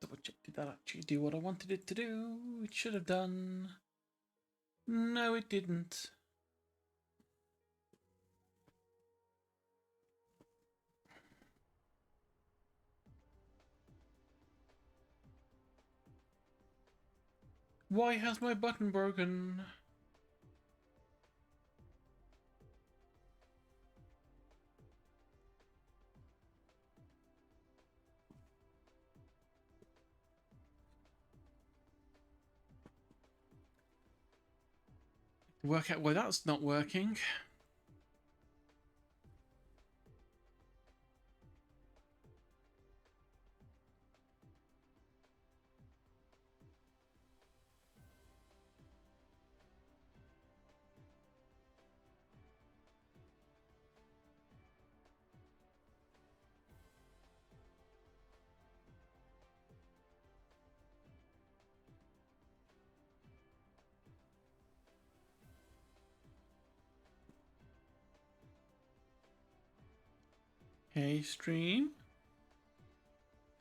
double check. Did that actually do what I wanted it to do? It should have done. No, it didn't. Why has my button broken? Work out why that's not working. Hey, stream.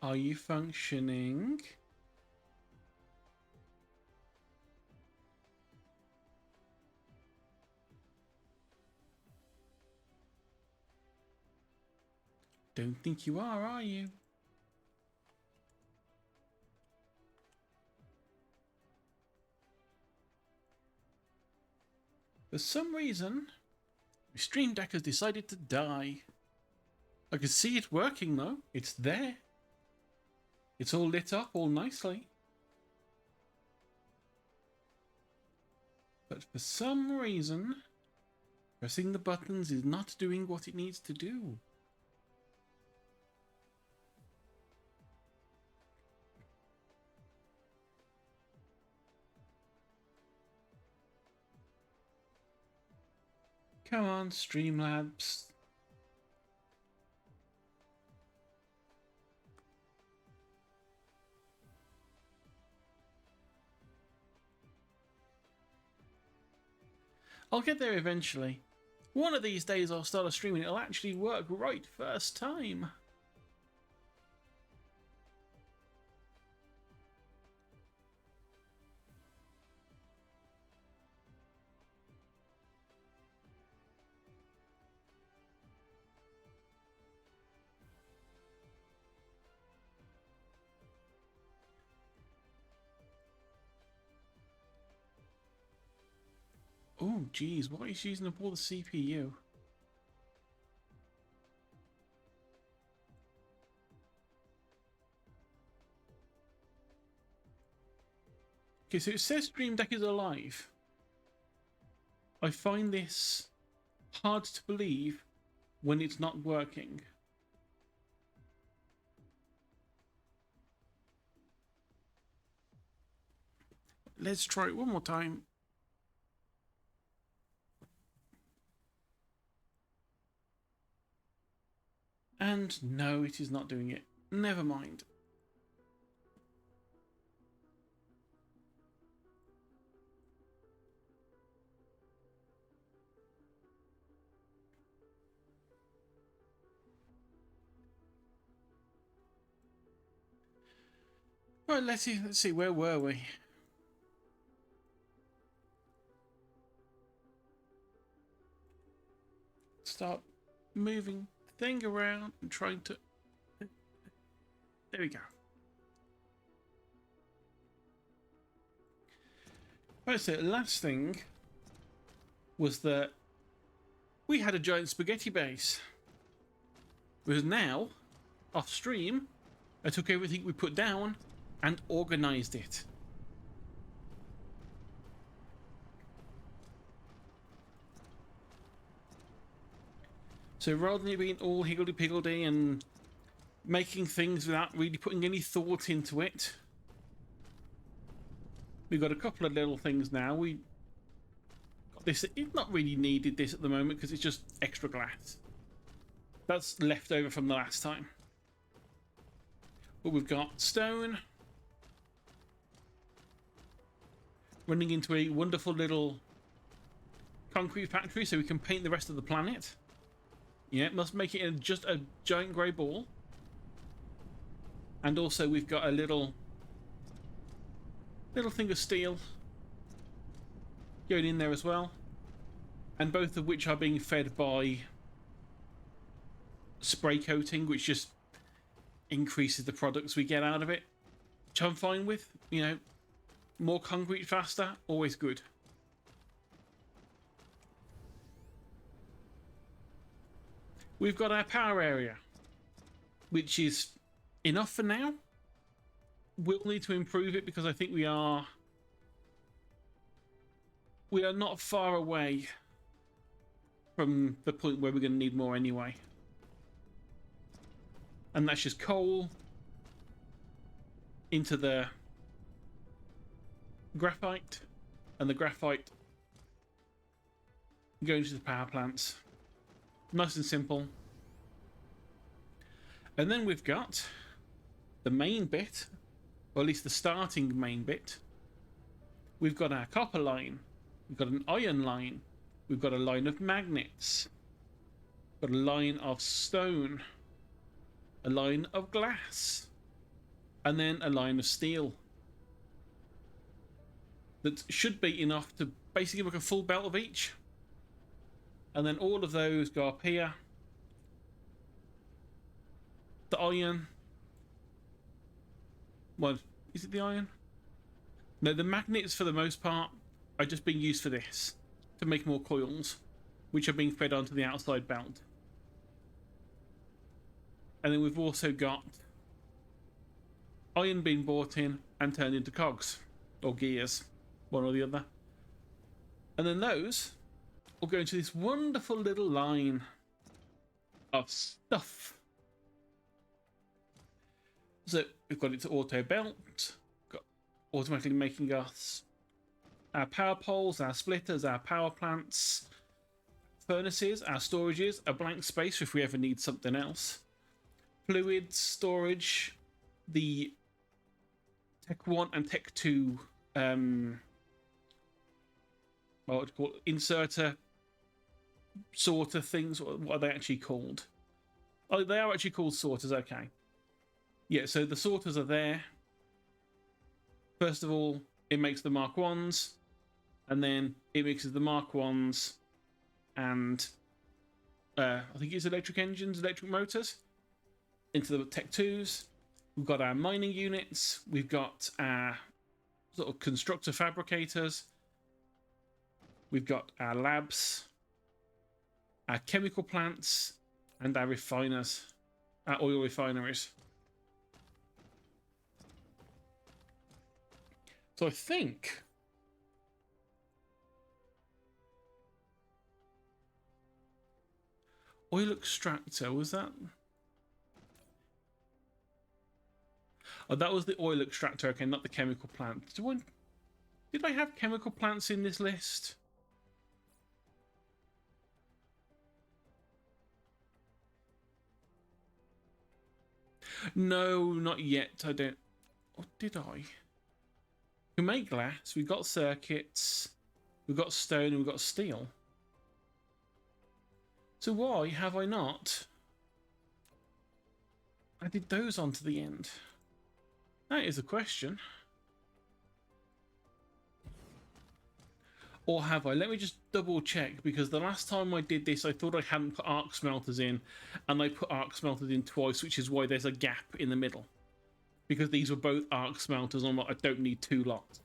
Are you functioning? Don't think you are you? For some reason, my Stream Deck has decided to die. I can see it working though. It's there. It's all lit up all nicely. But for some reason, pressing the buttons is not doing what it needs to do. Come on, Streamlabs. I'll get there eventually. One of these days I'll start a stream and it'll actually work right first time. Oh, geez, what is using up all the CPU? Okay, so it says Stream Deck is alive. I find this hard to believe when it's not working. Let's try it one more time. And no, it is not doing it. Never mind. Right, let's see, where were we? Start moving the thing around and trying to... There we go. Right, so the last thing was that we had a giant spaghetti base. Whereas now, off stream, I took everything we put down and organized it. So rather than it being all higgledy-piggledy and making things without really putting any thought into it, we've got a couple of little things now. We got this. It's not really needed this at the moment because it's just extra glass. That's left over from the last time. But we've got stone running into a wonderful little concrete factory so we can paint the rest of the planet. Yeah, it must make it just a giant grey ball. And also we've got a little thing of steel going in there as well. And both of which are being fed by spray coating, which just increases the products we get out of it, which I'm fine with. You know, more concrete faster, always good. We've got our power area, which is enough for now. We'll need to improve it because I think we are not far away from the point where we're going to need more anyway. And that's just coal into the graphite, and the graphite going to the power plants. Nice and simple. And then we've got the main bit, or at least the starting main bit. We've got our copper line, we've got an iron line, we've got a line of magnets, got a line of stone, a line of glass, and then a line of steel. That should be enough to basically make a full belt of each. And then all of those go up here. The iron. Well, is it the iron? No, the magnets for the most part are just being used for this, to make more coils, which are being fed onto the outside belt. And then we've also got iron being brought in and turned into cogs, or gears, one or the other. And then those will go into this wonderful little line of stuff. So we've got it to auto belt, got automatically making us our power poles, our splitters, our power plants, furnaces, our storages, a blank space if we ever need something else, fluid storage, the Tech 1 and Tech 2 what would you call it? Inserter sorter things. What are they actually called? Oh, they are actually called sorters. Okay. Yeah, so the sorters are there. First of all, it makes the Mark 1s, and then it mixes the Mark 1s and I think it's electric engines, electric motors, into the Tech 2s. We've got our mining units. We've got our sort of constructor fabricators. We've got our labs, our chemical plants, and our refiners, our oil refineries. So I think oil extractor, was that? Oh, that was the oil extractor, okay, not the chemical plant. Did I have chemical plants in this list? No, not yet. I don't. Or did I? We make glass. We've got circuits. We've got stone and we've got steel. So why have I not added those onto the end? That is a question. Or have I? Let me just double check, because the last time I did this I thought I hadn't put arc smelters in, and I put arc smelters in twice, which is why there's a gap in the middle, because these were both arc smelters. I'm like, I don't need two lots.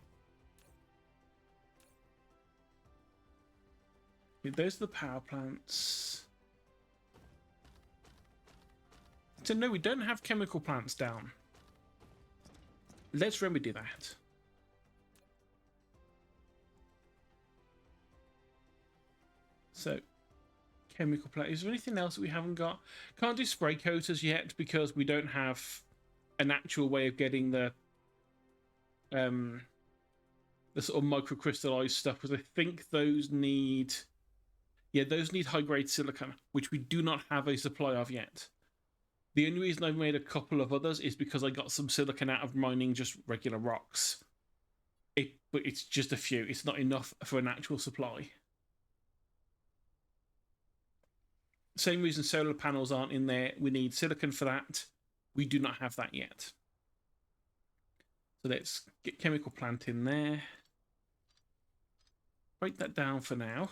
Those are the power plants. So no, we don't have chemical plants down. Let's remedy that. So, chemical plant. Is there anything else that we haven't got? Can't do spray coaters yet because we don't have an actual way of getting the sort of microcrystallized stuff. Because I think those need, yeah, those need high grade silicon, which we do not have a supply of yet. The only reason I've made a couple of others is because I got some silicon out of mining just regular rocks. But it's just a few. It's not enough for an actual supply. Same reason solar panels aren't in there. We need silicon for that. We do not have that yet. So let's get chemical plant in there. Break that down for now.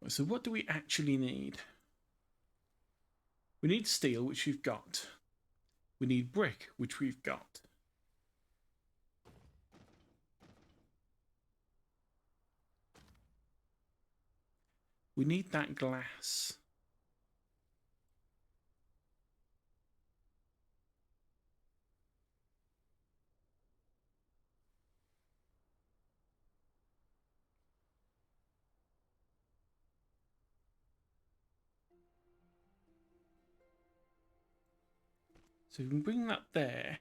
So what do we actually need? We need steel, which we've got. We need brick, which we've got. We need that glass. So we can bring that there.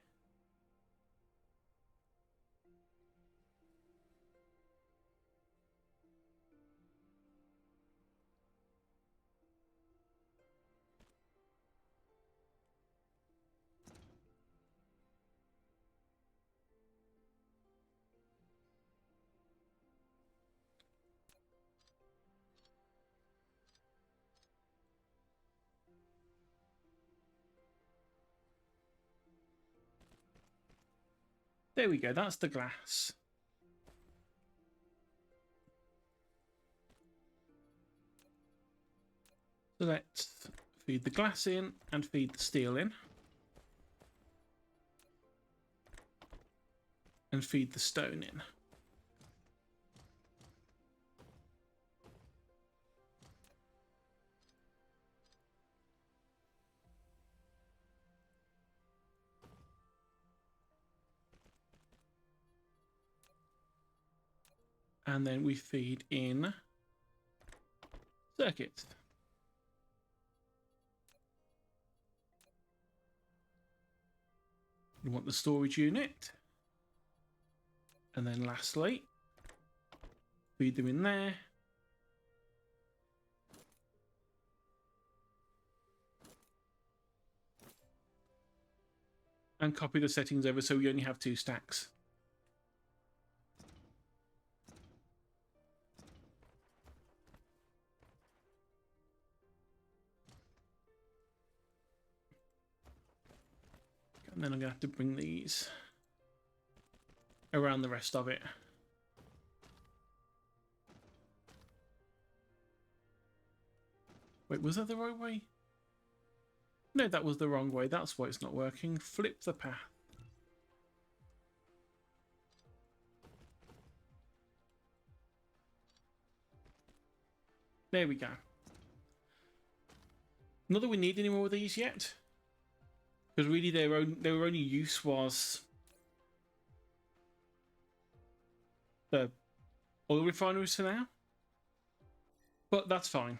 There we go, that's the glass. So let's feed the glass in and feed the steel in. And feed the stone in. And then we feed in circuits. We want the storage unit. And then lastly, feed them in there. And copy the settings over so we only have 2 stacks. And then I'm going to have to bring these around the rest of it. Wait, was that the right way? No, that was the wrong way. That's why it's not working. Flip the path. There we go. Not that we need any more of these yet. Because really their only use was the oil refineries for now. But that's fine.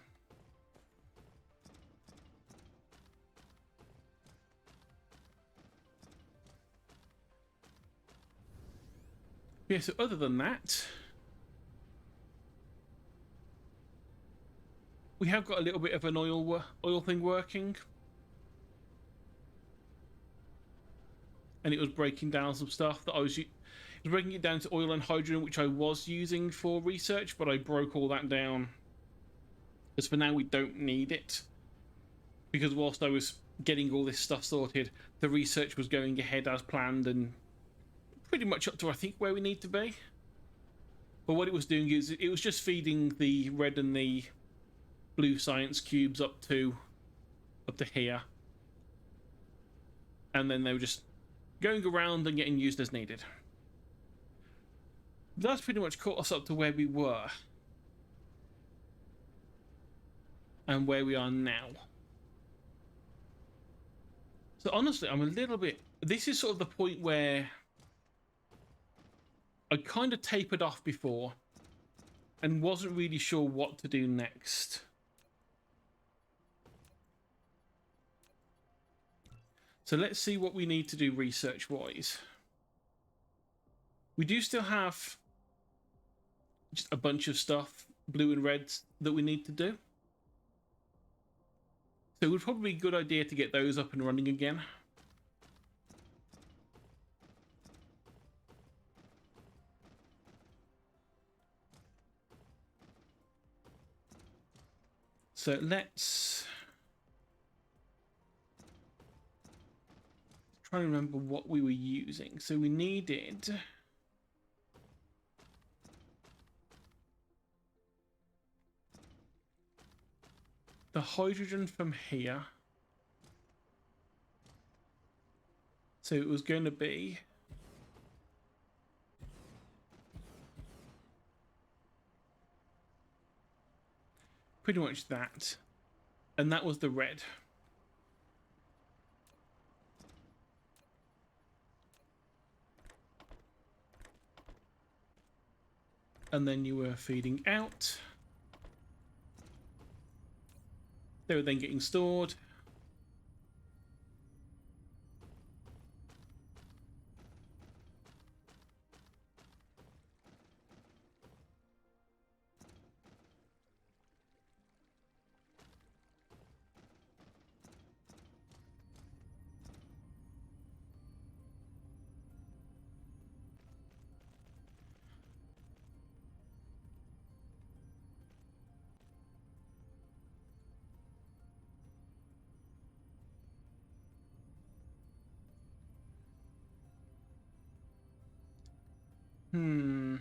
Yeah, so other than that, we have got a little bit of an oil thing working. And it was breaking down some stuff that it was breaking it down to oil and hydrogen, which I was using for research, but I broke all that down. Because for now we don't need it. Because whilst I was getting all this stuff sorted, the research was going ahead as planned and pretty much up to I think where we need to be. But what it was doing is it was just feeding the red and the blue science cubes up to here. And then they were just going around and getting used as needed. That's pretty much caught us up to where we were. And where we are now. So honestly, I'm a little bit... This is sort of the point where I kind of tapered off before and wasn't really sure what to do next. So let's see what we need to do research-wise. We do still have just a bunch of stuff, blue and reds, that we need to do. So it would probably be a good idea to get those up and running again. So let's try and remember what we were using. So we needed the hydrogen from here. So it was going to be pretty much that. And that was the red. And then you were feeding out. They were then getting stored. Hmm.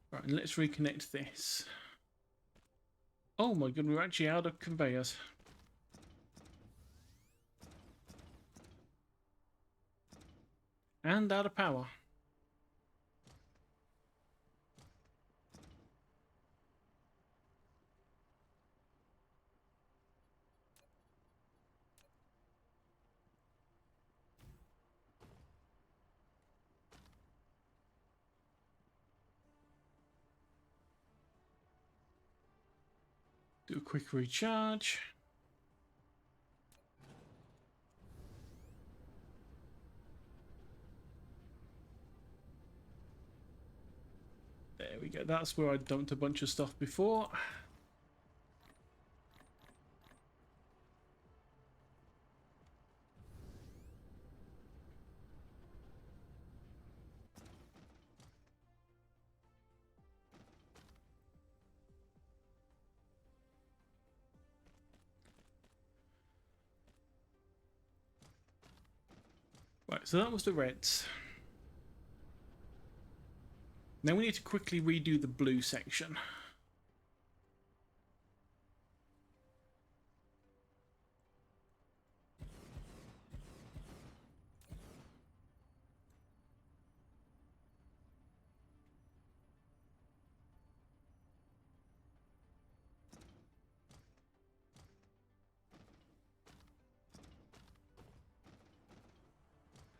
Right, and let's reconnect this. Oh my god, we're actually out of conveyors. And out of power. Do a quick recharge. There we go. That's where I dumped a bunch of stuff before. Right, so that was the reds. Now we need to quickly redo the blue section.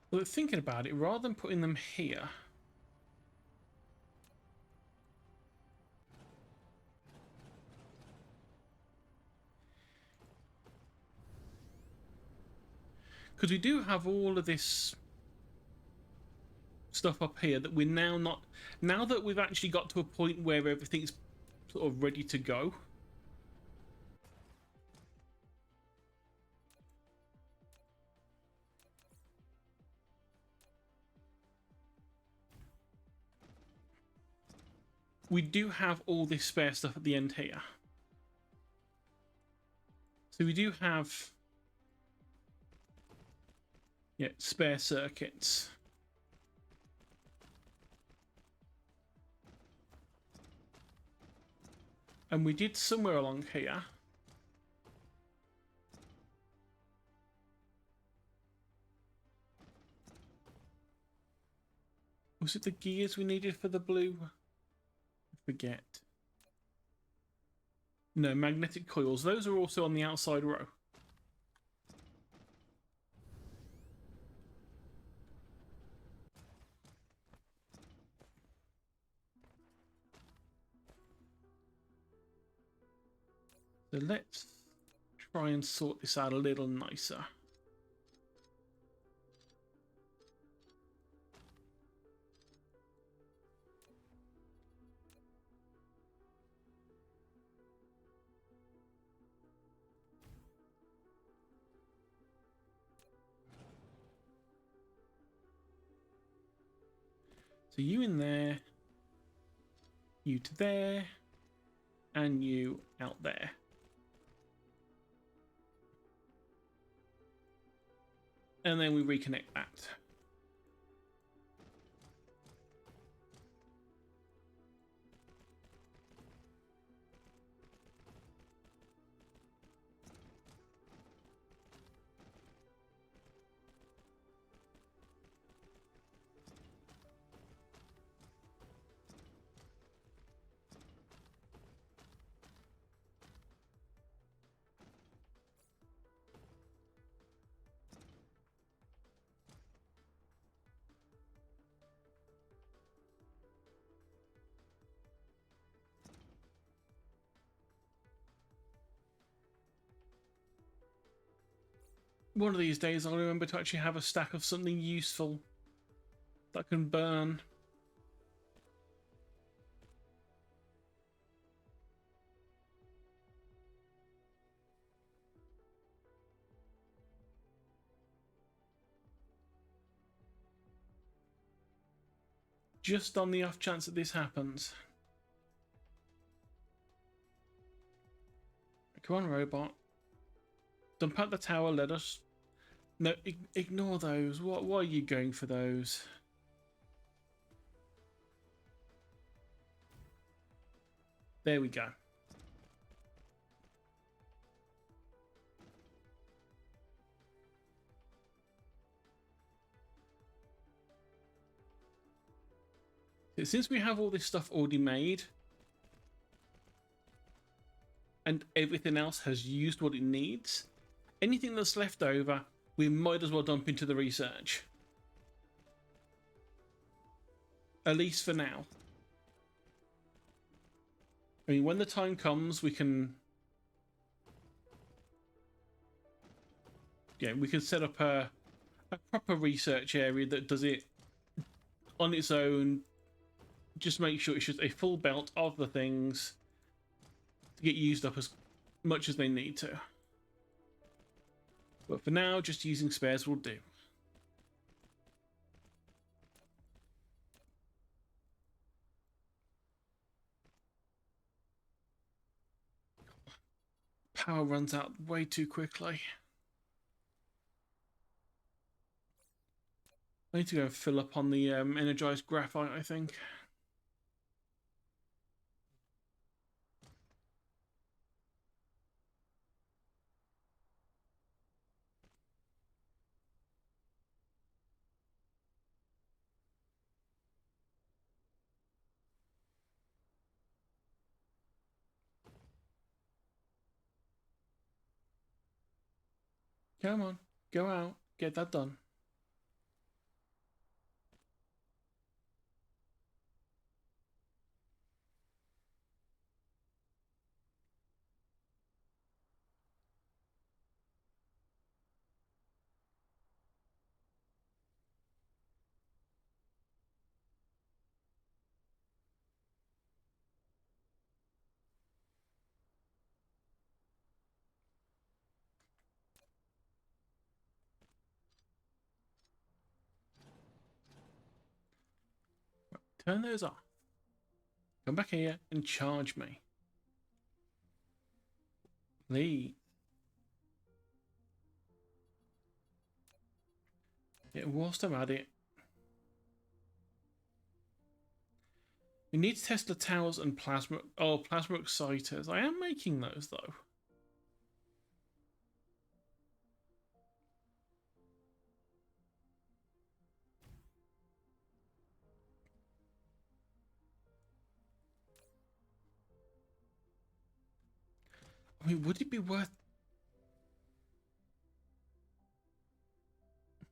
Well, thinking about it, rather than putting them here, because we do have all of this stuff up here that we're now not, now that we've actually got to a point where everything's sort of ready to go. We do have all this spare stuff at the end here. So we do have, yeah, spare circuits. And we did somewhere along here. Was it the gears we needed for the blue? I forget. No, magnetic coils. Those are also on the outside row. So let's try and sort this out a little nicer. So you in there, you to there, and you out there. And then we reconnect that. One of these days I'll remember to actually have a stack of something useful that can burn. Just on the off chance that this happens. Come on, robot. Dump out the tower, let us... No, ignore those. Why are you going for those? There we go. Since we have all this stuff already made, and everything else has used what it needs, anything that's left over, we might as well dump into the research. At least for now. I mean, when the time comes, we can... Yeah, we can set up a proper research area that does it on its own. Just make sure it's just a full belt of the things to get used up as much as they need to. But for now, just using spares will do. Power runs out way too quickly. I need to go and fill up on the energized graphite, I think. Come on, go out, get that done. Turn those off. Come back here and charge me. Please. Yeah, whilst I'm at it. We need to test the towers and plasma exciters. I am making those though. I mean, would it be worth...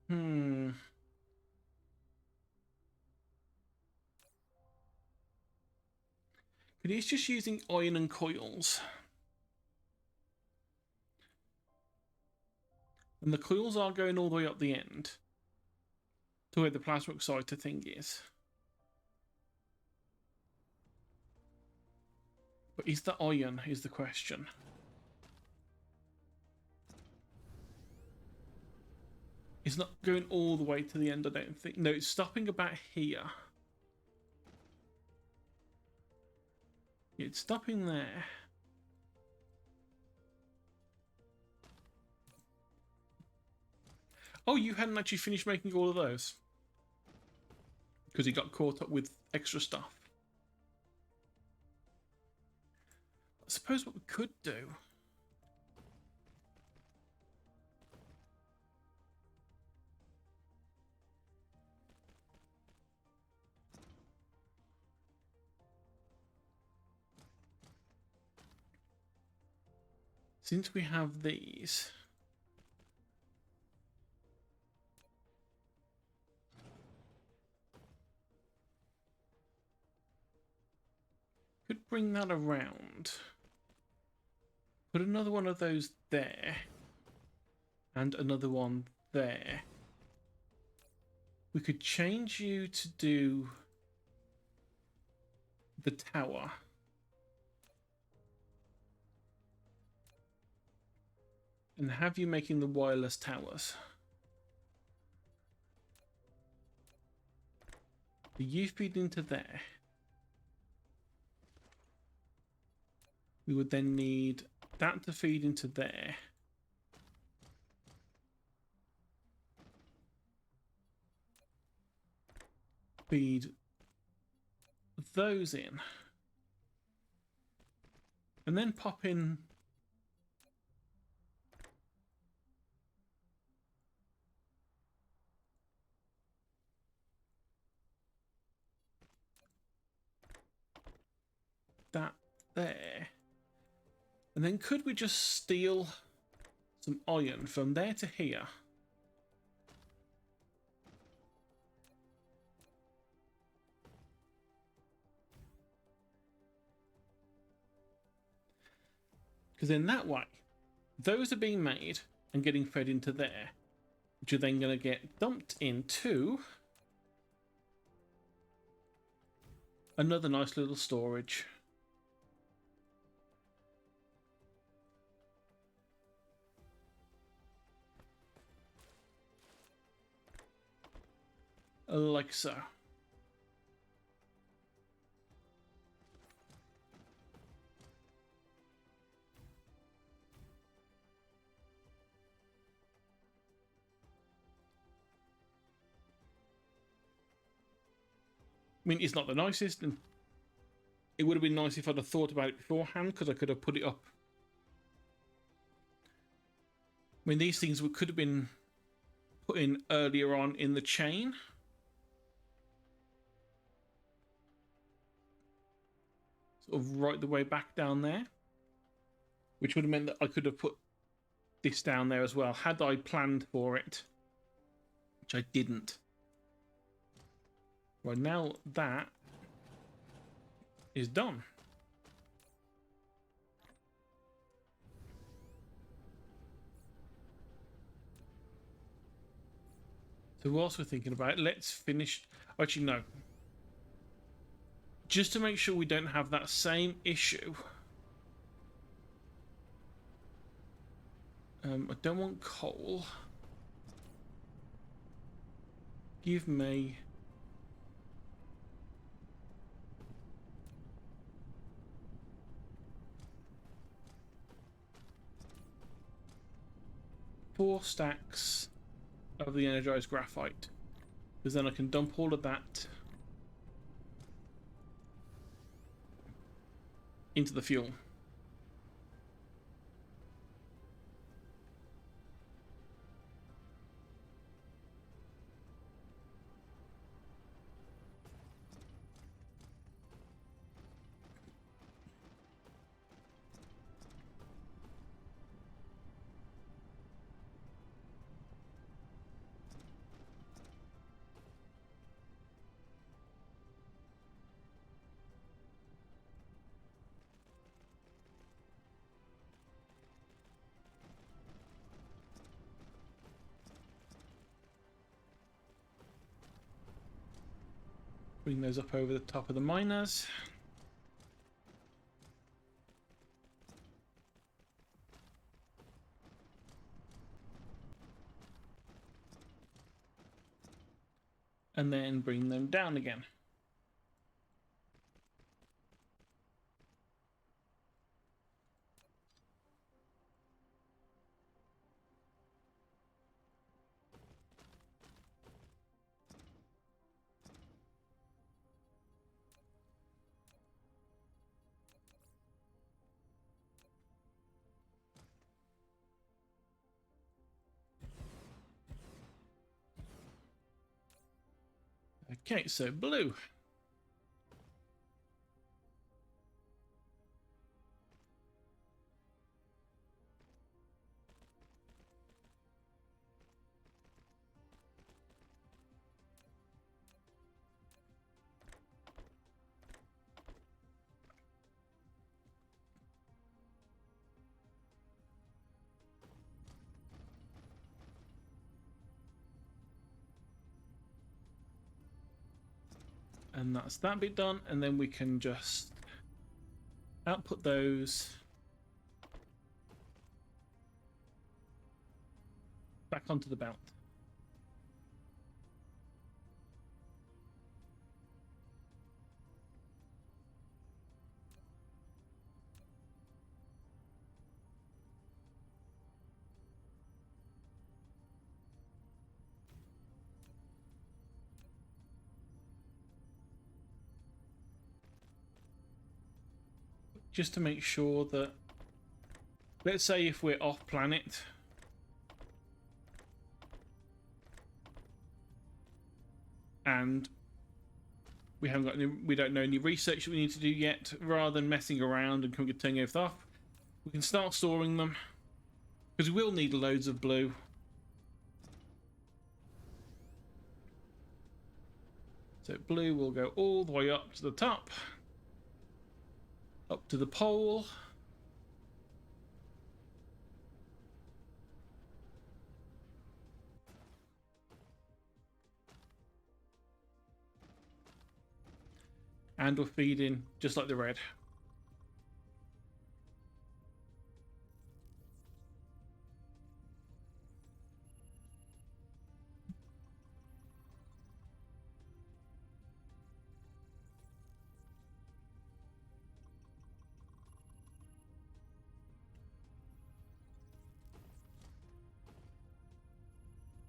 Hmm... But he's just using iron and coils. And the coils are going all the way up the end to where the plasma exciter thing is. But is the iron is the question. It's not going all the way to the end, I don't think. No, it's stopping about here. It's stopping there. Oh, you hadn't actually finished making all of those? Because he got caught up with extra stuff. I suppose what we could do... Since we have these... Could bring that around. Put another one of those there. And another one there. We could change you to do the tower. And have you making the wireless towers. You feed into there. We would then need that to feed into there. Feed those in. And then pop in that there. And then could we just steal some iron from there to here? Because in that way, those are being made and getting fed into there, which are then going to get dumped into another nice little storage. Like so. I mean, it's not the nicest, and it would have been nice if I'd have thought about it beforehand, because I could have put it up. I mean, these things could have been put in earlier on in the chain. Sort of right the way back down there. Which would have meant that I could have put this down there as well, had I planned for it. Which I didn't. Well, now that is done. So whilst we're thinking about it, let's finish... Actually, no. Just to make sure we don't have that same issue. I don't want coal. Give me... four stacks of the energized graphite, because then I can dump all of that into the fuel. Bring those up over the top of the miners. And then bring them down again. Okay, so blue. And that's that bit done, and then we can just output those back onto the belt. Just to make sure that, let's say if we're off planet, and we haven't got any, we don't know any research that we need to do yet, rather than messing around and turning everything off, we can start storing them, because we will need loads of blue. So blue will go all the way up to the top, up to the pole. And we're feeding just like the red.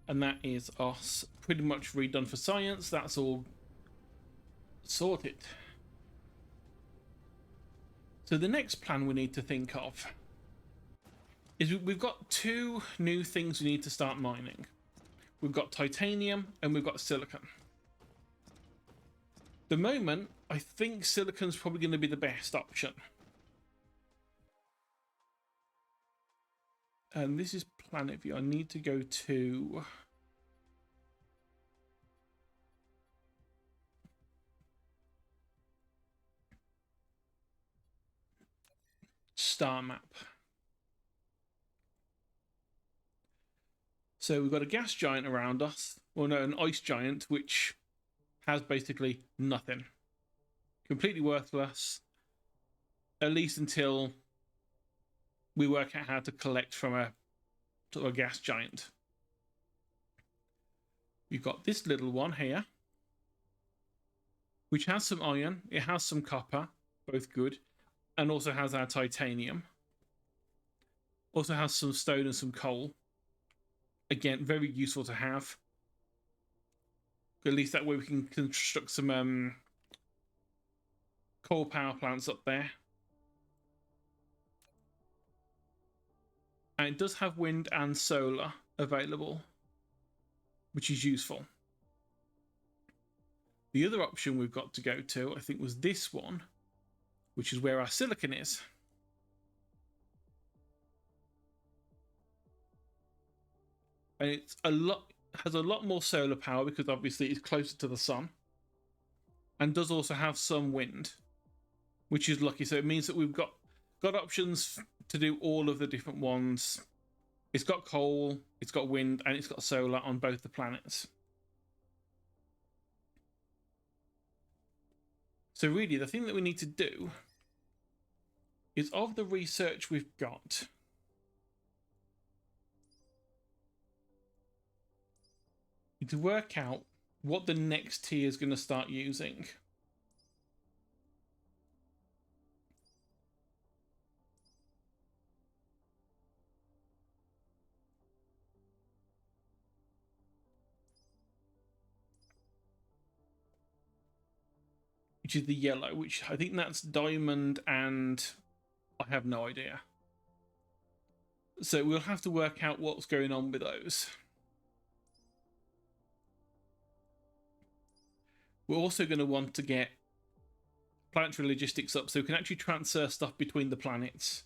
And that is us pretty much redone for science. That's all sorted. So the next plan we need to think of is we've got two new things we need to start mining. We've got titanium and we've got silicon. The moment, I think silicon's probably going to be the best option. And this is planet view. I need to go to star map. So we've got a gas giant around us. Well, no, an ice giant, which has basically nothing. Completely worthless. At least until we work out how to collect from a sort of a gas giant. We've got this little one here, which has some iron, it has some copper, both good, and also has our titanium. Also has some stone and some coal. Again, very useful to have. At least that way we can construct some coal power plants up there. And it does have wind and solar available, which is useful. The other option we've got to go to, I think, was this one, which is where our silicon is. And it's has a lot more solar power because obviously it's closer to the sun, and does also have some wind, which is lucky. So it means that we've got options to do all of the different ones. It's got coal, it's got wind, and it's got solar on both the planets. So really, the thing that we need to do is, of the research we've got, to work out what the next tier is going to start using. Which is the yellow, which I think that's diamond, and I have no idea. So we'll have to work out what's going on with those. We're also going to want to get planetary logistics up so we can actually transfer stuff between the planets.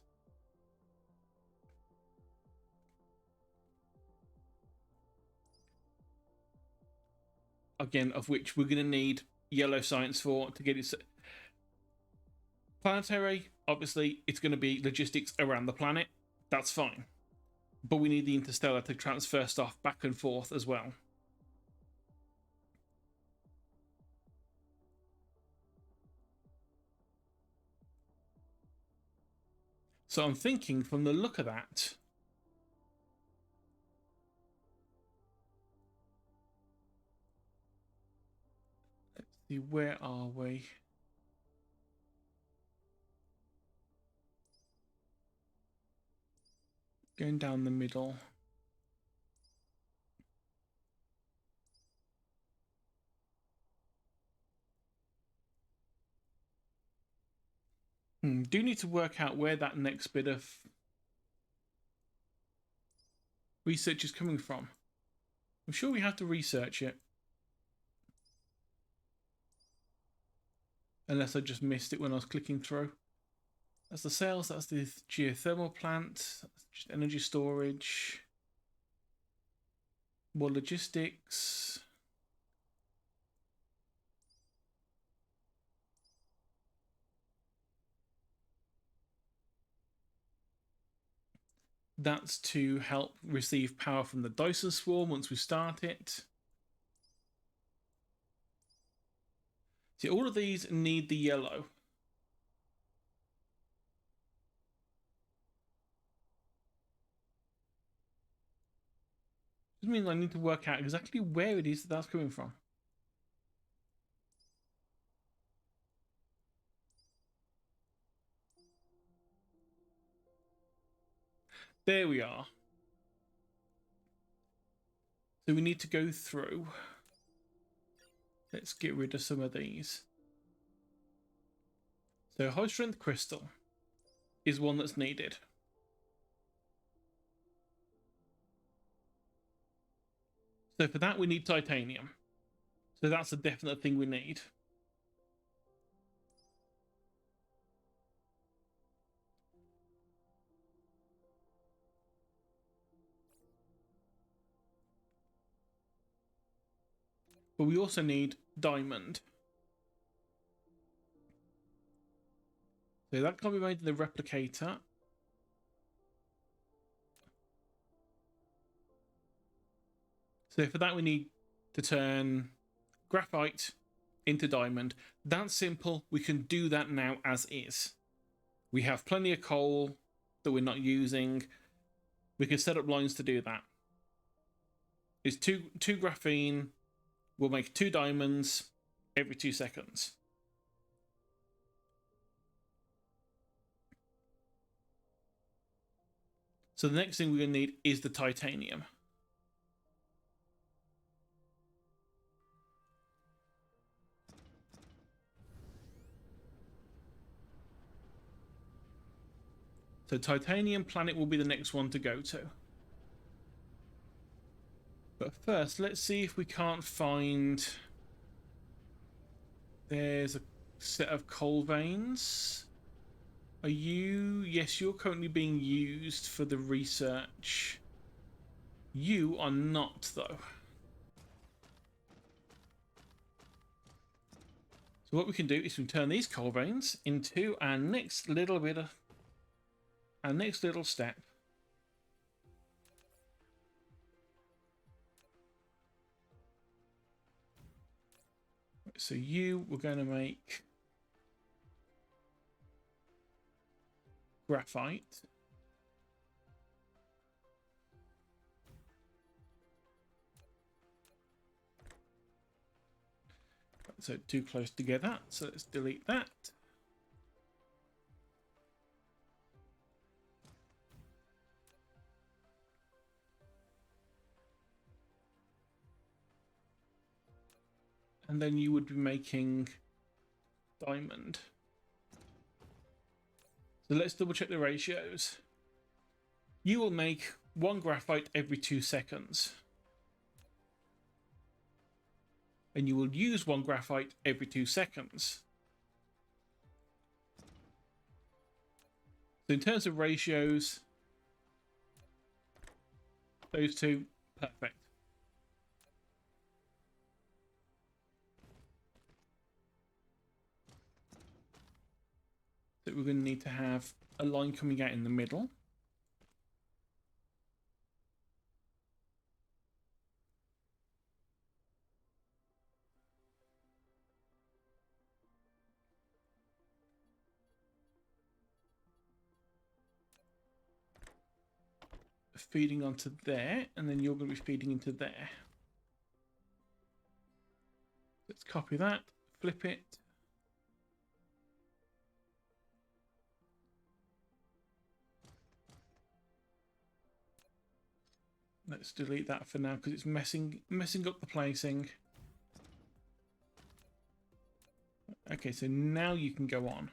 Again, of which we're going to need yellow science for to get it. Planetary, obviously, it's going to be logistics around the planet. That's fine. But we need the interstellar to transfer stuff back and forth as well. So I'm thinking, from the look of that, let's see, where are we? Going down the middle. Do need to work out where that next bit of research is coming from. I'm sure we have to research it. Unless I just missed it when I was clicking through. That's the cells, that's the geothermal plant, that's just energy storage. More logistics. That's to help receive power from the Dyson Swarm once we start it. See, all of these need the yellow. This means I need to work out exactly where it is that that's coming from. There we are. So we need to go through. Let's get rid of some of these. So high strength crystal is one that's needed. So for that we need titanium. So that's a definite thing we need. But we also need diamond. So that can be made in the replicator. So for that we need to turn graphite into diamond. That's simple. We can do that now as is. We have plenty of coal that we're not using. We can set up lines to do that. It's two graphene. We'll make 2 diamonds every 2 seconds. So the next thing we're going to need is the titanium. So titanium planet will be the next one to go to. But first, let's see if we can't find... There's a set of coal veins. Are you... Yes, you're currently being used for the research. You are not, though. So what we can do is we can turn these coal veins into our next little bit of... Our next little step. So we're going to make graphite. So too close together, so let's delete that. And then you would be making diamond. So let's double check the ratios. You will make 1 graphite every 2 seconds. And you will use 1 graphite every 2 seconds. So in terms of ratios, those two, perfect. So we're going to need to have a line coming out in the middle. Feeding onto there, and then you're going to be feeding into there. Let's copy that, flip it. Let's delete that for now because it's messing up the placing. Okay, so now you can go on.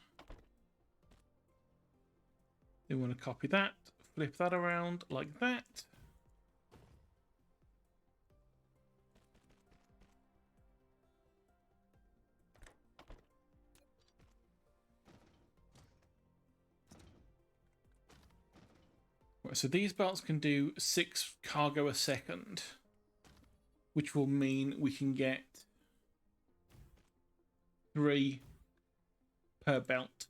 You want to copy that, flip that around like that. Right, so these belts can do 6 cargo a second, which will mean we can get 3 per belt.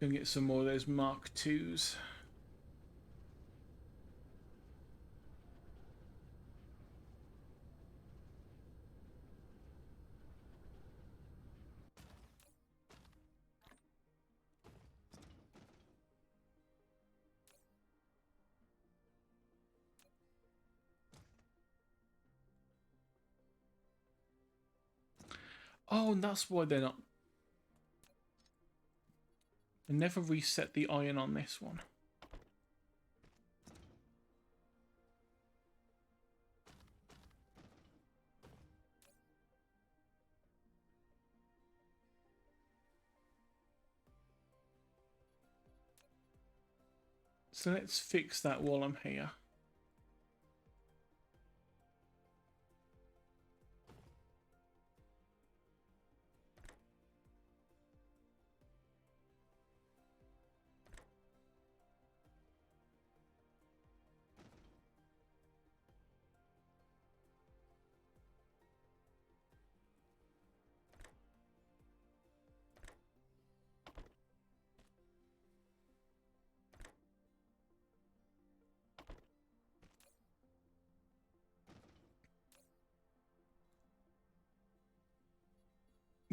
Gonna get some more of those Mark IIs. Oh, and that's why they're not. I never reset the iron on this one. So let's fix that while I'm here.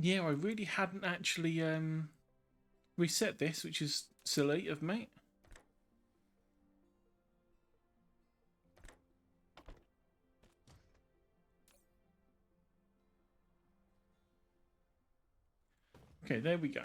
Yeah, I really hadn't actually reset this, which is silly of me. Okay, there we go.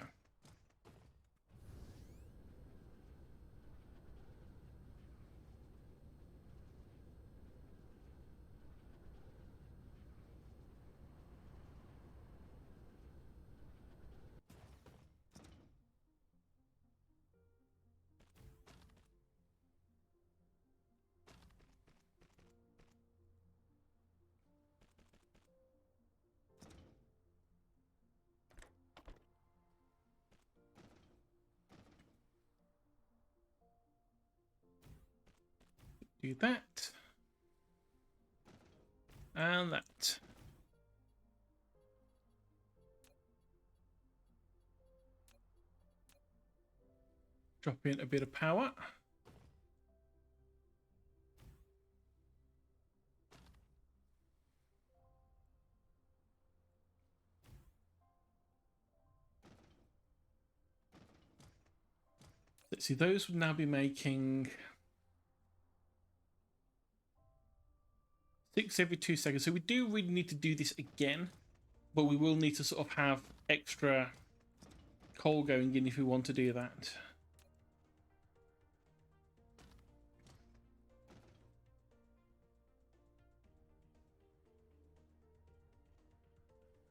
Do that. And that. Drop in a bit of power. Let's see, those would now be making 6 every 2 seconds. So we do really need to do this again, but we will need to sort of have extra coal going in if we want to do that.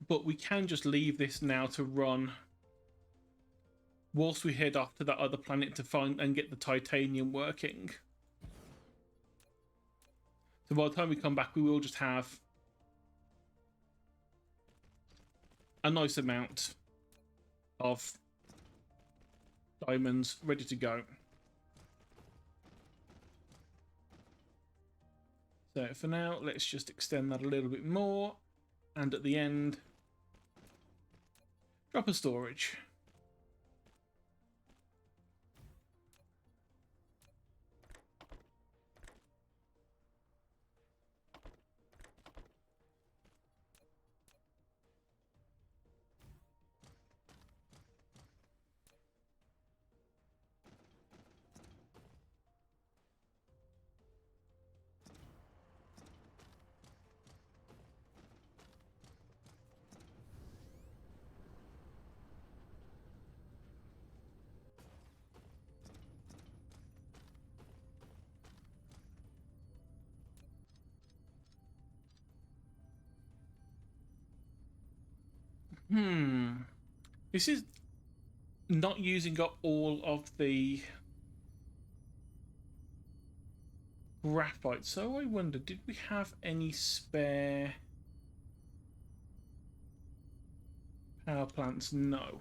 But we can just leave this now to run whilst we head off to that other planet to find and get the titanium working. So by the time we come back, we will just have a nice amount of diamonds ready to go. So for now, let's just extend that a little bit more. And at the end, drop a storage. This is not using up all of the graphite. So I wonder, did we have any spare power plants? No.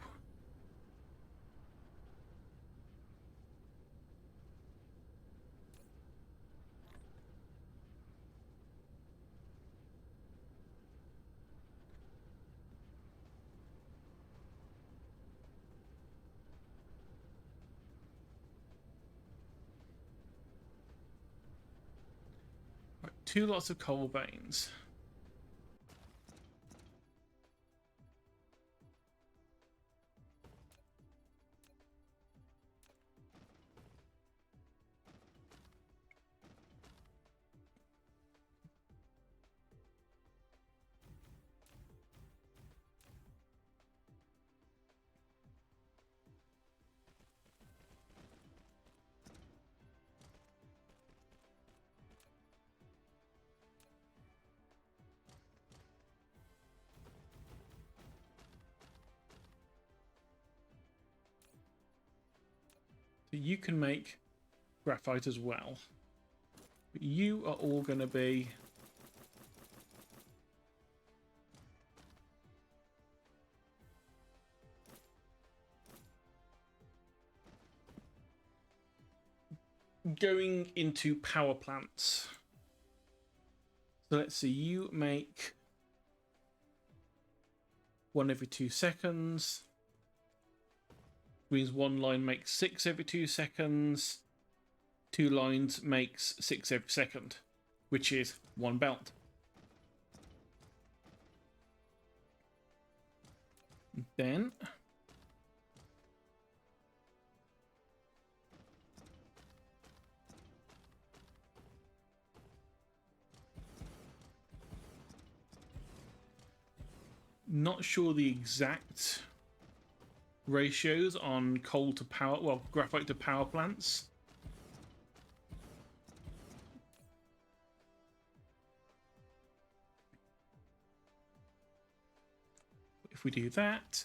Right, 2 lots of coal veins. So you can make graphite as well. But you are all going to be going into power plants. So let's see, you make 1 every 2 seconds. Means 1 line makes 6 every 2 seconds. 2 lines makes 6 every second, which is 1 belt. Then not sure the exact ratios on coal to power, well, graphite to power plants. If we do that,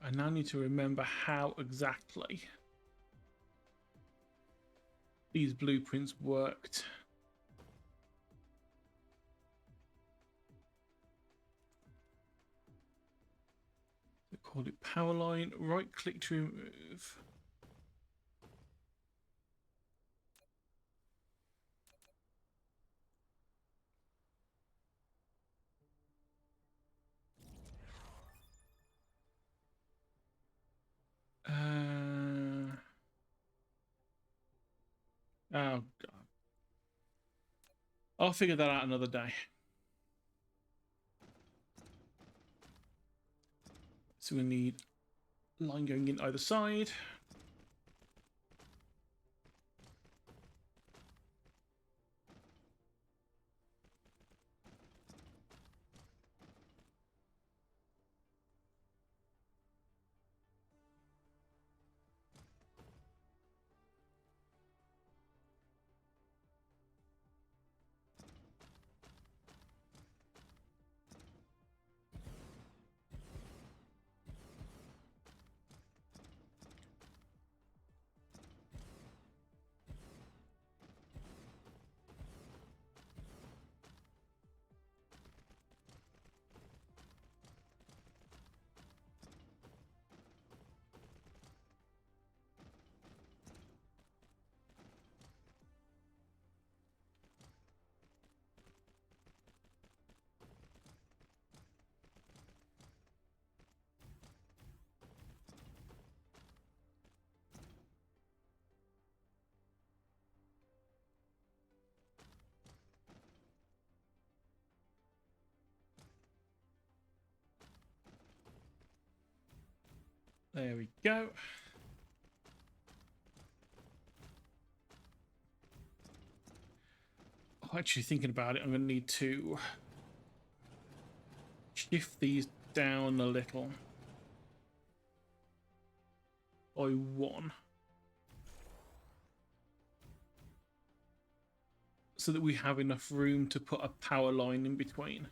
I now need to remember how exactly. these blueprints worked. They called it power line. Right click to remove. Oh god. I'll figure that out another day. So we need line going in either side. There we go. Oh, actually, thinking about it, I'm going to need to shift these down a little by one so that we have enough room to put a power line in between.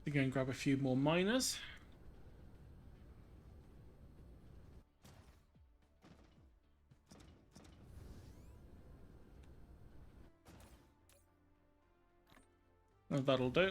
We're going to grab a few more miners. Oh, that'll do.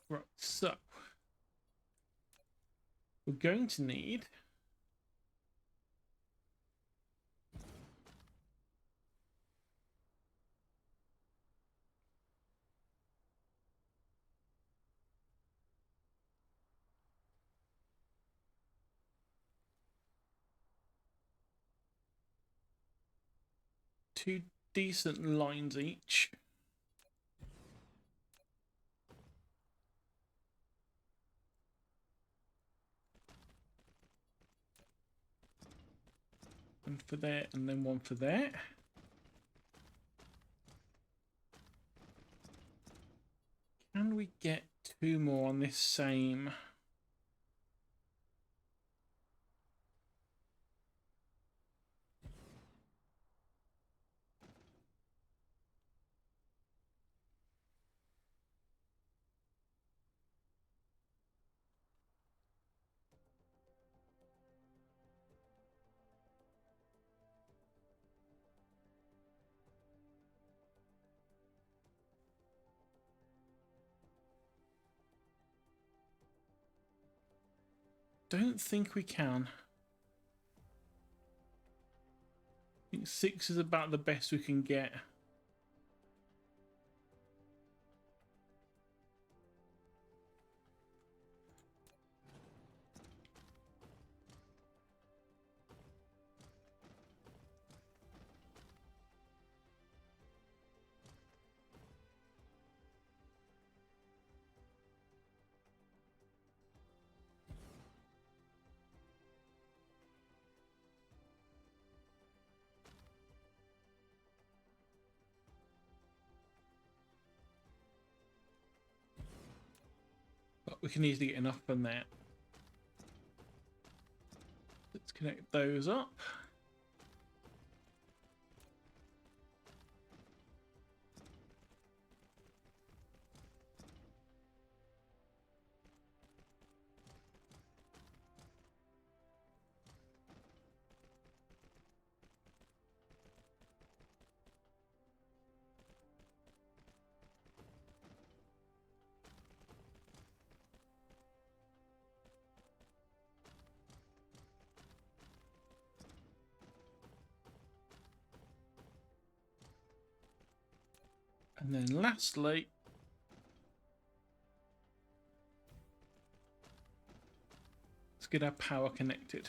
Right, so we're going to need two decent lines each. One for there and then one for there. Can we get two more on this same? Don't think we can. I think 6 is about the best we can get. we can easily get enough from there. Let's connect those up. And then lastly, let's get our power connected.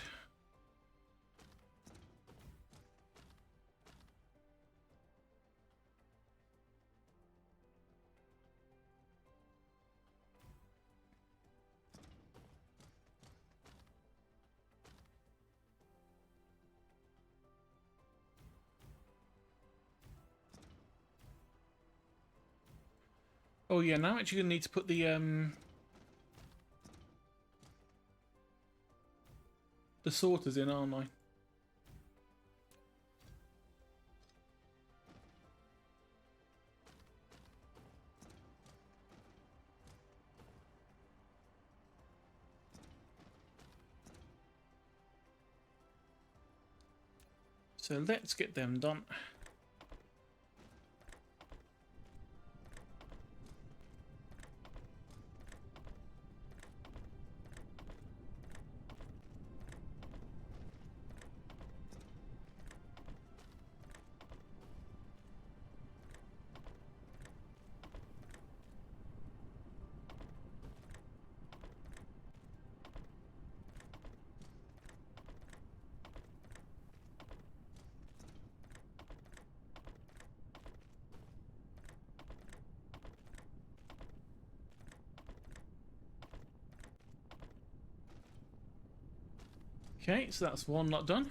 Oh yeah, now I'm actually gonna need to put the sorters in, aren't I? So let's get them done. Okay, so that's one lot done.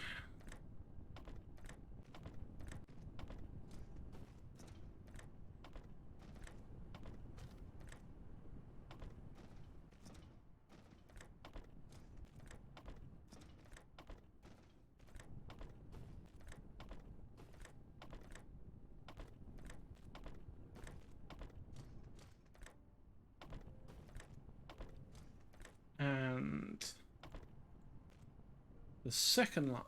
And the second lot.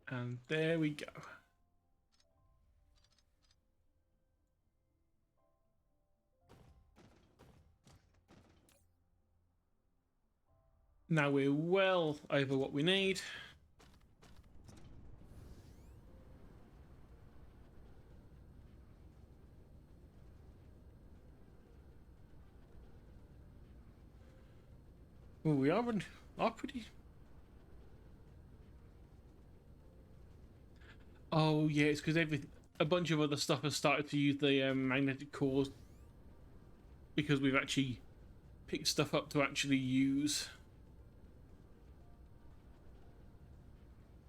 And there we go. Now we're well over what we need. Well, we are pretty. Oh yeah, it's because a bunch of other stuff has started to use the magnetic cores because we've actually picked stuff up to actually use.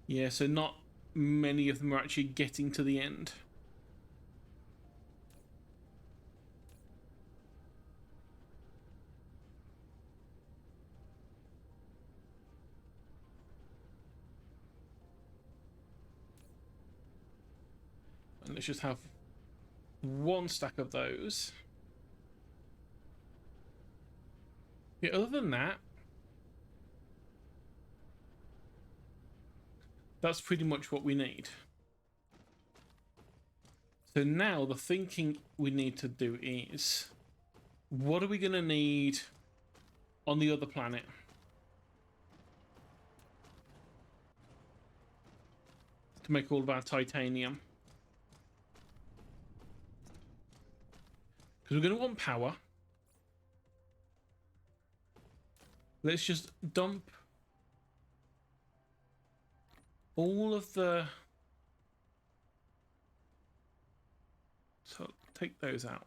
Yeah, so not many of them are actually getting to the end. And let's just have one stack of those. Yeah, other than that, that's pretty much what we need. So now the thinking we need to do is, what are we going to need on the other planet? To make all of our titanium. Because we're going to want power. Let's just dump all of the... So take those out.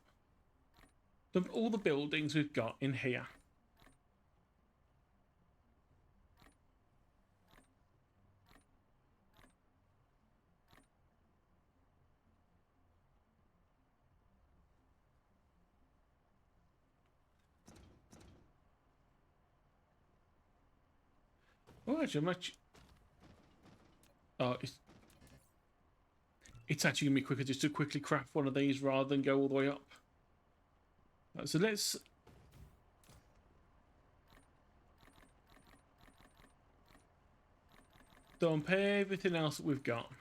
Dump all the buildings we've got in here. Oh, actually, much. Oh, it's actually gonna be quicker just to quickly craft one of these rather than go all the way up. Right, so let's. Dump everything else that we've got.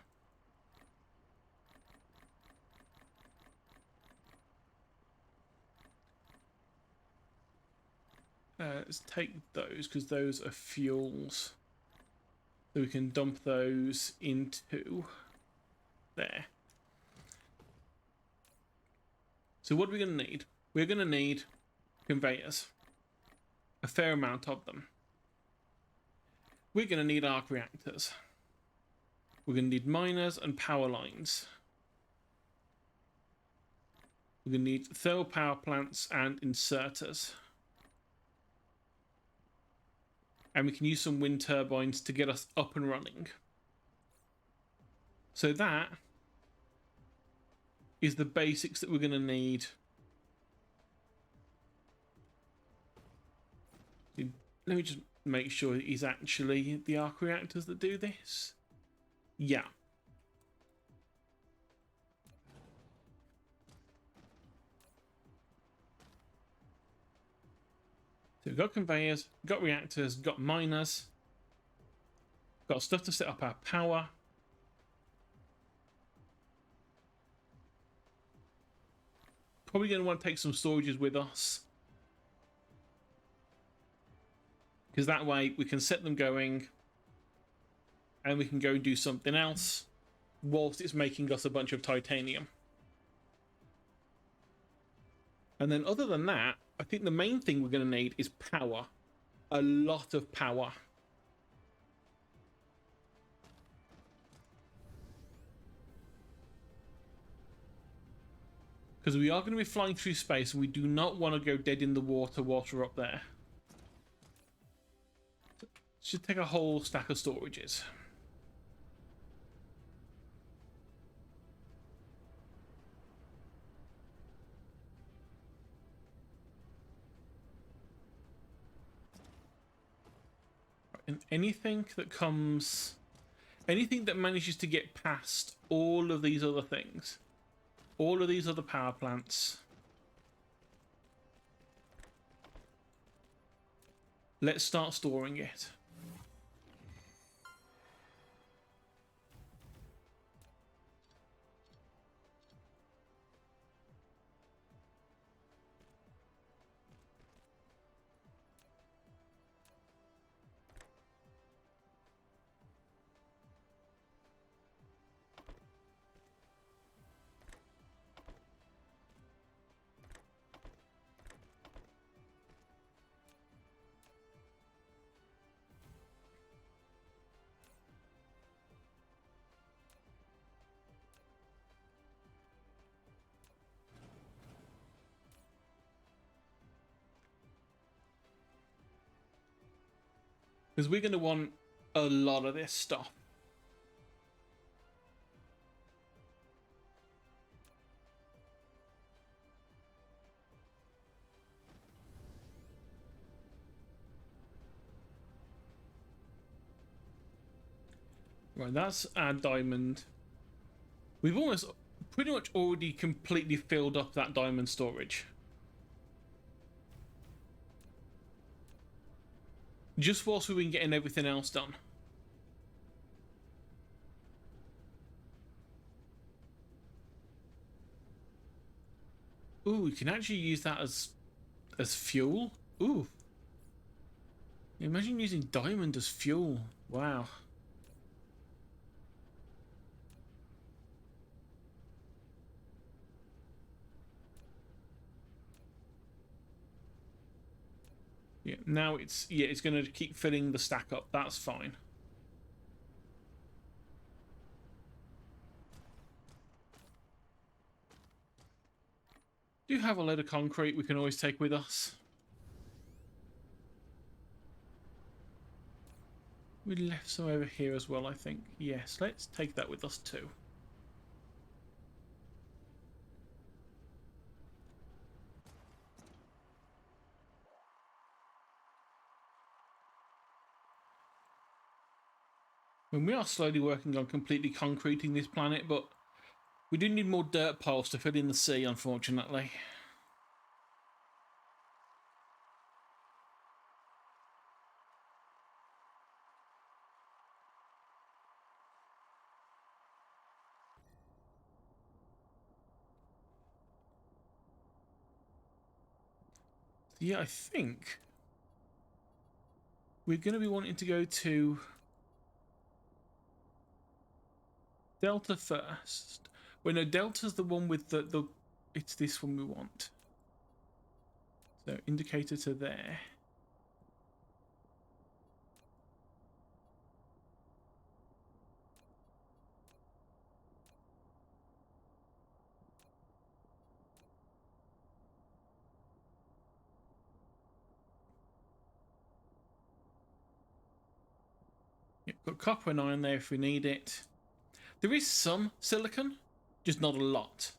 Let's take those because those are fuels. So we can dump those into there. So what are we going to need? We're going to need conveyors. A fair amount of them. We're going to need arc reactors. We're going to need miners and power lines. We're going to need thermal power plants and inserters. And we can use some wind turbines to get us up and running. So that is the basics that we're going to need. Let me just make sure it is actually the arc reactors that do this. Yeah. So we've got conveyors, got reactors, got miners, got stuff to set up our power. Probably going to want to take some storages with us. Because that way we can set them going and we can go and do something else whilst it's making us a bunch of titanium. And then other than that, I think the main thing we're going to need is power. A lot of power. Because we are going to be flying through space and we do not want to go dead in the water whilst we're up there. Should take a whole stack of storages. And anything that comes... Anything that manages to get past all of these other things. All of these other power plants. Let's start storing it. Because we're going to want a lot of this stuff. Right, that's our diamond. We've almost pretty much already completely filled up that diamond storage. Just whilst we've been getting everything else done. Ooh, we can actually use that as fuel. Ooh. Imagine using diamond as fuel. Wow. Yeah, now it's going to keep filling the stack up. That's fine. Do have a load of concrete we can always take with us. We left some over here as well, I think. Yes, let's take that with us too. I mean, we are slowly working on completely concreting this planet, but we do need more dirt piles to fill in the sea, unfortunately. So yeah, I think we're going to be wanting to go to Delta first. Well, no, Delta's the one with the it's this one we want. So indicator to there. Yeah, got copper and iron there if we need it. There is some silicon, just not a lot.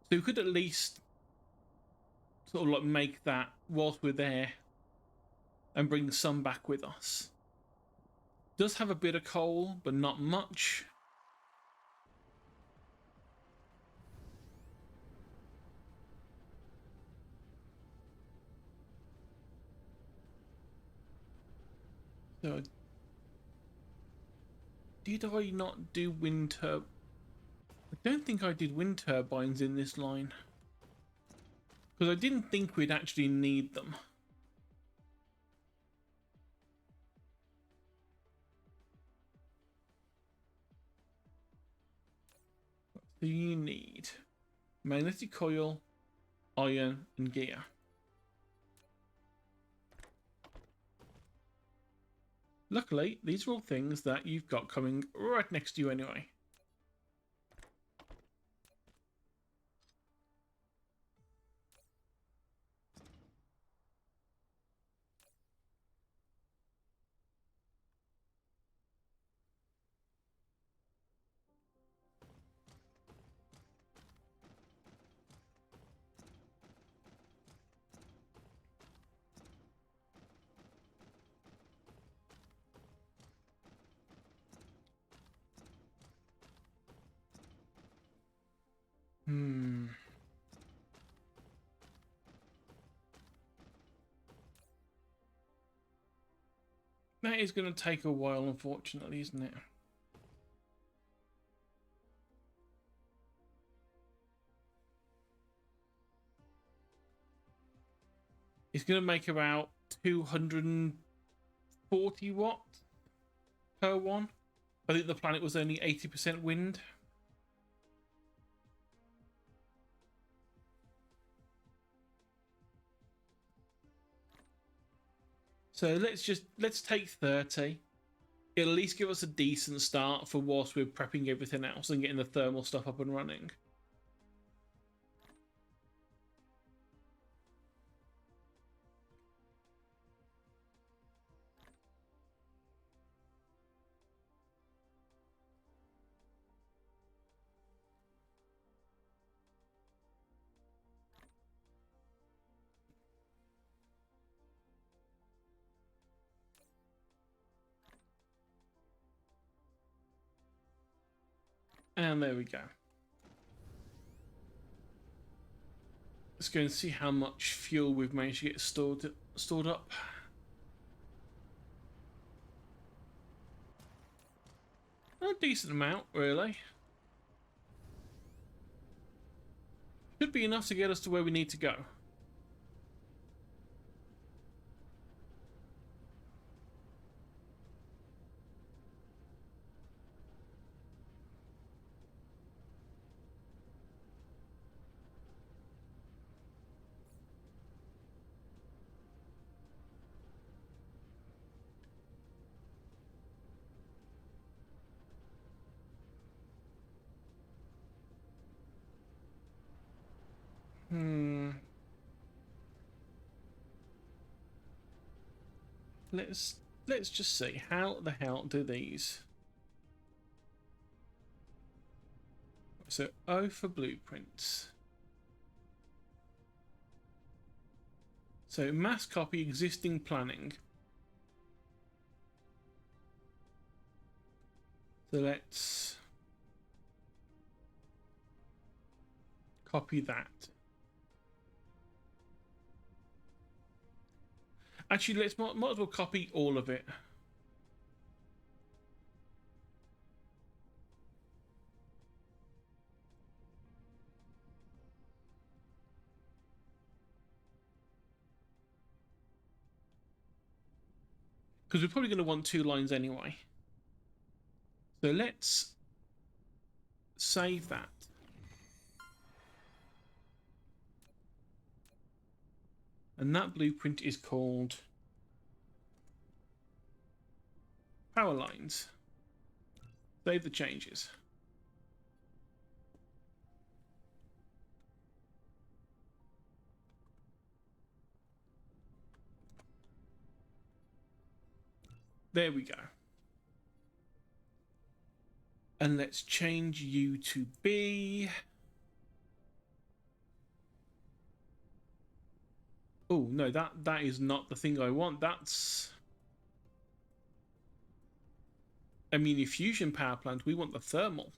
So we could at least sort of like make that whilst we're there and bring some back with us. Does have a bit of coal, but not much. So did I not do wind turbines? I don't think I did wind turbines in this line. Because I didn't think we'd actually need them. So you need magnetic coil, iron, and gear. Luckily, these are all things that you've got coming right next to you anyway. That is going to take a while, unfortunately, isn't it? It's going to make about 240 watts per one. I think the planet was only 80% wind. So let's take 30. It'll at least give us a decent start for whilst we're prepping everything else and getting the thermal stuff up and running. And there we go. Let's go and see how much fuel we've managed to get stored up. A decent amount, really. Should be enough to get us to where we need to go. let's just see how the hell do these. So O for blueprints. So mass copy existing planning. So let's copy that. Actually, let's might as well copy all of it. Because we're probably going to want 2 lines anyway. So let's save that. And that blueprint is called power lines. Save the changes. There we go. And let's change you to B. Oh, no, that is not the thing I want. That's a mini fusion power plant. We want the thermal.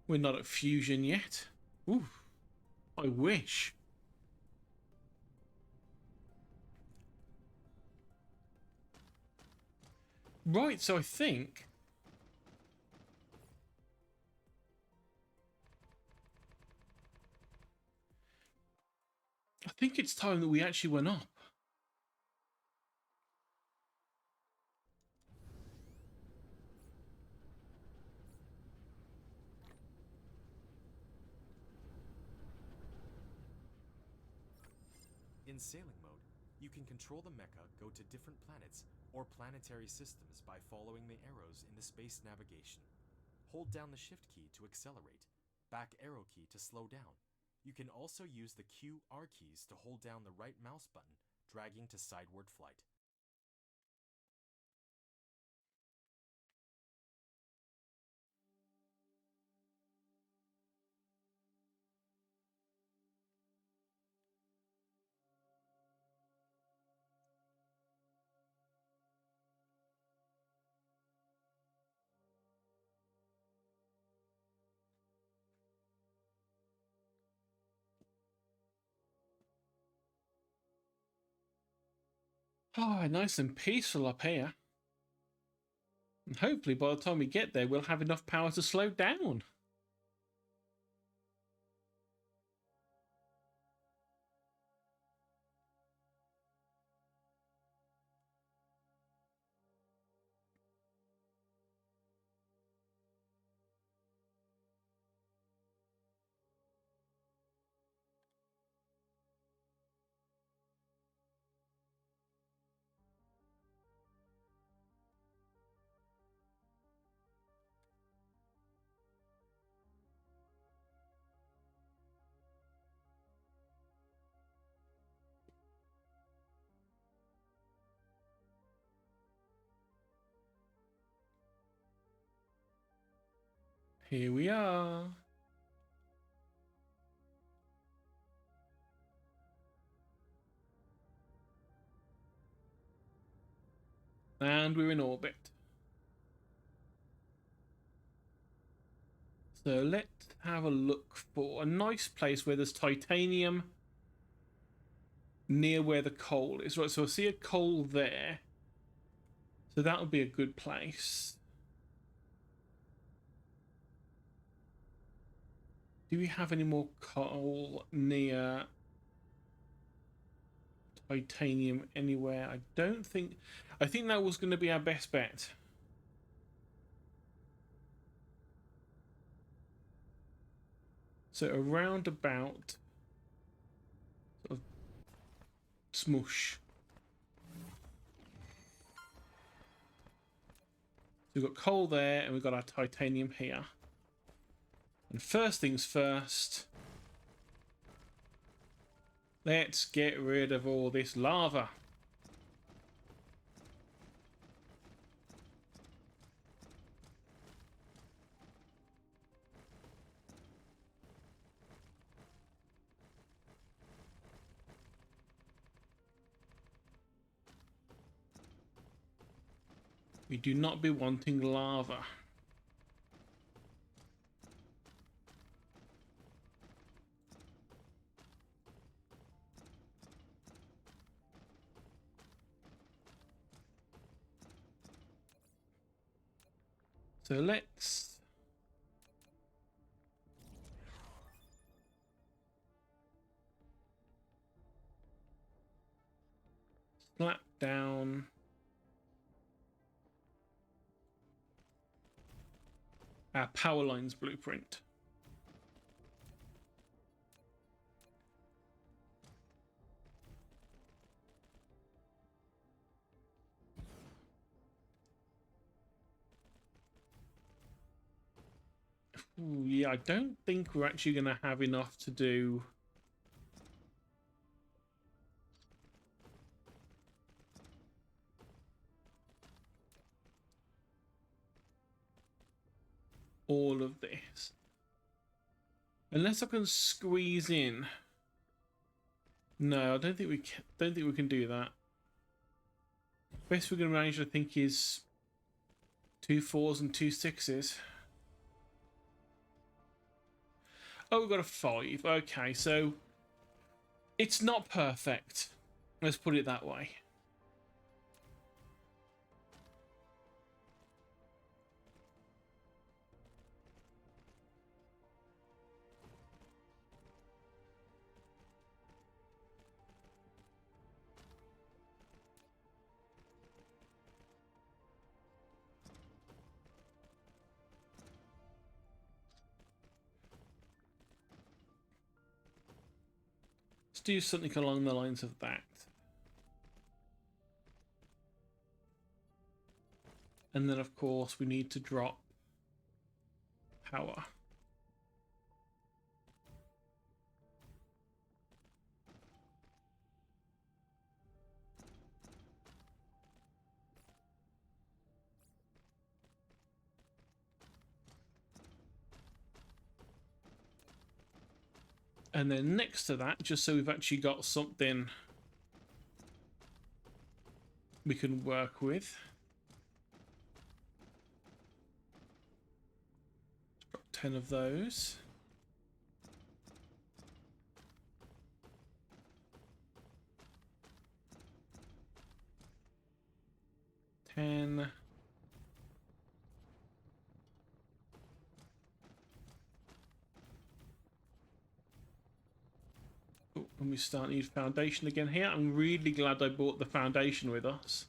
We're not at fusion yet. Ooh, I wish. Right, so I think it's time that we actually went up. In sailing mode, you can control the mecha go to different planets or planetary systems by following the arrows in the space navigation. Hold down the shift key to accelerate, back arrow key to slow down. You can also use the Q, R keys to hold down the right mouse button, dragging to sideward flight. Ah, nice and peaceful up here. And hopefully by the time we get there, we'll have enough power to slow down. Here we are. And we're in orbit. So let's have a look for a nice place where there's titanium near where the coal is. Right, so I see a coal there. So that would be a good place. Do we have any more coal near titanium anywhere? I don't think... I think that was going to be our best bet. So around about... sort of smoosh. So we've got coal there and we've got our titanium here. And first things first, let's get rid of all this lava. We do not be wanting lava. So let's slap down our power lines blueprint. Ooh, yeah, I don't think we're actually going to have enough to do all of this. Unless I can squeeze in. No, I don't think we can, do that. Best we're going to manage, I think, is 2 4s and 2 6s. Oh, we've got a 5. Okay, so it's not perfect. Let's put it that way. Let's do something along the lines of that. And then, of course, we need to drop power. And then next to that, just so we've actually got something we can work with. Drop 10 of those. And we start need foundation again here. I'm really glad I bought the foundation with us.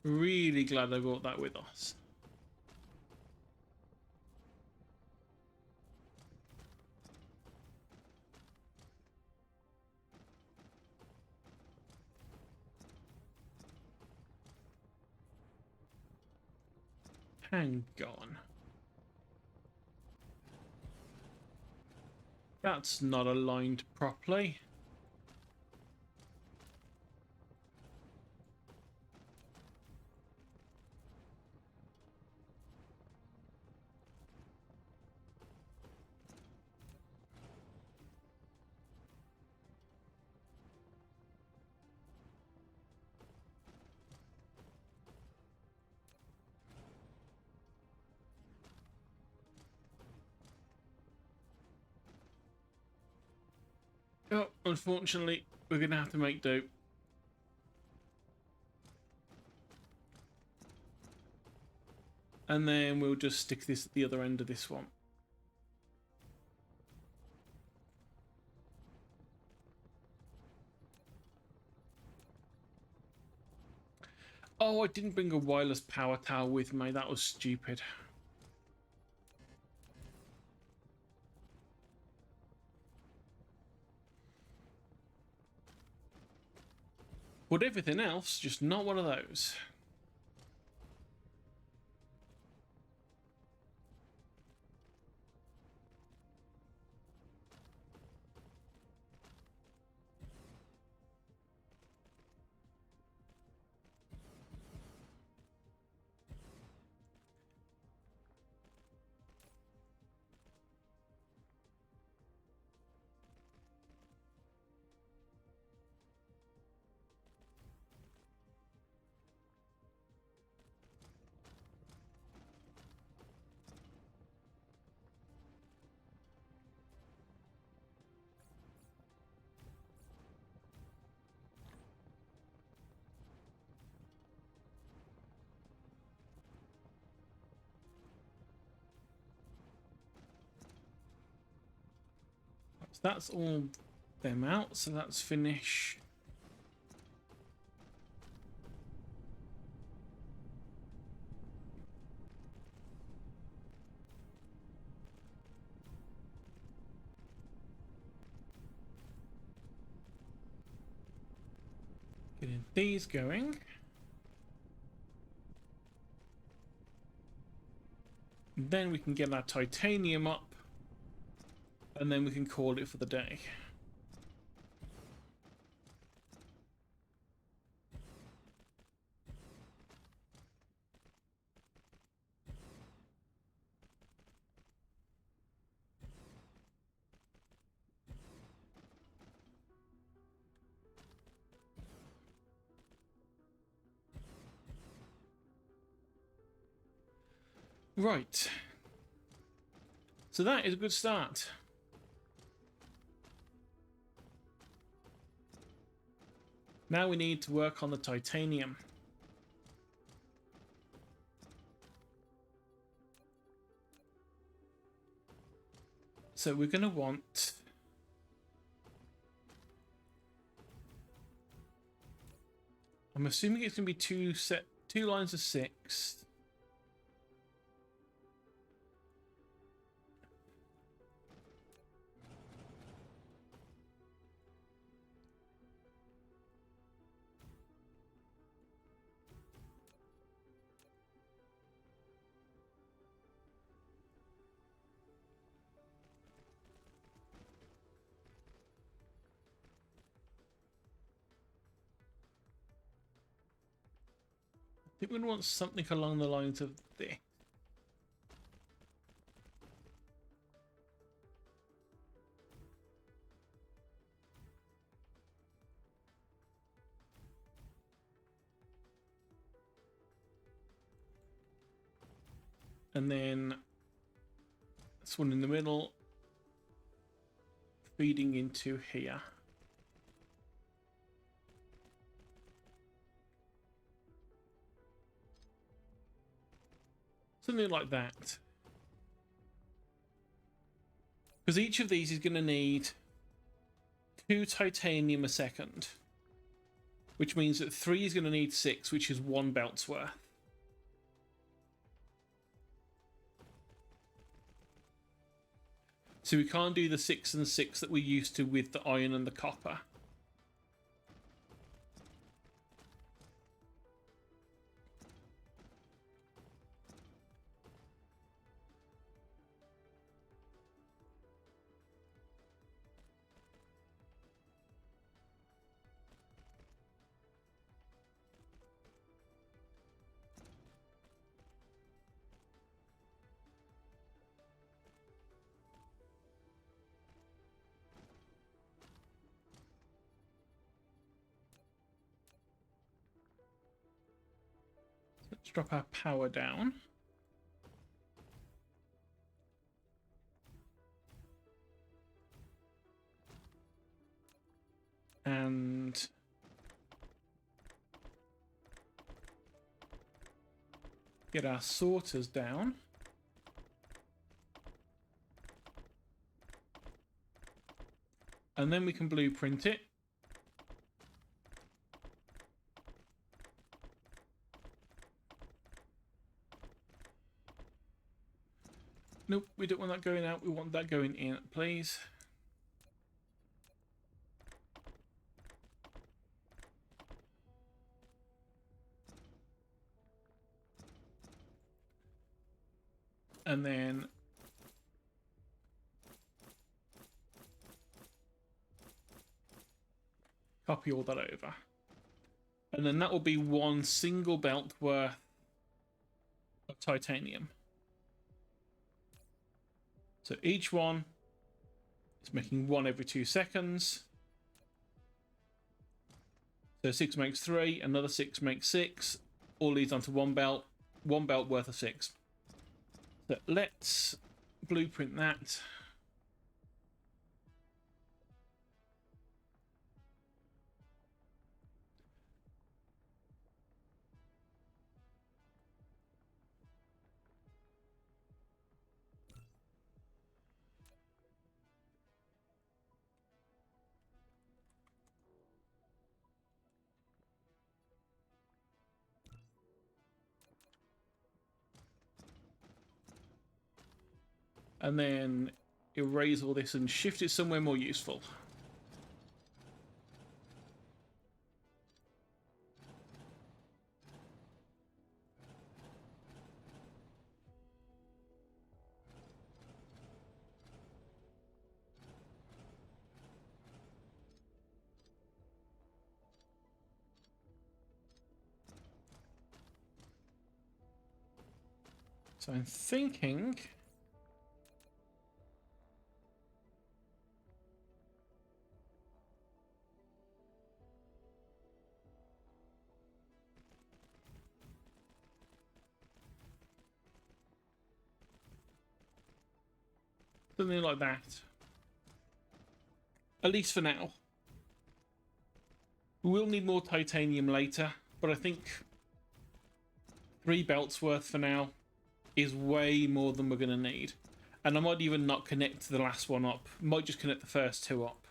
Really glad I bought that with us. Hang on. That's not aligned properly. Oh, unfortunately, we're going to have to make do. And then we'll just stick this at the other end of this one. Oh, I didn't bring a wireless power tower with me. That was stupid. But everything else, just not one of those. So that's all them out. So let's finish. Getting these going. Then we can get our titanium up. And then we can call it for the day. Right. So that is a good start. Now we need to work on the titanium. So we're going to want... I'm assuming it's going to be two lines of 6. I think we're going to want something along the lines of this. And then this one in the middle feeding into here. Something like that. Because each of these is going to need 2 titanium a second. Which means that 3 is going to need 6, which is 1 belt's worth. So we can't do the 6 and 6 that we used to with the iron and the copper. Let's drop our power down. And get our sorters down. And then we can blueprint it. Nope, we don't want that going out. We want that going in, please. And then copy all that over. And then that will be 1 single belt worth of titanium. So each one is making 1 every 2 seconds. So 6 makes 3, another 6 makes 6. All leads onto 1 belt worth of 6. So let's blueprint that. and then erase all this and shift it somewhere more useful. So I'm thinking something like that. At least for now. We will need more titanium later, but I think 3 belts worth for now is way more than we're going to need. And I might even not connect the last one up. Might just connect the first 2 up.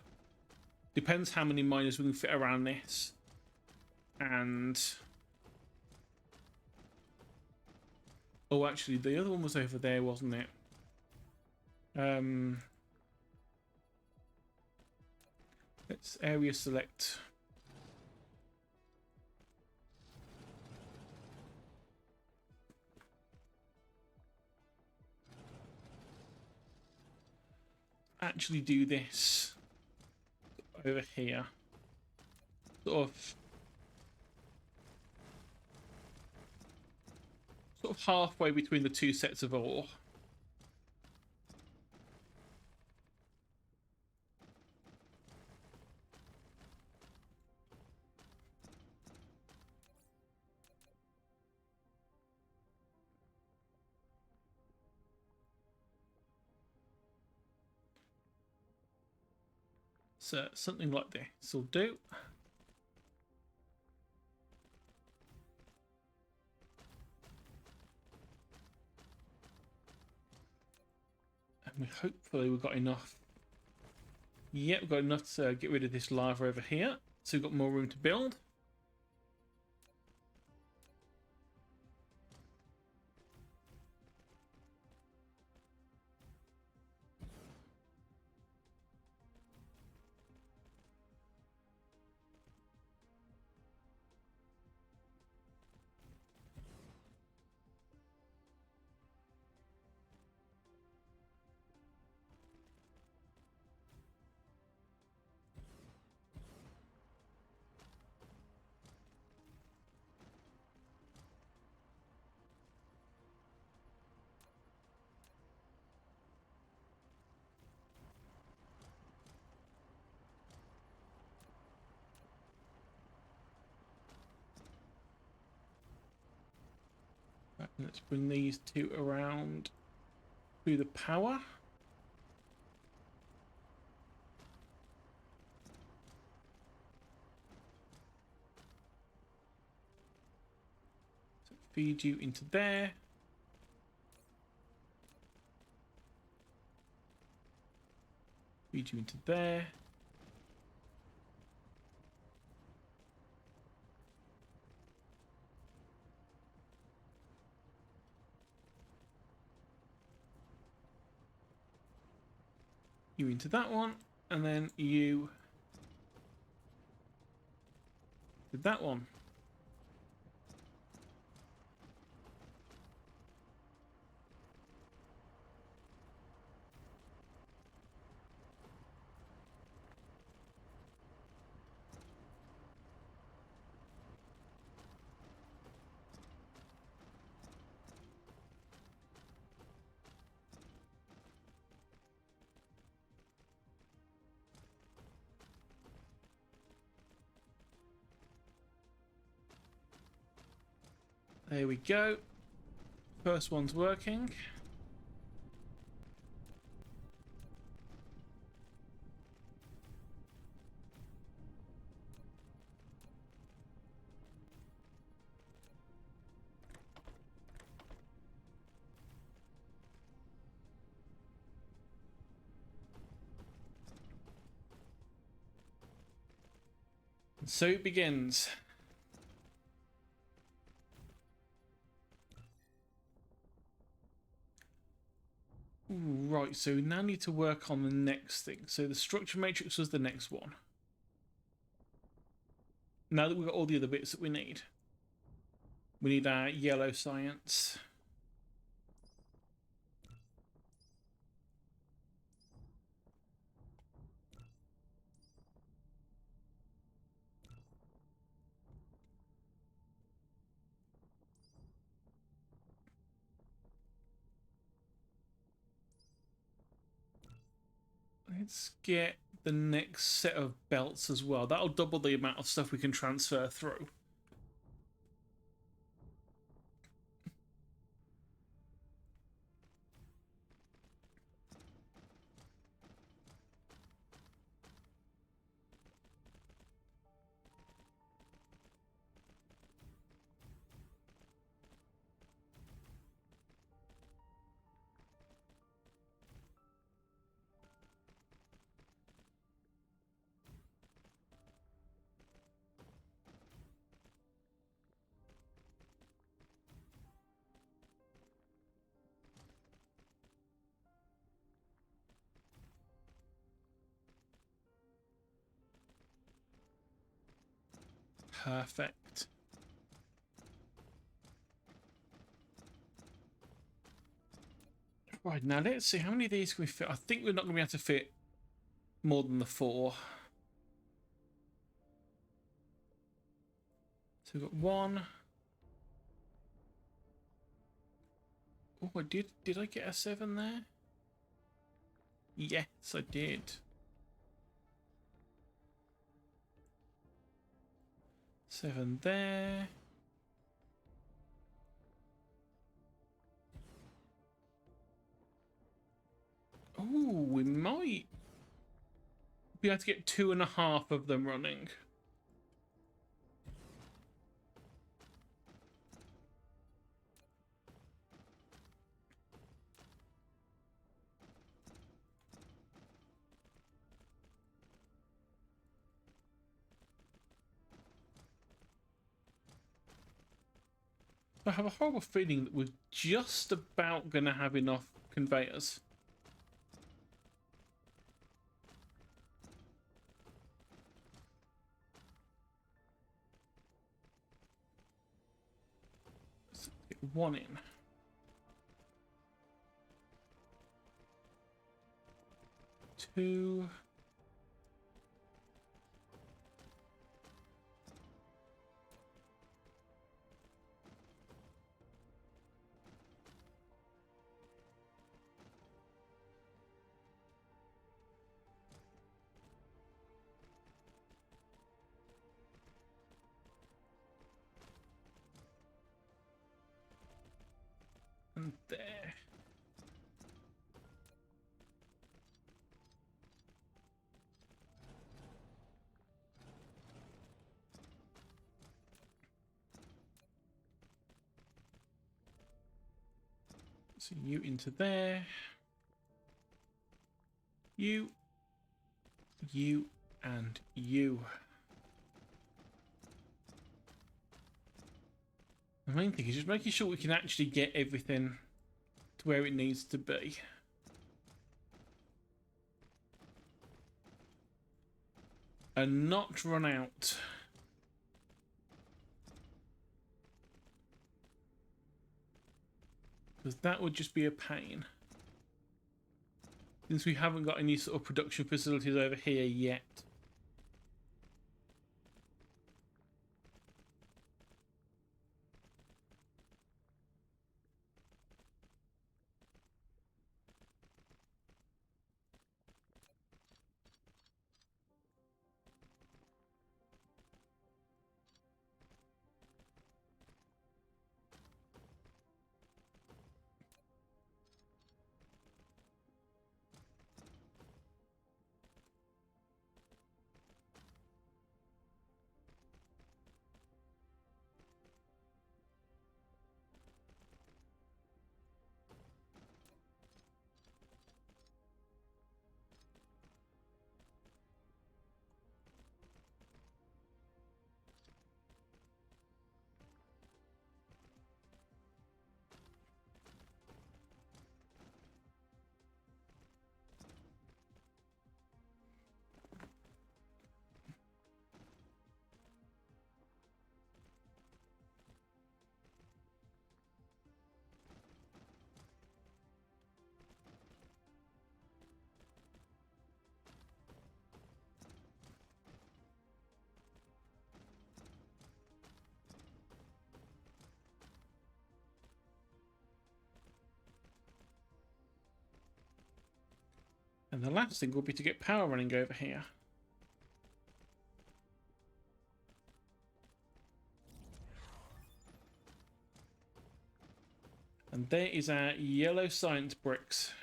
Depends how many miners we can fit around this. And... oh, actually, the other one was over there, wasn't it? Let's area select. Actually do this over here. Sort of halfway between the 2 sets of ore. So something like this will do. And hopefully we've got enough. Yep, we've got enough to get rid of this lava over here. So we've got more room to build. Right, let's bring these 2 around through the power. So feed you into there. Feed you into there. You into that one, and then you did that one. There we go. First one's working. And so it begins. Right, so we now need to work on the next thing. So the structure matrix was the next one. Now that we've got all the other bits that we need our yellow science. Let's get the next set of belts as well. That'll double the amount of stuff we can transfer through. Perfect. Right, now let's see how many of these can we fit. I think we're not going to be able to fit more than the 4. So we've got 1. Oh, I did. Did I get a 7 there? Yes, I did. Seven there. Oh, we might be able to get 2.5 of them running. I have a horrible feeling that we're just about going to have enough conveyors. Let's get 1 in. 2. And there. So you into there. You, and you. The main thing is just making sure we can actually get everything to where it needs to be. And not run out. Because that would just be a pain. Since we haven't got any sort of production facilities over here yet. And the last thing will be to get power running over here. And there is our yellow science bricks.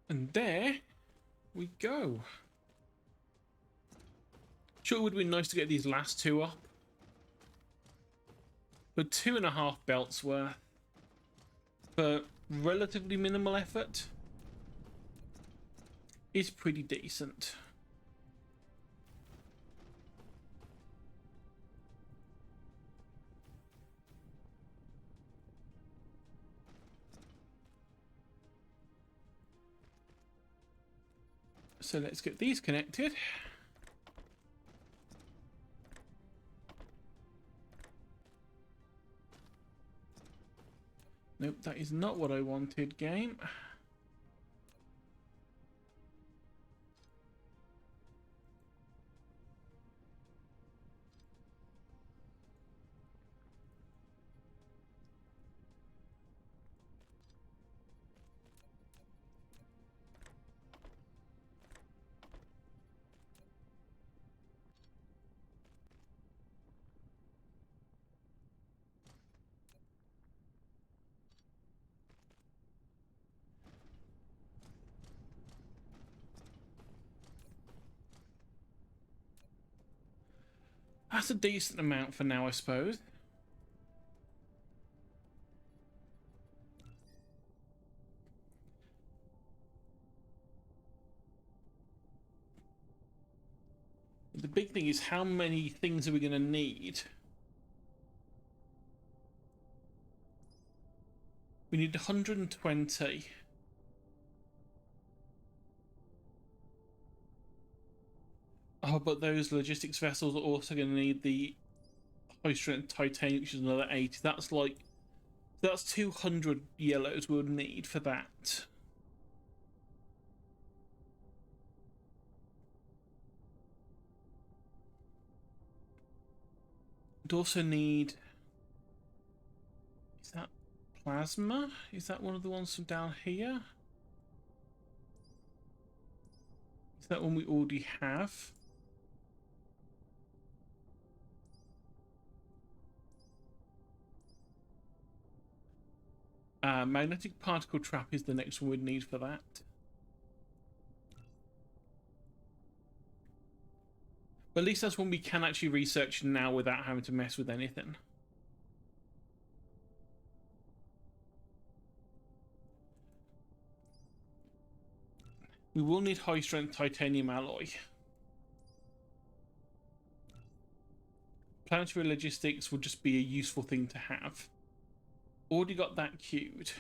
And there we go. Sure, it would have been nice to get these last two up. But 2.5 belts worth for relatively minimal effort is pretty decent. So let's get these connected. Nope, that is not what I wanted, game. That's a decent amount for now, I suppose. The big thing is how many things are we going to need? We need 120. Oh, but those logistics vessels are also going to need the high strength titanium, which is another 80. That's 200 yellows we would need for that. We'd also need... Is that plasma? Is that one of the ones from down here? Is that one we already have? Magnetic particle trap is the next one we'd need for that. But at least that's one we can actually research now without having to mess with anything. We will need high strength titanium alloy. Planetary logistics will just be a useful thing to have. Already got that queued.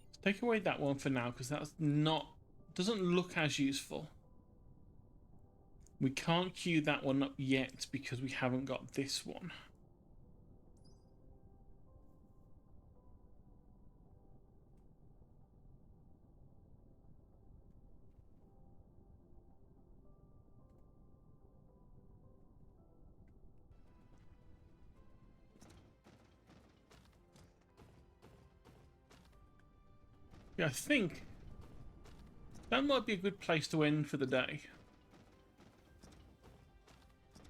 Let's take away that one for now because that's doesn't look as useful. We can't queue that one up yet because we haven't got this one. Yeah, I think that might be a good place to end for the day.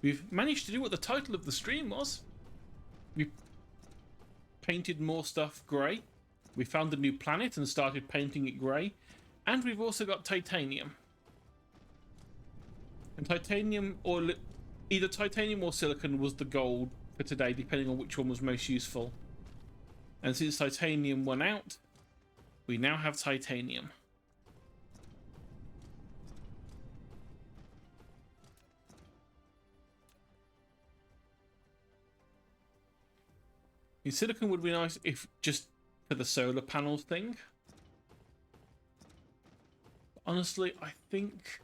We've managed to do what the title of the stream was. We painted more stuff grey. We found a new planet and started painting it grey. And we've also got titanium. And titanium, or either titanium or silicon, was the goal for today, depending on which one was most useful. And since titanium won out, we now have titanium. Silicon would be nice if just for the solar panels thing. Honestly, I think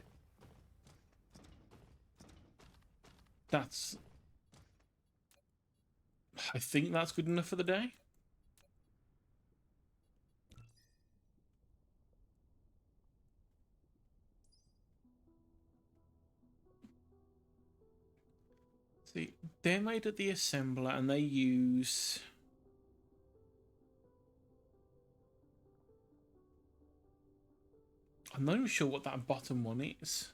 that's good enough for the day. See, they're made at the assembler and they use... I'm not even sure what that bottom one is.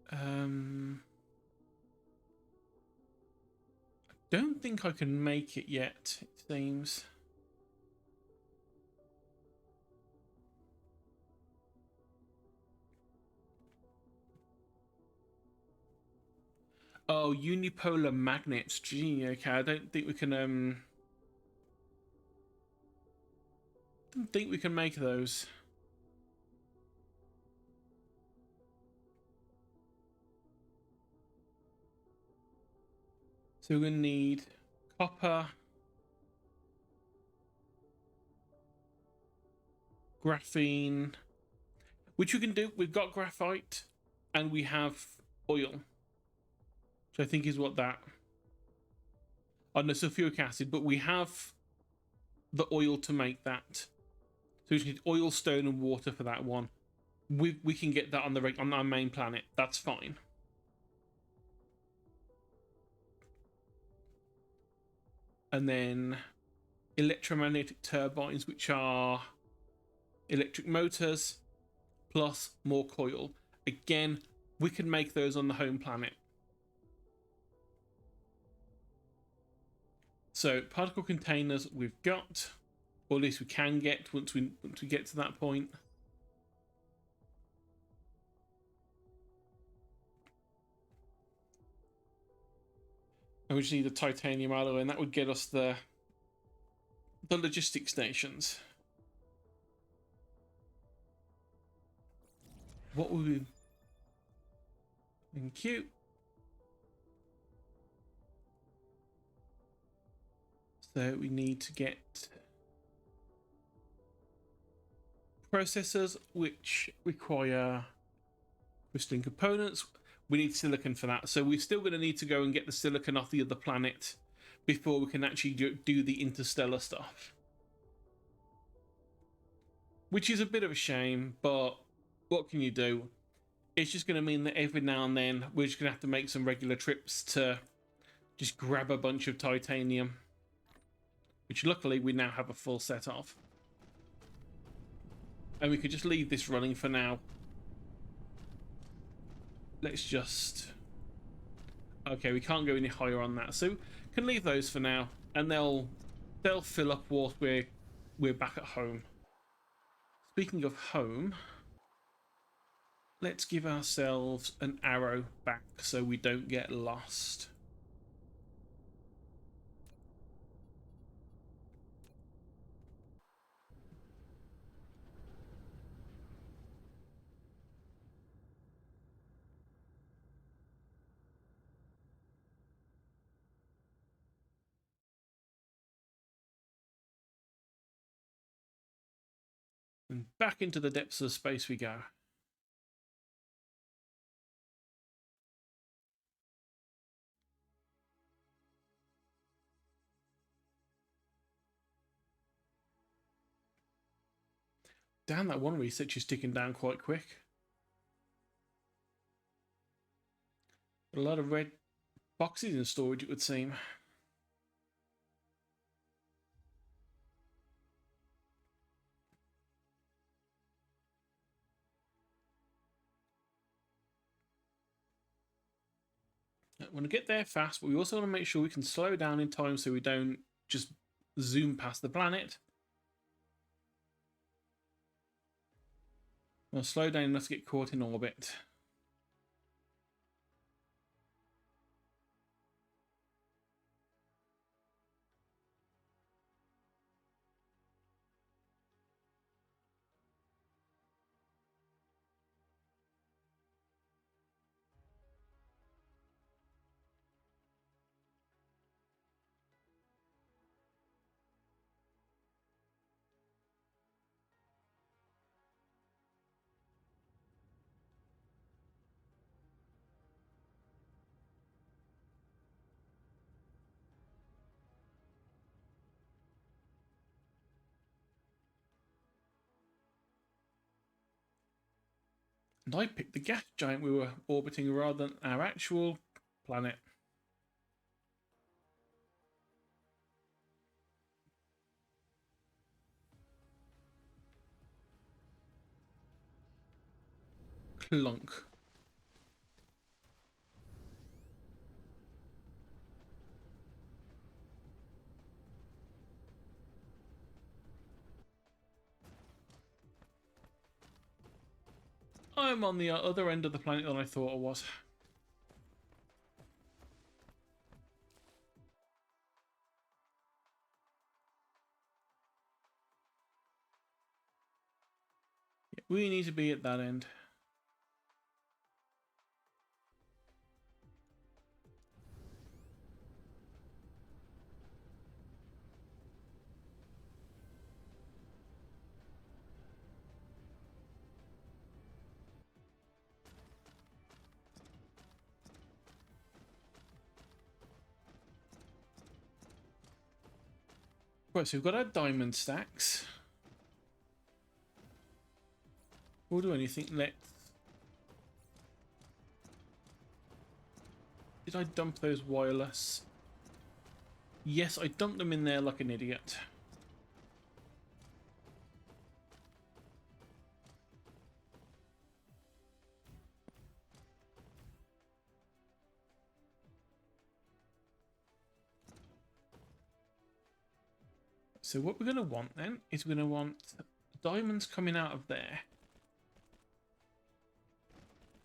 I don't think I can make it yet, it seems. Oh, unipolar magnets. Gee, okay, I don't think we can don't think we can make those. So we're gonna need copper, graphene, which we can do. We've got graphite and we have oil, which I think is what that... Oh no, sulfuric acid, but we have the oil to make that. So we just need oil, stone, and water for that one. We can get that on our main planet. That's fine. And then electromagnetic turbines, which are electric motors plus more coil. Again, we can make those on the home planet. So particle containers we've got, or at least we can get once we get to that point. And we just need the titanium alloy, and that would get us the logistic stations. What would we... Thank you. So we need to get processors which require crystalline components. We need silicon for that. So we're still going to need to go and get the silicon off the other planet before we can actually do the interstellar stuff. Which is a bit of a shame, but what can you do? It's just going to mean that every now and then we're just going to have to make some regular trips to just grab a bunch of titanium. Which luckily we now have a full set of. And we could just leave this running for now. Let's just... Okay, we can't go any higher on that. So can leave those for now. And they'll fill up whilst we're back at home. Speaking of home, let's give ourselves an arrow back so we don't get lost. And back into the depths of space we go. Damn, that one research is ticking down quite quick. A lot of red boxes in storage, it would seem. We want to get there fast, but we also want to make sure we can slow down in time so we don't just zoom past the planet. We'll slow down enough to get caught in orbit. And I picked the gas giant we were orbiting rather than our actual planet. Clunk. I'm on the other end of the planet than I thought I was. Yeah, we need to be at that end. Right, so we've got our diamond stacks. We'll do anything. Let's... Did I dump those wireless? Yes, I dumped them in there like an idiot. So what we're going to want then is we're going to want diamonds coming out of there.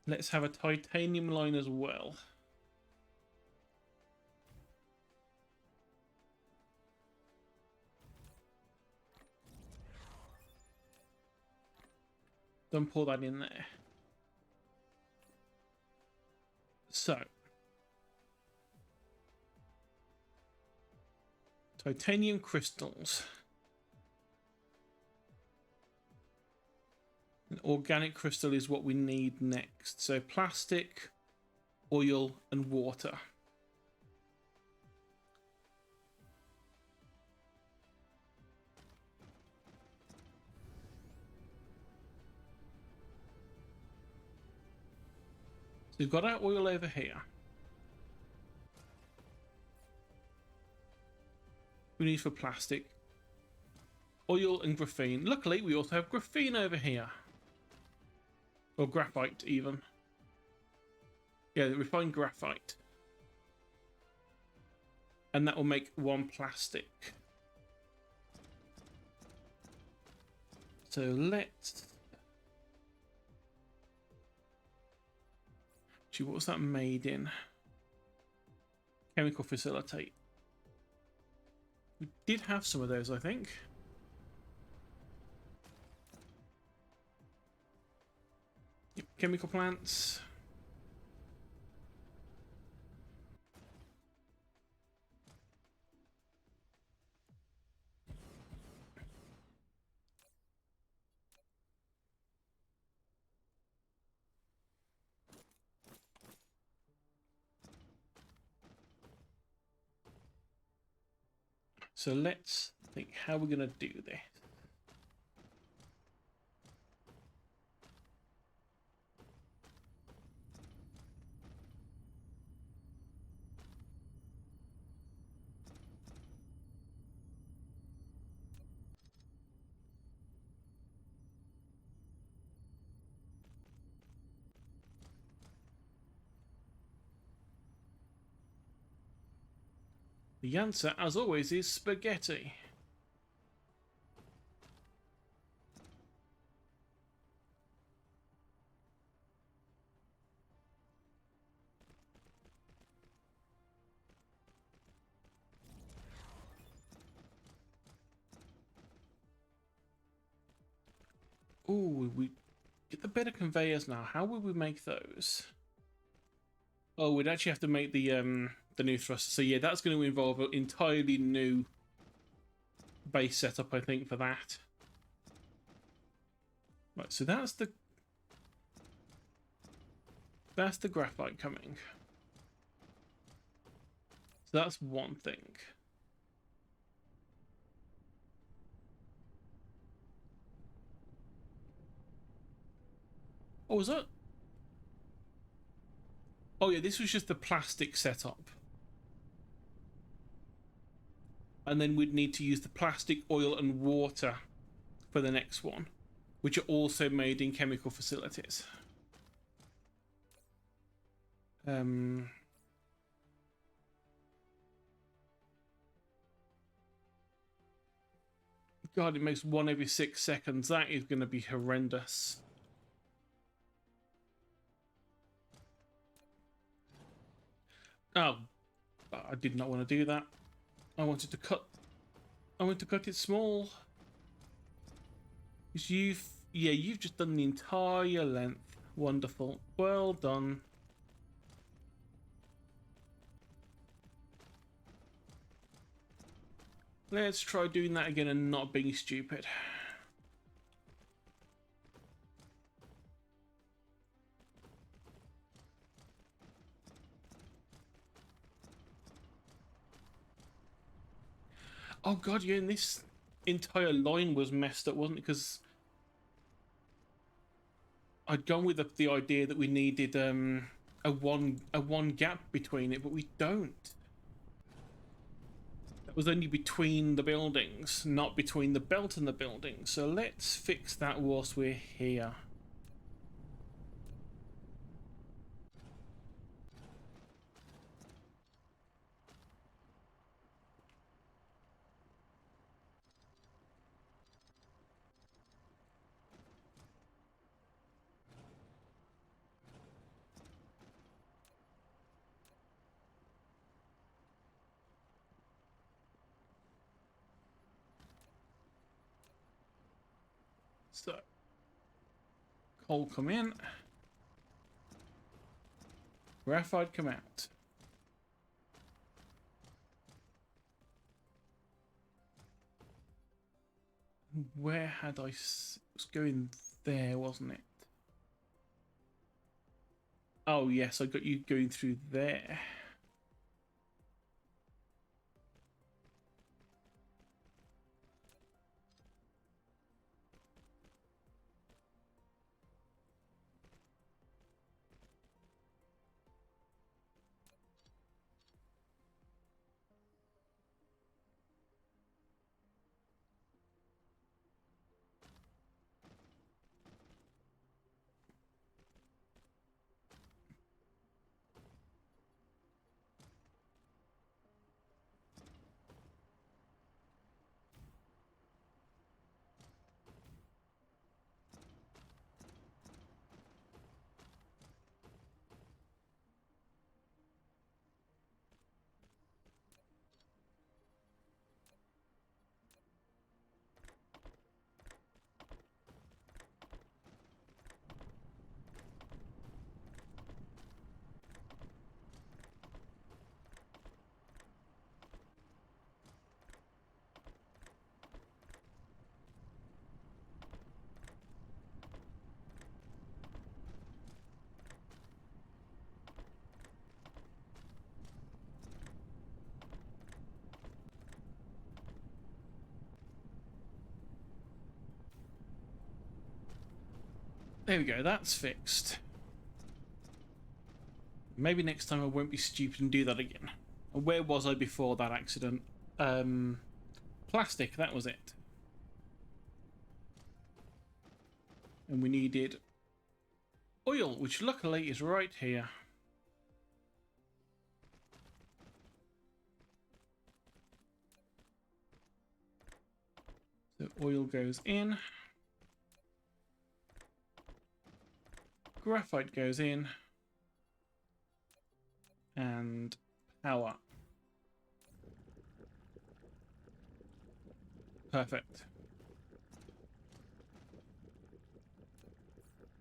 Let's have a titanium line as well. Then pour that in there. So, titanium crystals. An organic crystal is what we need next. So plastic, oil, and water. So we've got our oil over here. We need for plastic, oil and graphene. Luckily, we also have graphene over here. Or graphite, even. Yeah, refined graphite. And that will make one plastic. So let's... Gee, what was that made in? Chemical facilitate. We did have some of those, I think. Yep, chemical plants. So let's think how we're going to do this. The answer, as always, is spaghetti. Ooh, we get the better conveyors now. How would we make those? Oh, we'd actually have to make the new thruster. So yeah, that's going to involve an entirely new base setup, I think, for that. Right, so that's the graphite coming. So that's one thing. Oh, was that? Oh yeah, this was just the plastic setup. And then we'd need to use the plastic, oil, and water for the next one, which are also made in chemical facilities. God, it makes one every 6 seconds. That is going to be horrendous. Oh, I did not want to do that. I wanted to cut it small. Because you've just done the entire length. Wonderful. Well done. Let's try doing that again and not being stupid. Oh god, yeah, and this entire line was messed up, wasn't it? Because I'd gone with the idea that we needed a one gap between it, but we don't. That was only between the buildings, not between the belt and the building. So let's fix that whilst we're here. So, coal come in. Graphite come out. Where had I... It was going there, wasn't it? Oh, yes, I got you going through there. There we go, that's fixed. Maybe next time I won't be stupid and do that again. Where was I before that accident? Plastic, that was it. And we needed oil, which luckily is right here. So oil goes in. Graphite goes in. And power. Perfect.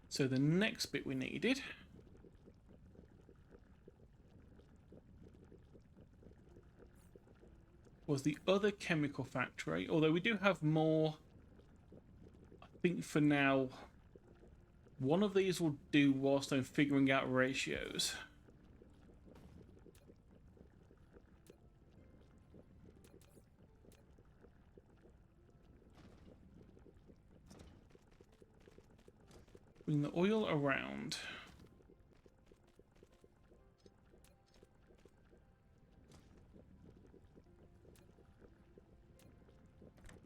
So the next bit we needed was the other chemical factory, although we do have more. I think for now one of these will do whilst I'm figuring out ratios. Bring the oil around.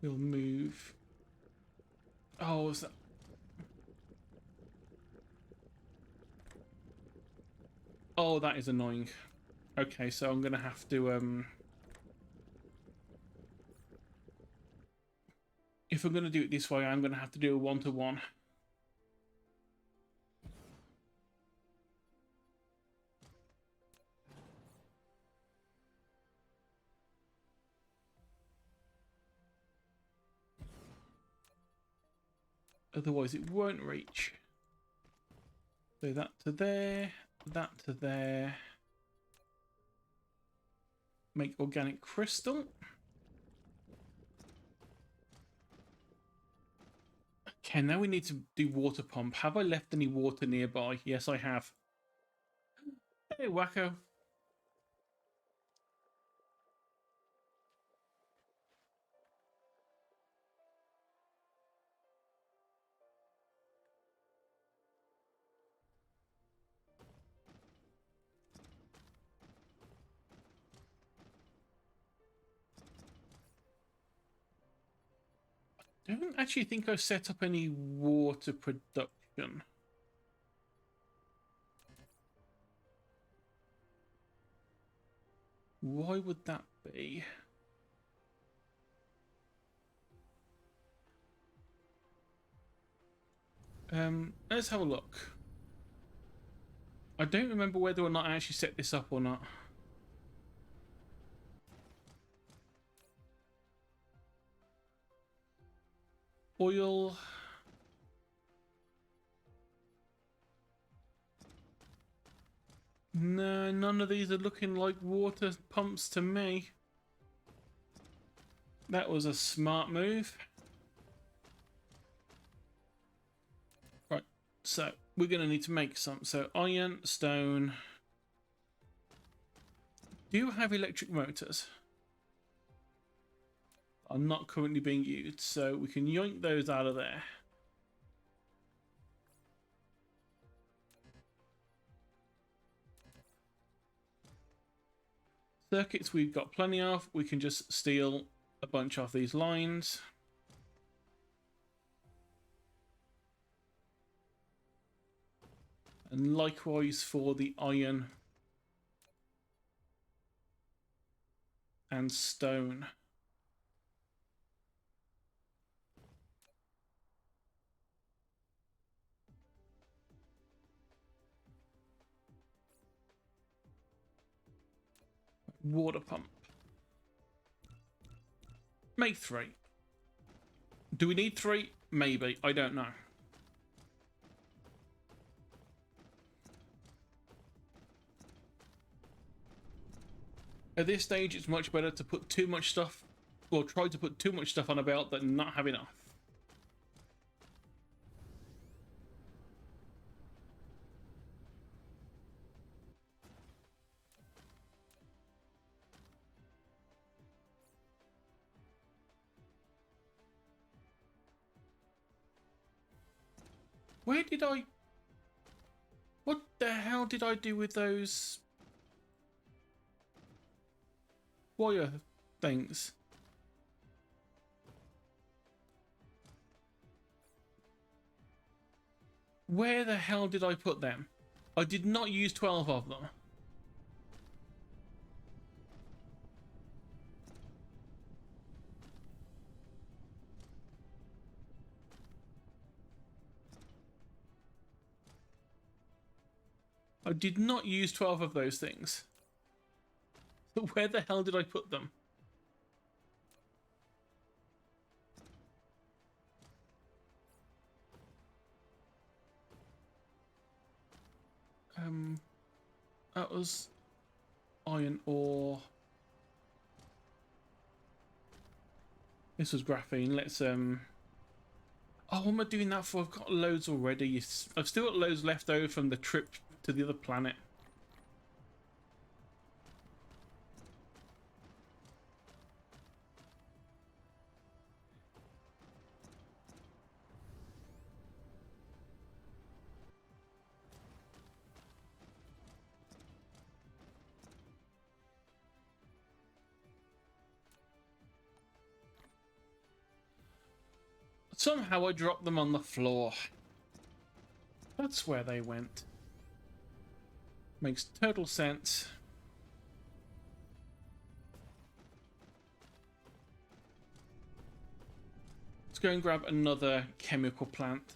We'll move. Oh, is that? Oh, that is annoying. Okay, so I'm gonna have to if I'm gonna do it this way, I'm gonna have to do a 1-to-1. Otherwise it won't reach. So that to there, that to there. Make organic crystal. Okay, now we need to do water pump. Have I left any water nearby? Yes, I have. Hey, wacko. I don't actually think I've set up any water production. Why would that be? Let's have a look. I don't remember whether or not I actually set this up or not. Oil. No, none of these are looking like water pumps to me. That was a smart move. Right, so we're going to need to make some. So iron, stone. Do you have electric motors? Are not currently being used, so we can yoink those out of there. Circuits we've got plenty of. We can just steal a bunch of these lines. And likewise for the iron and stone. Water pump. Make 3. Do we need 3? Maybe. I don't know. At this stage, it's much better to put too much stuff, or try to put too much stuff on a belt than not have enough. Where did I... What the hell did I do with those wire things? Where the hell did I put them? I did not use 12 of them. I did not use 12 of those things. Where the hell did I put them? That was iron ore. This was graphene. Let's Oh, what am I doing that for? I've got loads already. I've still got loads left over from the trip to the other planet. Somehow I dropped them on the floor. That's where they went. Makes total sense. Let's go and grab another chemical plant.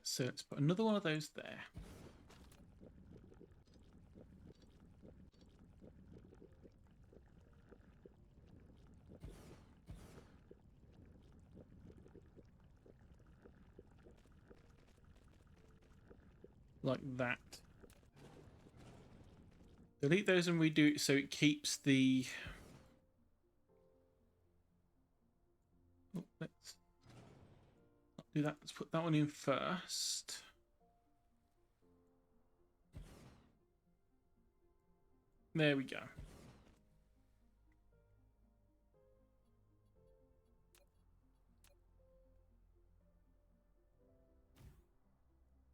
So let's put another one of those there. Like that. Delete those and redo it so it keeps the... Oh, let's not do that. Let's put that one in first. There we go.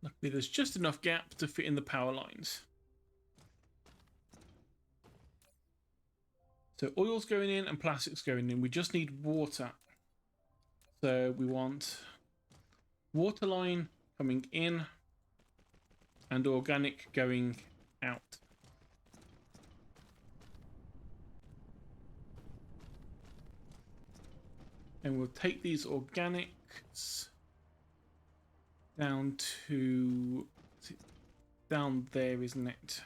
Luckily, there's just enough gap to fit in the power lines. So oil's going in and plastic's going in. We just need water. So we want water line coming in and organic going out. And we'll take these organics down to down there, isn't it?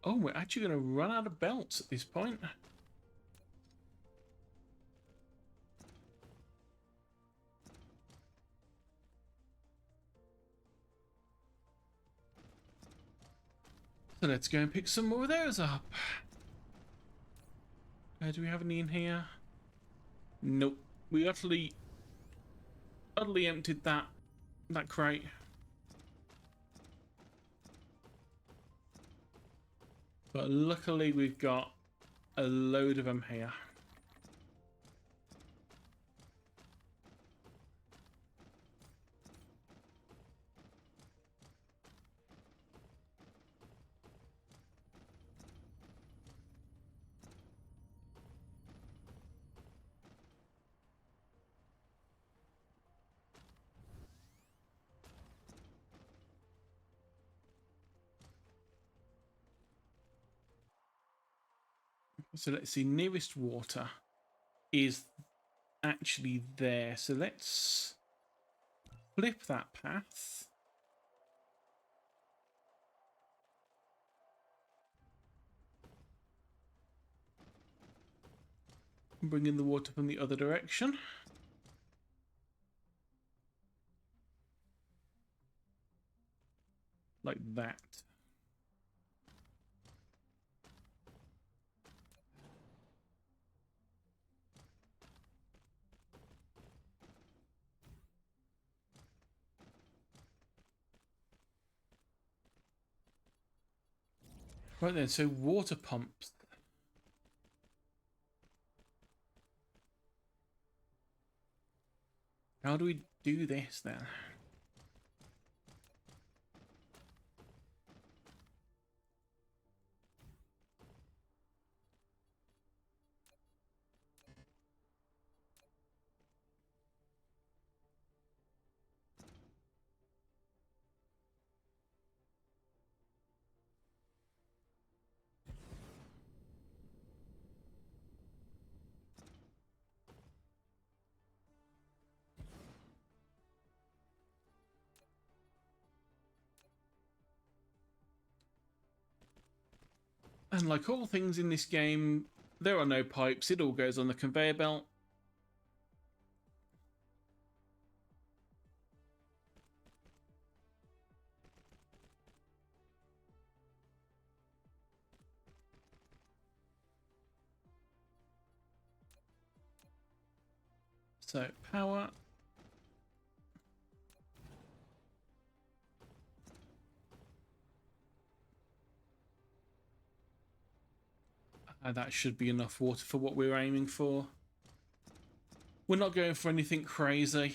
Oh, we're actually going to run out of belts at this point. So let's go and pick some more of those up. Do we have any in here? Nope. We utterly emptied that crate. But luckily we've got a load of them here. So let's see, nearest water is actually there. So let's flip that path. Bring in the water from the other direction. Like that. Right then, so water pumps. How do we do this then? And like all things in this game, there are no pipes. It all goes on the conveyor belt. So power. That should be enough water for what we're aiming for. We're not going for anything crazy.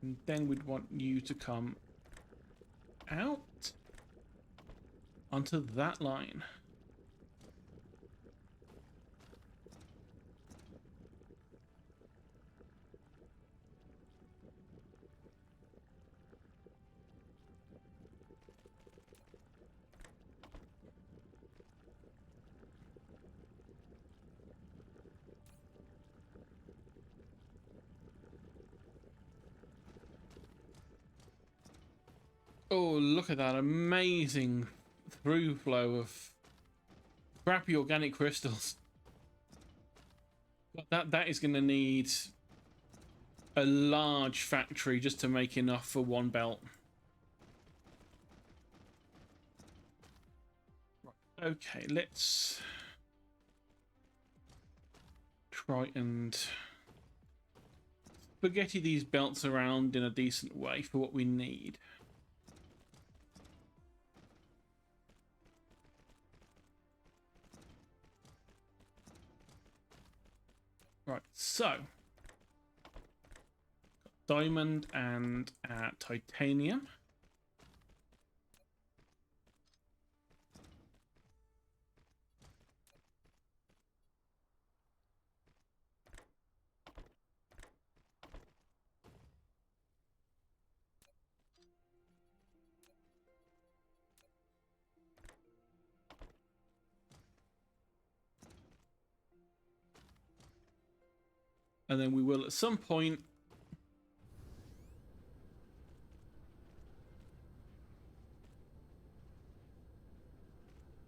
And then we'd want you to come out onto that line. Oh, look at that amazing through flow of crappy organic crystals. That is going to need a large factory just to make enough for one belt. Right. Okay, let's try and spaghetti these belts around in a decent way for what we need. Right, so diamond and titanium. And then we will at some point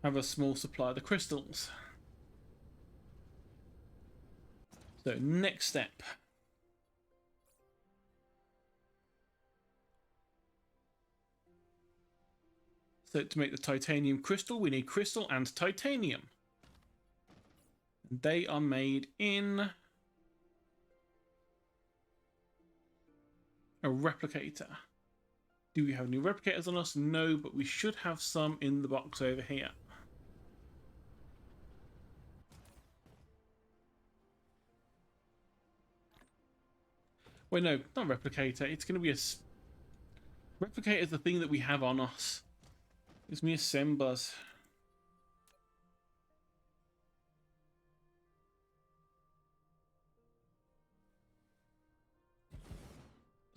have a small supply of the crystals. So next step. So to make the titanium crystal, we need crystal and titanium. They are made in a replicator. Do we have any replicators on us? No, but we should have some in the box over here. Wait, no, not replicator. It's going to be a... Replicator is the thing that we have on us. It's me assemblers.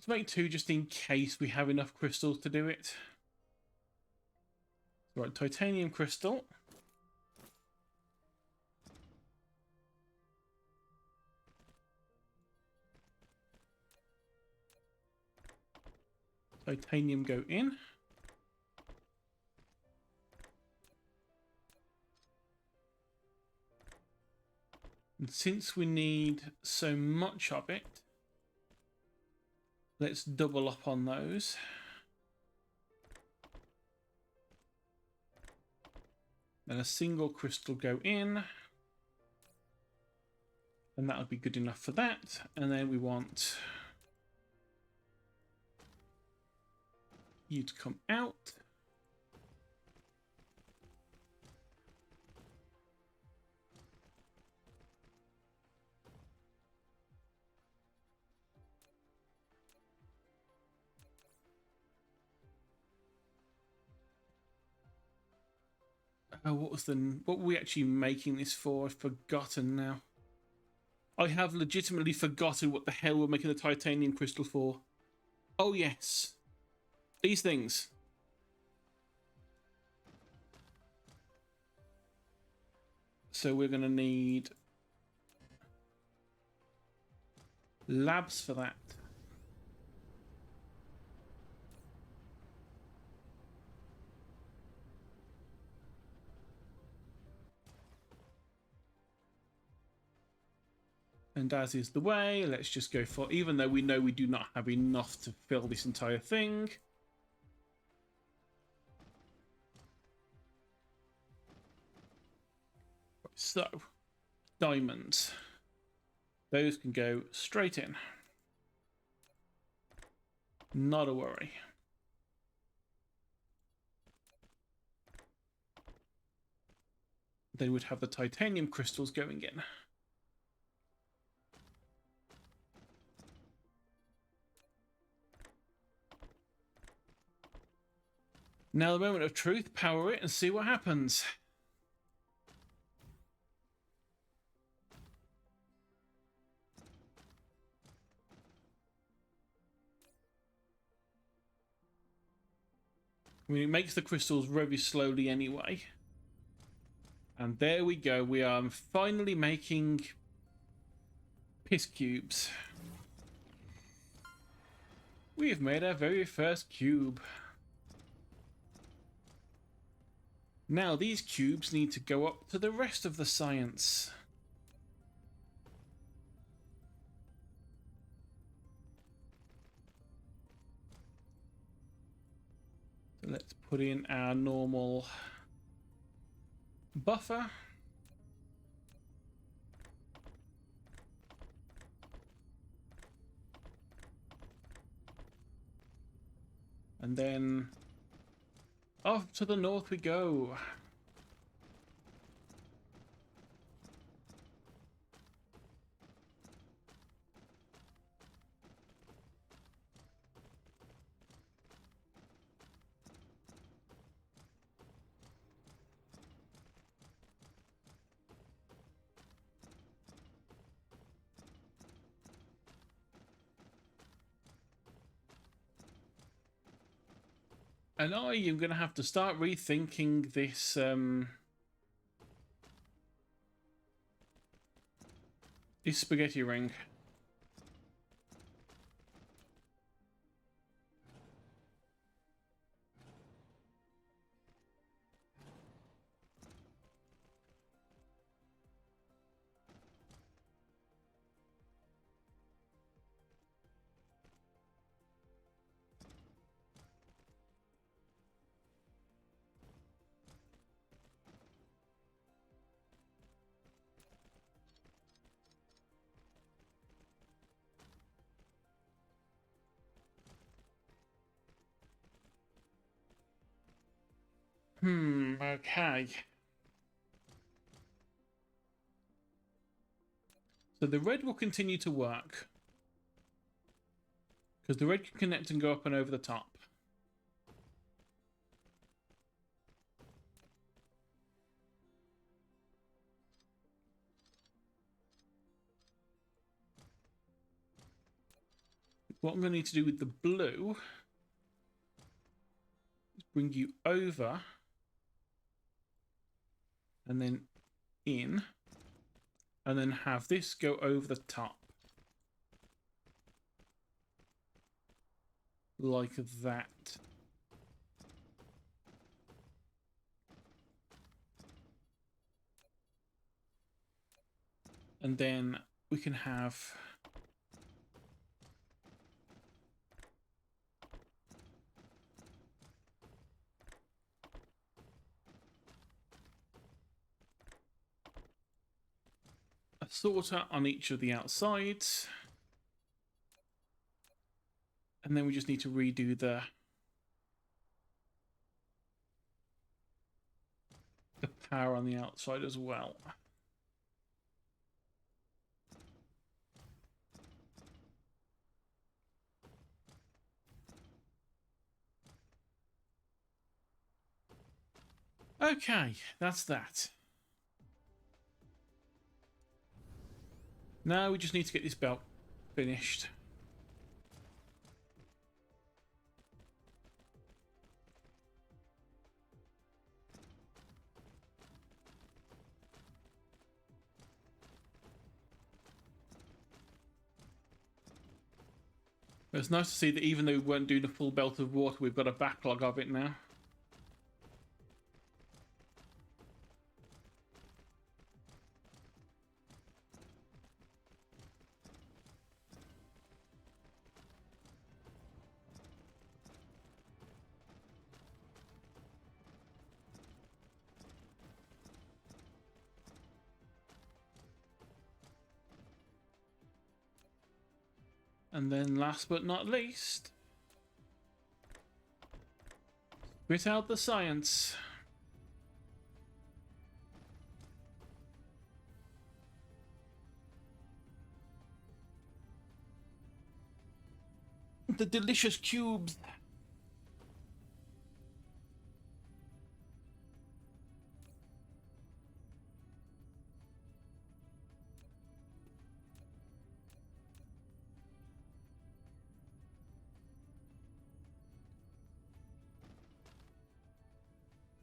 Let's make two just in case we have enough crystals to do it. Right, titanium crystal. Titanium go in. And since we need so much of it, let's double up on those. Then a single crystal go in. And that'll be good enough for that. And then we want you to come out. Oh, what were we actually making this for? I've forgotten now. I have legitimately forgotten what the hell we're making the titanium crystal for. Oh yes. These things. So we're going to need labs for that. And as is the way, let's just go for, even though we know we do not have enough to fill this entire thing. So, diamonds. Those can go straight in. Not a worry. Then we'd have the titanium crystals going in. Now the moment of truth, power it and see what happens. I mean, it makes the crystals very slowly anyway. And there we go. We are finally making piss cubes. We have made our very first cube. Now these cubes need to go up to the rest of the science. So let's put in our normal buffer. And then off to the north we go. And I am going to have to start rethinking this this spaghetti ring. Okay. So the red will continue to work. Because the red can connect and go up and over the top. What I'm going to need to do with the blue is bring you over and then in, and then have this go over the top. Like that. And then we can have a sorter on each of the outsides. And then we just need to redo the power on the outside as well. Okay, that's that. Now we just need to get this belt finished. It's nice to see that even though we weren't doing a full belt of water, we've got a backlog of it now. And then last but not least, spit out the science. The delicious cubes.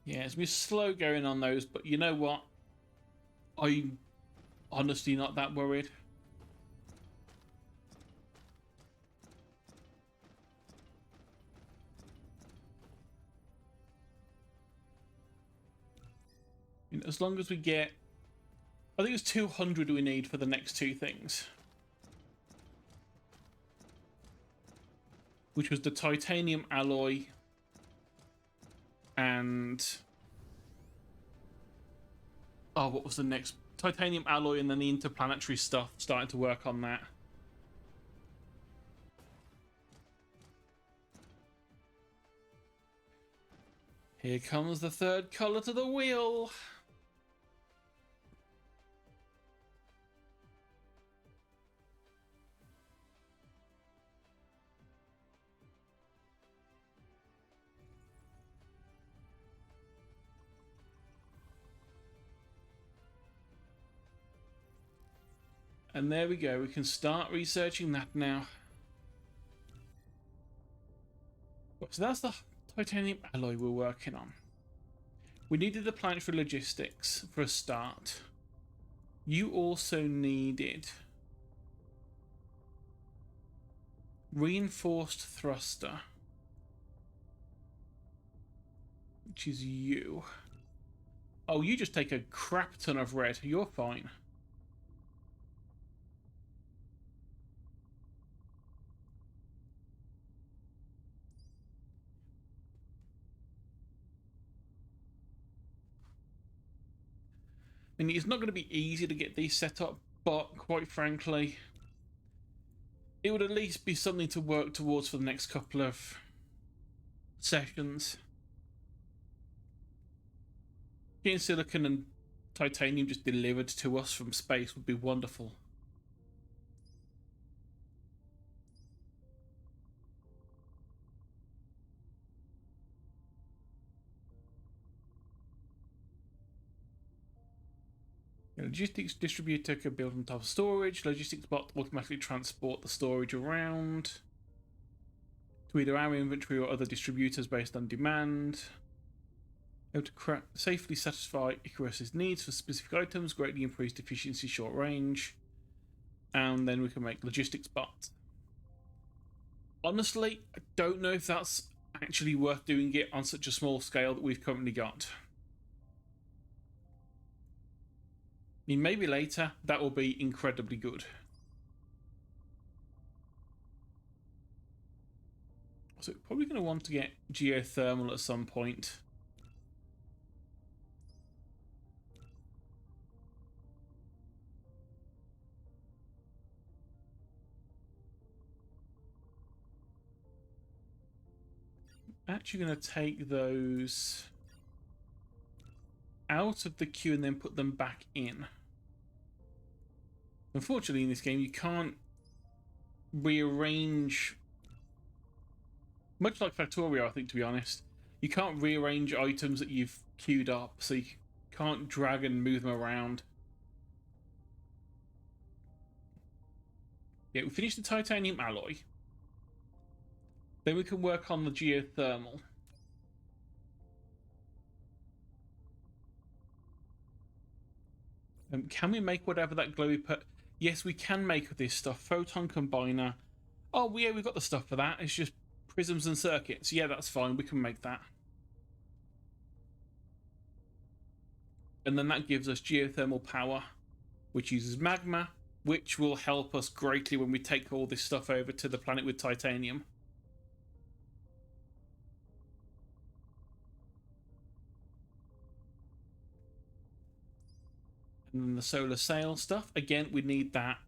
Yeah, it's been slow going on those, but you know what? I'm honestly not that worried. You know, as long as we get, I think it's 200 we need for the next two things, which was the titanium alloy and oh, what was the next? Titanium alloy and then the interplanetary stuff. Starting to work on that. Here comes the third color to the wheel. And there we go. We can start researching that now. So that's the titanium alloy we're working on. We needed the planetary logistics for a start. You also needed reinforced thruster, which is you. Oh, you just take a crap ton of red. You're fine. I mean, it's not going to be easy to get these set up, but quite frankly, it would at least be something to work towards for the next couple of sessions. Getting silicon and titanium just delivered to us from space would be wonderful. Logistics distributor could build on top of storage. Logistics bot automatically transport the storage around to either our inventory or other distributors based on demand. Able to safely satisfy Icarus's needs for specific items, greatly increased efficiency, short range, and then we can make logistics bot. Honestly, I don't know if that's actually worth doing it on such a small scale that we've currently got. I mean, maybe later that will be incredibly good. So probably going to want to get geothermal at some point. Actually going to take those out of the queue and then put them back in. Unfortunately, in this game, you can't rearrange, much like Factorio, I think, to be honest. You can't rearrange items that you've queued up, so you can't drag and move them around. Yeah, we finished the titanium alloy. Then we can work on the geothermal. Can we make whatever that glowy put? Yes, we can make this stuff. Photon combiner. Oh, yeah, we've got the stuff for that. It's just prisms and circuits. Yeah, that's fine. We can make that. And then that gives us geothermal power, which uses magma, which will help us greatly when we take all this stuff over to the planet with titanium. And then the solar sail stuff. Again, we need that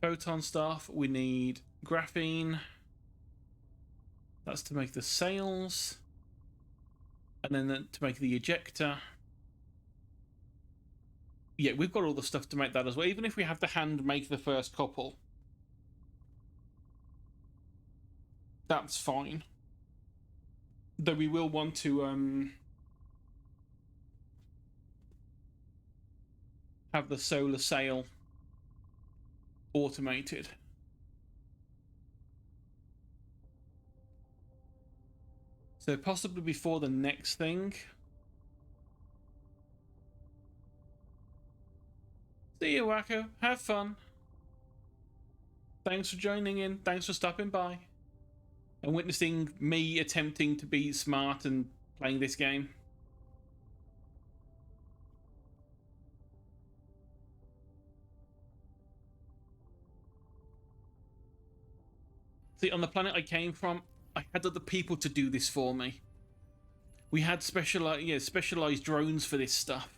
photon stuff. We need graphene. That's to make the sails. And then to make the ejector. Yeah, we've got all the stuff to make that as well. Even if we have to hand make the first couple, that's fine. Though we will want to have the solar sail automated. So possibly before the next thing. See you, Wacko. Have fun. Thanks for joining in. Thanks for stopping by and witnessing me attempting to be smart and playing this game. See, on the planet I came from, I had other people to do this for me. We had specialized drones for this stuff.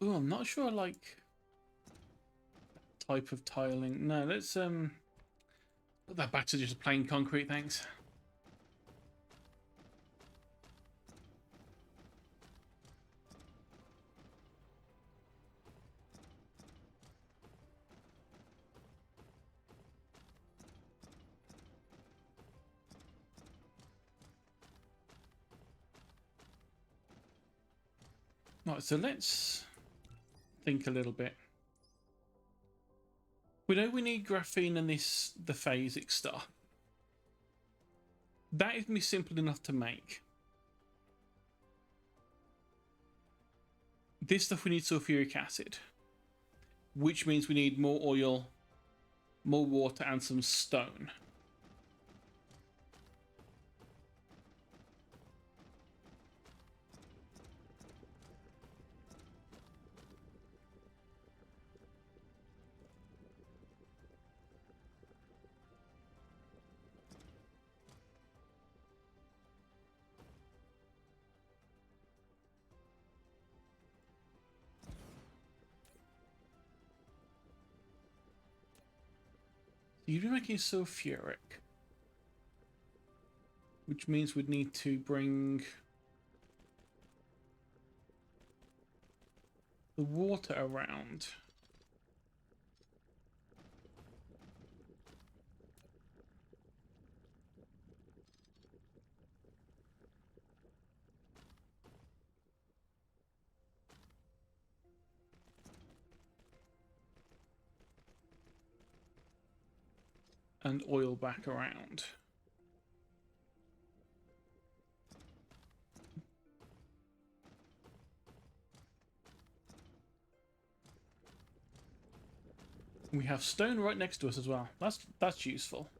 Oh, I'm not sure I like that type of tiling. No, let's put that back to just plain concrete, thanks. Right, so let's think a little bit. We know we need graphene and the phasic stuff. That is going to be simple enough to make. This stuff we need sulfuric acid, which means we need more oil, more water, and some stone. You're making sulfuric, which means we'd need to bring the water around. And oil back around. We have stone right next to us as well. That's useful.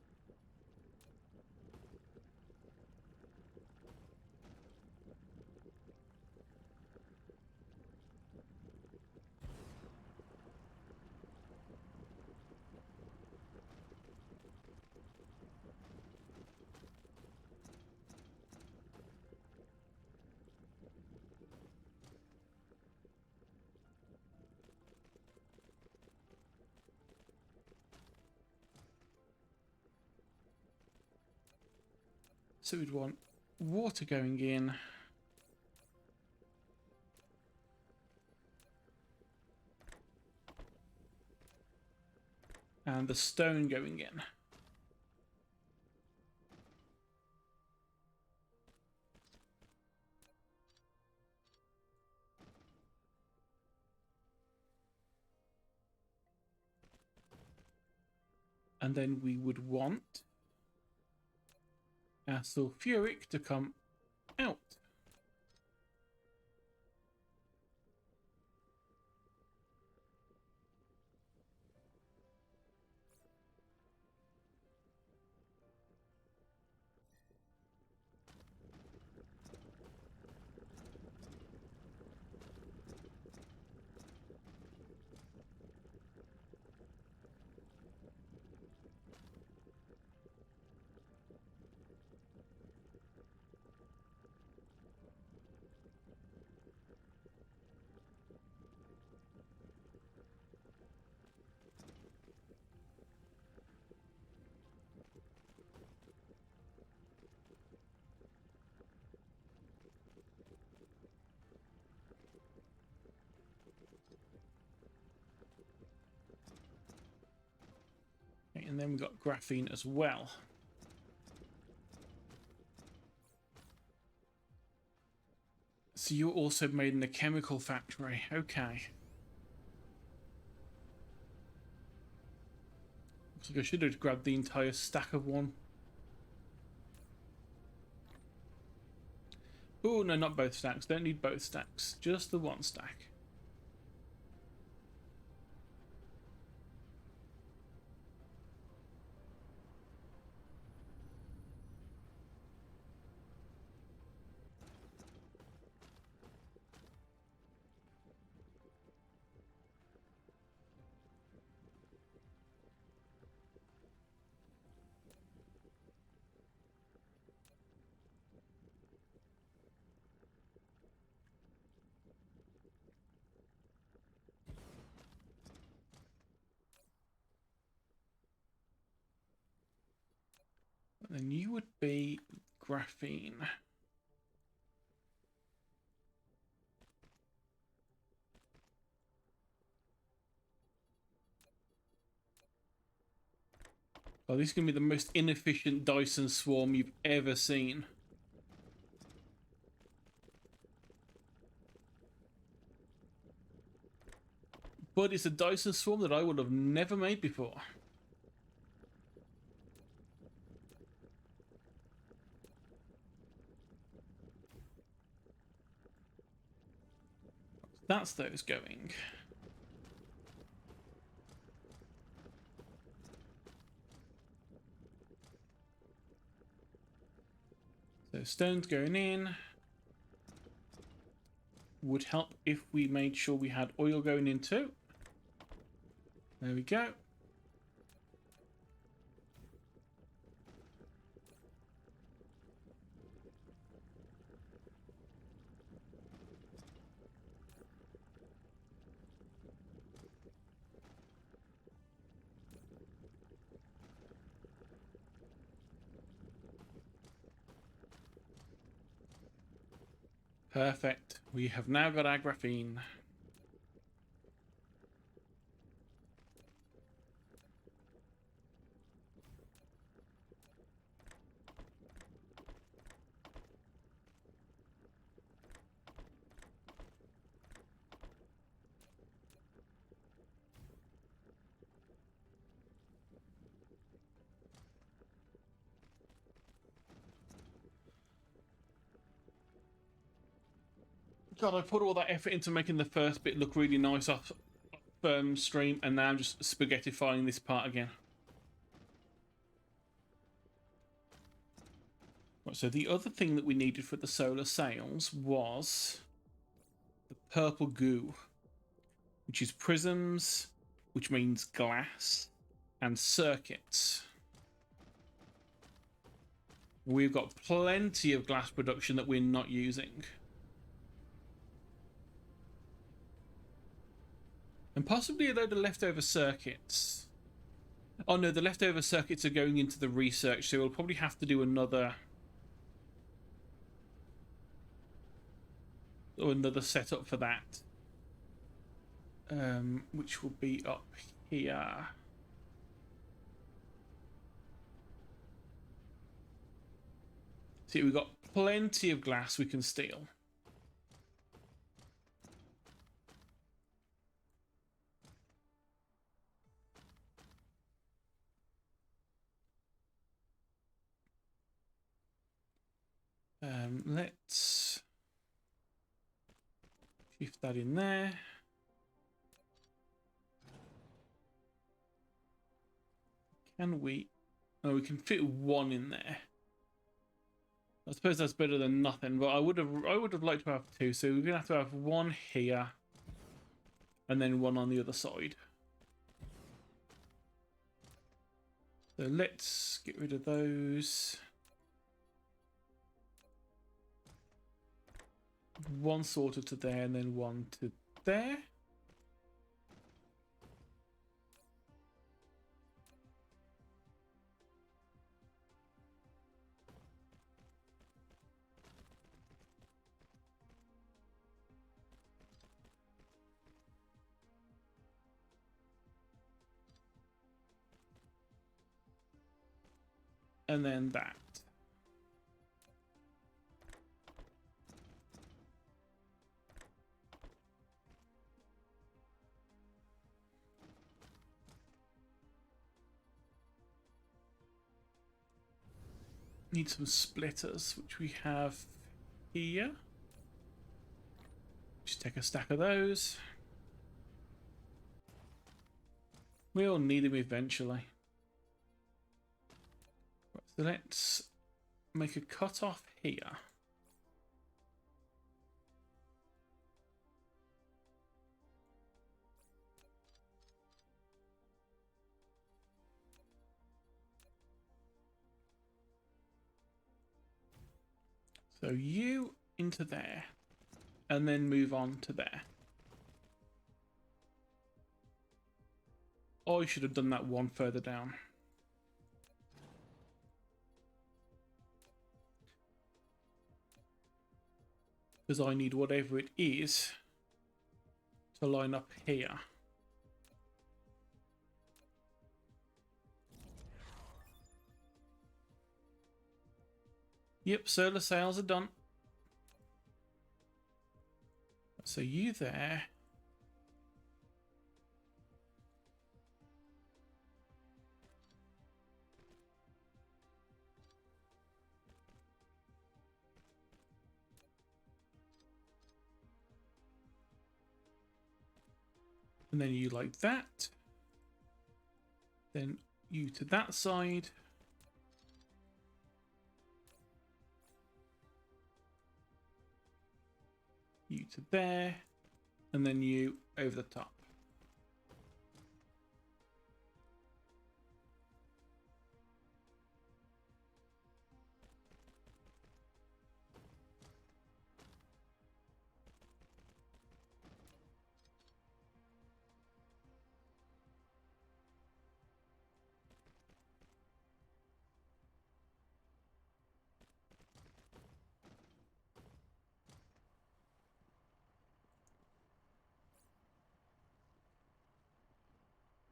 So we'd want water going in. And the stone going in. And then we would want our sulfuric to come out. Okay, and then we've got graphene as well. So you're also made in a chemical factory. Okay. Looks like I should have grabbed the entire stack of one. Oh, no, not both stacks. Don't need both stacks. Just the one stack. And then you would be graphene. Oh, this is going to be the most inefficient Dyson swarm you've ever seen. But it's a Dyson swarm that I would have never made before. That's those going. So stones going in. Would help if we made sure we had oil going in too. There we go. Perfect. We have now got our graphene. God, I put all that effort into making the first bit look really nice off stream, and now I'm just spaghettifying this part again. Right, so the other thing that we needed for the solar sails was the purple goo, which is prisms, which means glass, and circuits. We've got plenty of glass production that we're not using. And possibly a load of leftover circuits. Oh no, the leftover circuits are going into the research, so we'll probably have to do another setup for that. Which will be up here. See, we've got plenty of glass we can steal. Let's shift that in there. Can we? Oh, we can fit one in there. I suppose that's better than nothing, but I would have liked to have two. So we're gonna have to have one here, and then one on the other side. So let's get rid of those. One sorted to there, and then one to there. And then that. Need some splitters, which we have here. Just take a stack of those. We'll need them eventually. Right, so let's make a cut off here. So you into there, and then move on to there. Oh, I should have done that one further down. Because I need whatever it is to line up here. Yep, solar sails are done. So you there. And then you like that. Then you to that side. You to there. And then you over the top.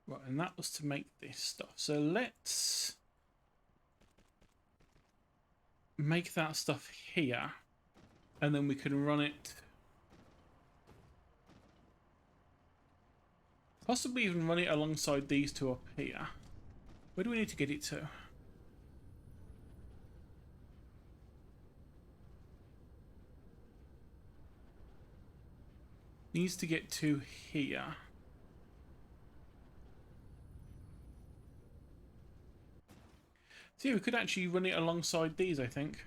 Right, and that was to make this stuff. So let's make that stuff here, and then we can run it. Possibly even run it alongside these two up here. Where do we need to get it to? Needs to get to here. So yeah, we could actually run it alongside these, I think.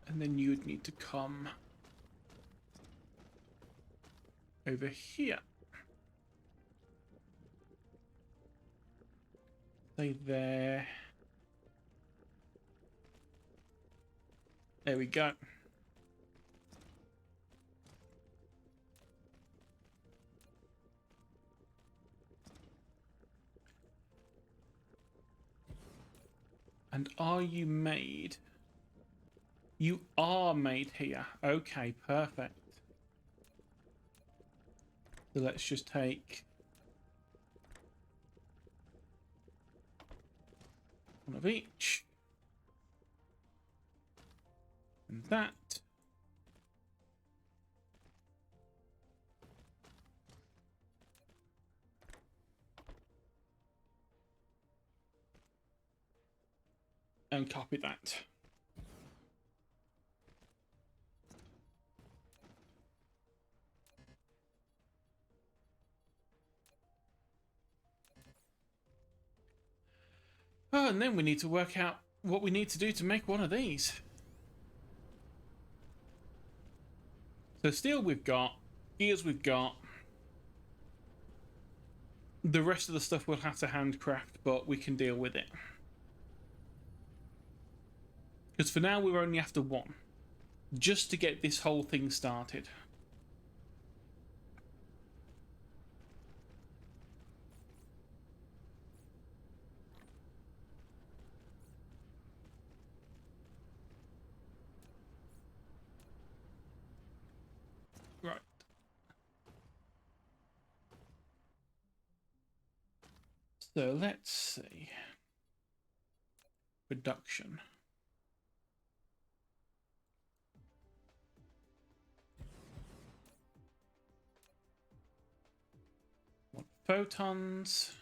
And then you would need to come over here. Stay there. There we go. And are you made? You are made here. Okay, perfect. So let's just take one of each. And that. And copy that. Oh, and then we need to work out what we need to do to make one of these. So steel we've got, gears we've got. The rest of the stuff we'll have to handcraft, but we can deal with it. Because for now we're only after one. Just to get this whole thing started. Right. So let's see. Production. What photons?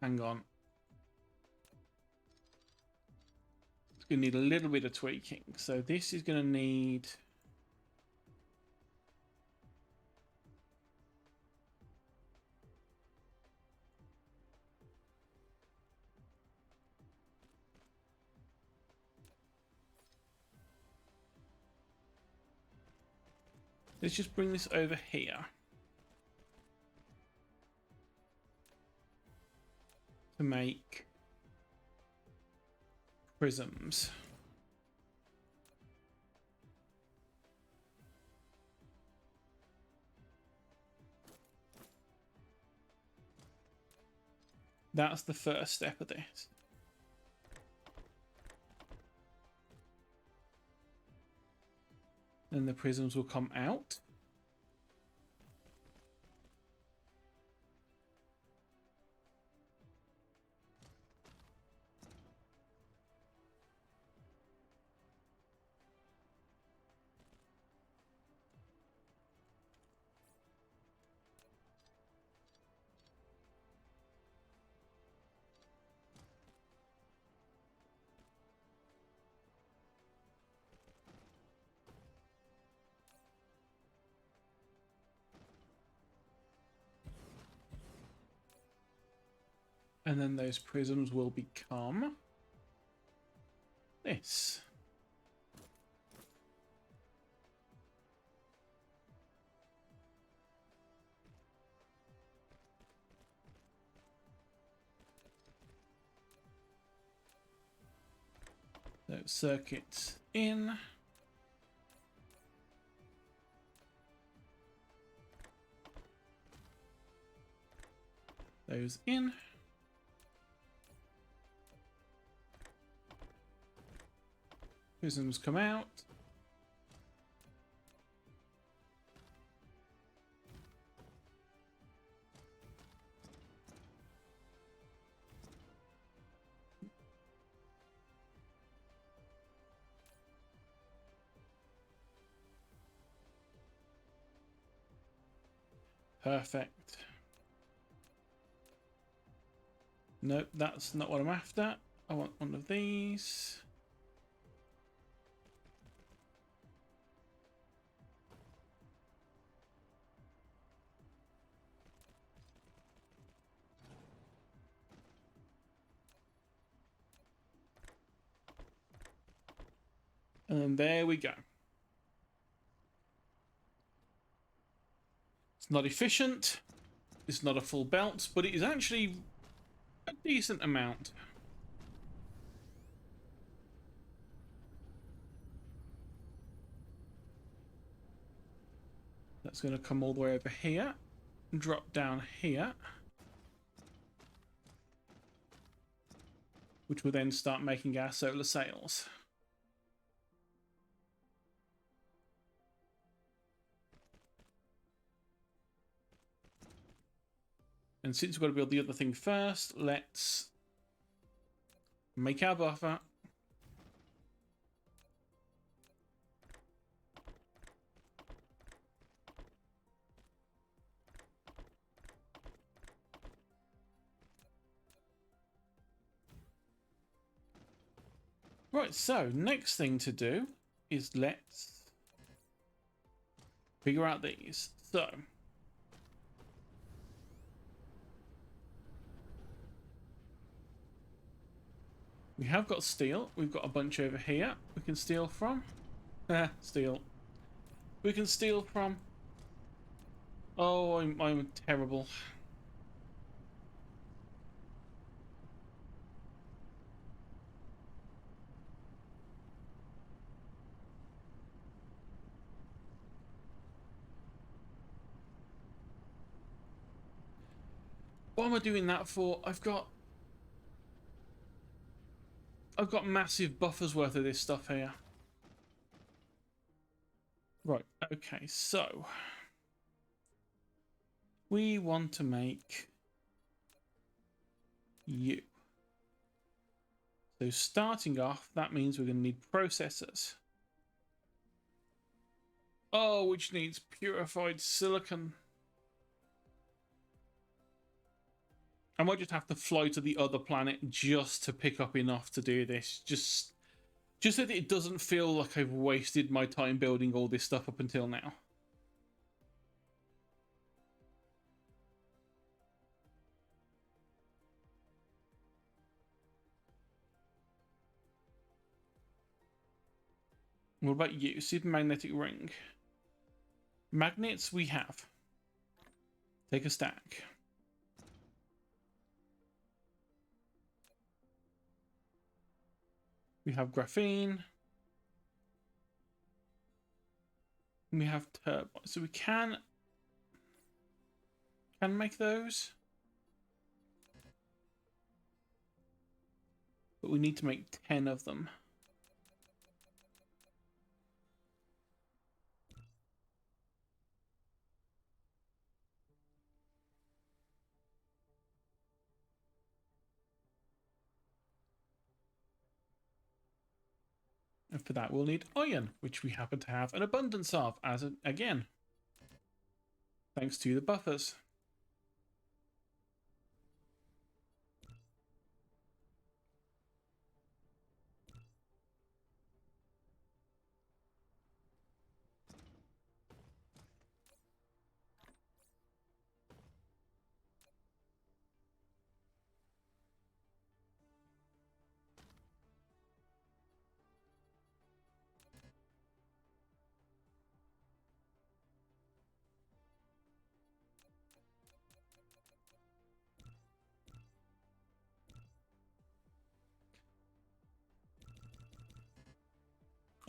Hang on. It's going to need a little bit of tweaking. So this is going to need... Let's just bring this over here. To make prisms. That's the first step of this. Then the prisms will come out. And then those prisms will become this. So circuits in. Those in. Prisms come out. Perfect. Nope, that's not what I'm after. I want one of these. And there we go. It's not efficient. It's not a full belt, but it is actually a decent amount. That's going to come all the way over here. drop down here, which will then start making our solar sails. And since we've got to build the other thing first, let's make our buffer. Right, so next thing to do is let's figure out these. So we have got steel. We've got a bunch over here we can steal from. Steal. We can steal from. Oh, I'm terrible. What am I doing that for? I've got massive buffers worth of this stuff here. Right, okay, so we want to make you. So starting off, that means we're going to need processors. Oh, which needs purified silicon. I might just have to fly to the other planet just to pick up enough to do this. Just so that it doesn't feel like I've wasted my time building all this stuff up until now. What about you? Supermagnetic ring. Magnets we have. Take a stack. We have graphene. We have turbine. So we can make those. But we need to make 10 of them. And for that, we'll need iron, which we happen to have an abundance of, again, thanks to the buffers.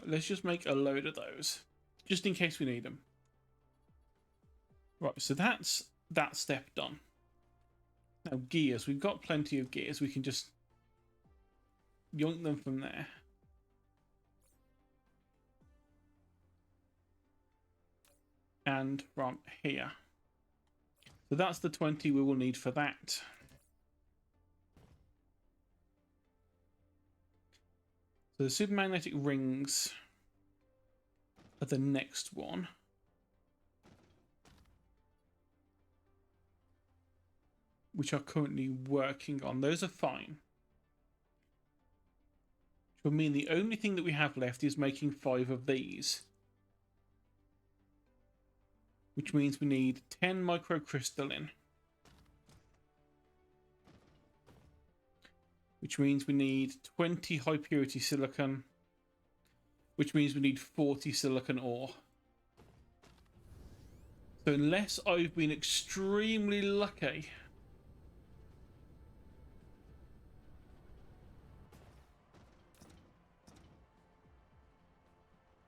Let's just make a load of those, just in case we need them. Right, so that's that step done. Now gears, we've got plenty of gears. We can just yoink them from there. And from here. So that's the 20 we will need for that. So the supermagnetic rings are the next one. Which are currently working on. Those are fine. Which will mean the only thing that we have left is making 5 of these. Which means we need 10 microcrystalline. Which means we need 20 high purity silicon. Which means we need 40 silicon ore. So unless I've been extremely lucky,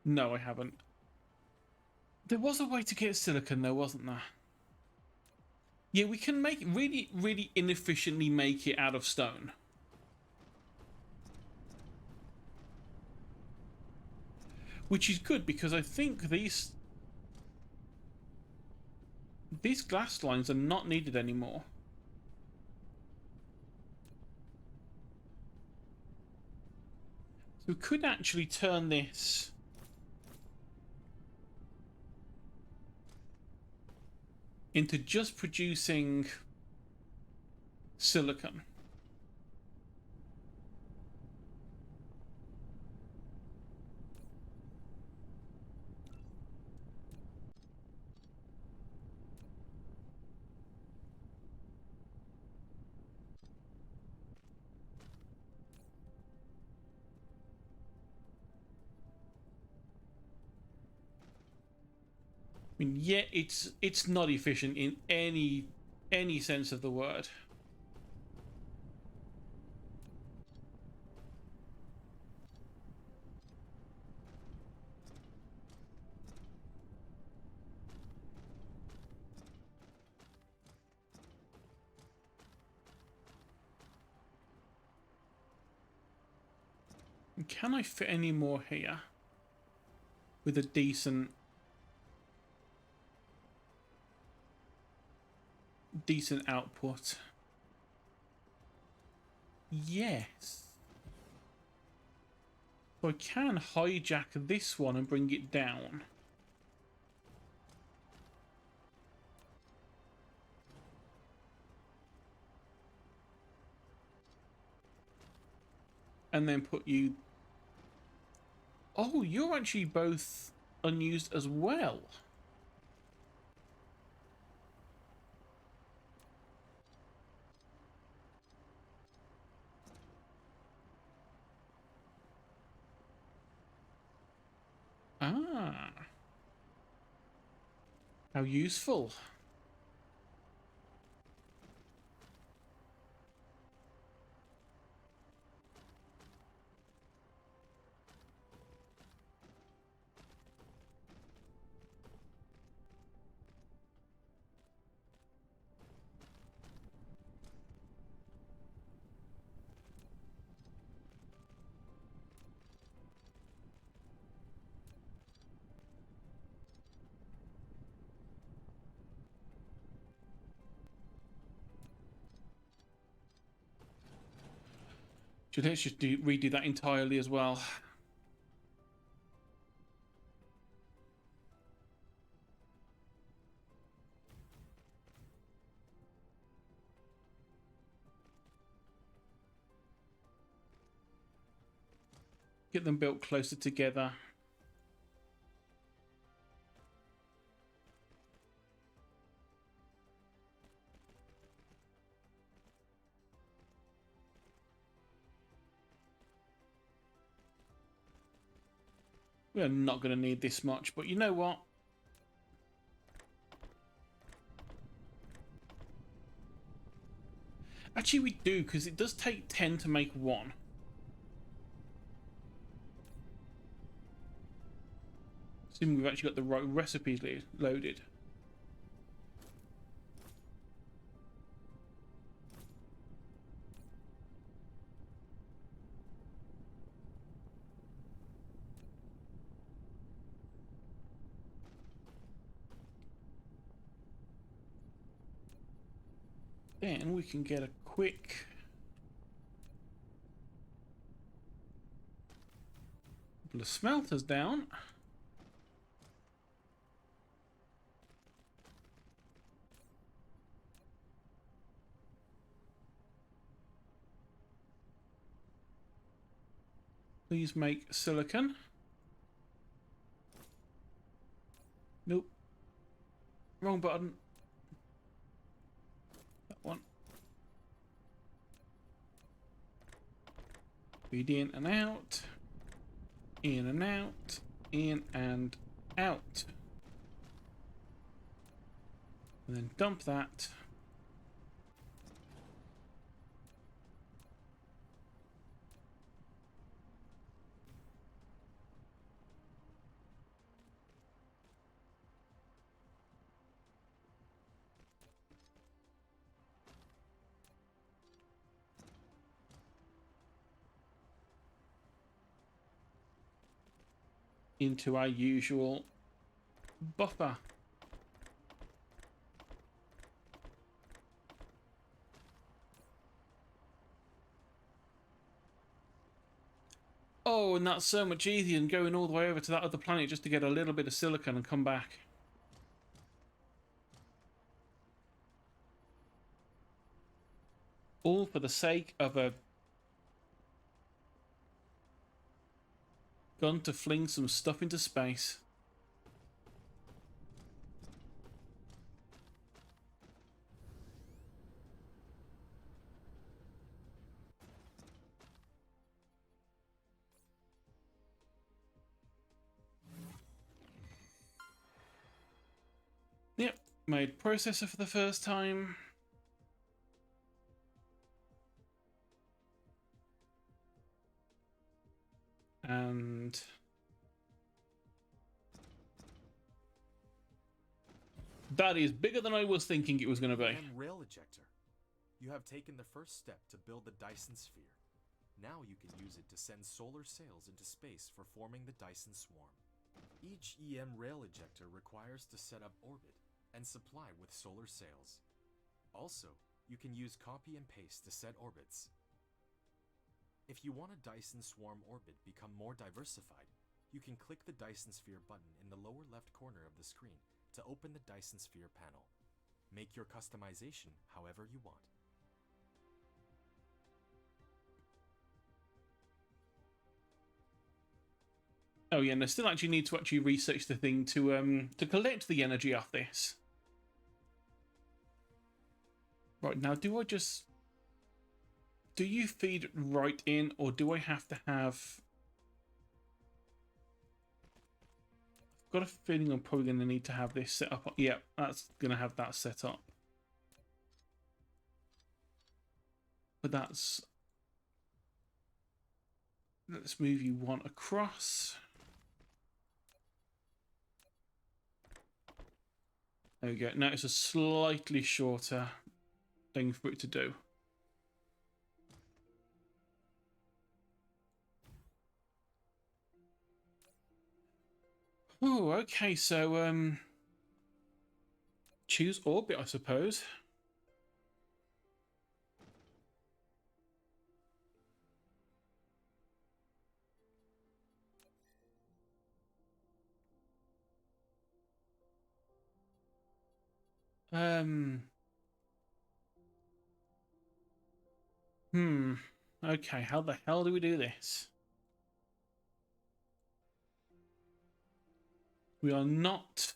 no, I haven't. There was a way to get silicon though, wasn't there? Yeah, we can make really, really inefficiently make it out of stone. Which is good because I think these glass lines are not needed anymore. So we could actually turn this into just producing silicon. I mean, yeah, it's not efficient in any sense of the word. And can I fit any more here with a decent output? Yes. So I can hijack this one and bring it down. And then put you... Oh, you're actually both unused as well. Ah. How useful. So let's just redo that entirely as well. Get them built closer together. We're not going to need this much, but you know what? Actually, we do, because it does take 10 to make one. Assuming we've actually got the right recipes loaded. Then we can get a quick couple of smelters down. Please make silicon. Nope. Wrong button. That one. Feed in and out. In and out. In and out. And then dump that. into our usual buffer. Oh, and that's so much easier than going all the way over to that other planet just to get a little bit of silicon and come back. All for the sake of a gun to fling some stuff into space. Yep, made processor for the first time. And that is bigger than I was thinking it was going to be. And rail ejector. You have taken the first step to build the Dyson sphere. Now you can use it to send solar sails into space for forming the Dyson swarm. Each EM rail ejector requires to set up orbit and supply with solar sails. Also, you can use copy and paste to set orbits. If you want a Dyson swarm orbit become more diversified, you can click the Dyson sphere button in the lower left corner of the screen to open the Dyson sphere panel. Make your customization however you want. Oh yeah, and I still actually need to actually research the thing to collect the energy off this. Right, now do you feed right in, or do I have to have... I've got a feeling I'm probably going to need to have this set up. Yeah, that's going to have that set up. But that's... Let's move you one across. There we go. Now it's a slightly shorter thing for it to do. Oh, okay, so choose orbit, I suppose. Okay, how the hell do we do this? We are not...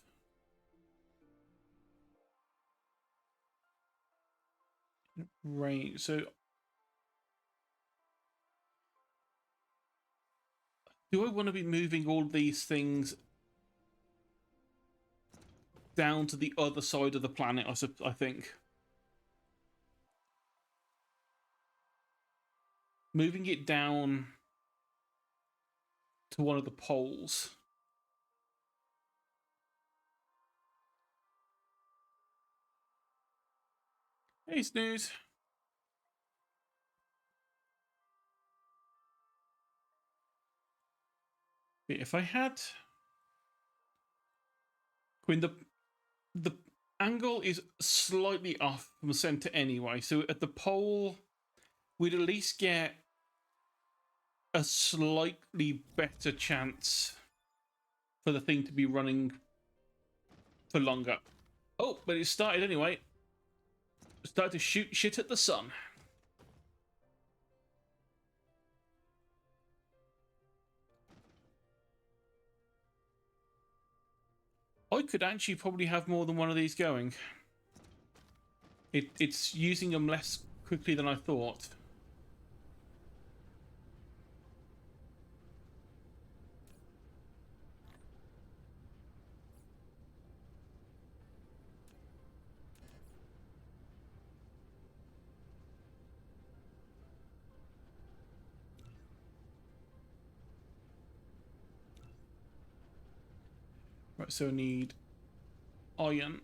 Right, so... Do I want to be moving all these things down to the other side of the planet, I think? Moving it down to one of the poles. Hey, Snooze. If I had... Quinn, the angle is slightly off from the center anyway, so at the pole, we'd at least get a slightly better chance for the thing to be running for longer. Oh, but it started anyway. It started to shoot shit at the sun. I could actually probably have more than one of these going. It's using them less quickly than I thought. Right, so I need iron.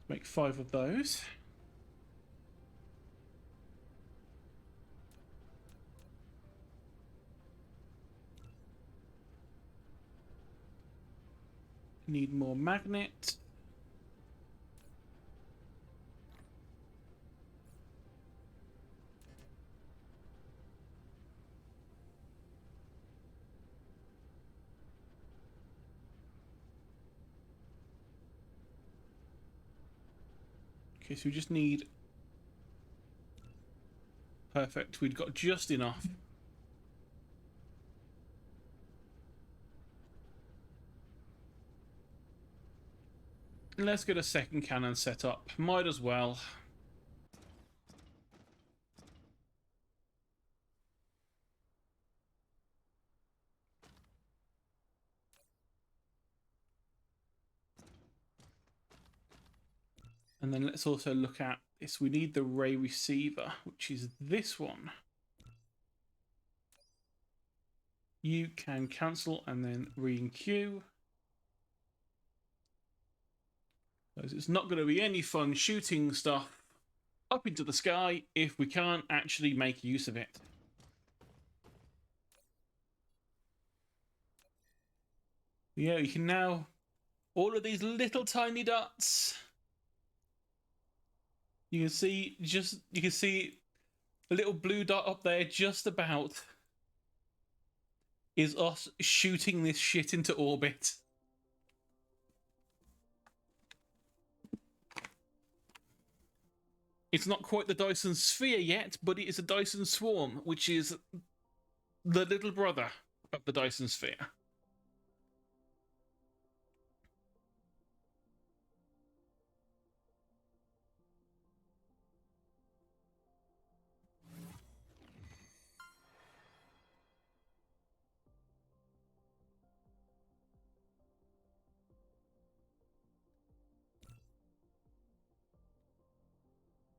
Make 5 of those. Need more magnet. Okay, so we just need... Perfect, we'd got just enough. Let's get a second cannon set up. Might as well. And then let's also look at this. We need the ray receiver, which is this one. You can cancel and then re-queue. Because it's not going to be any fun shooting stuff up into the sky if we can't actually make use of it. Yeah, you can now... All of these little tiny dots... You can see a little blue dot up there just about is us shooting this shit into orbit. It's not quite the Dyson Sphere yet, but it is a Dyson Swarm, which is the little brother of the Dyson Sphere.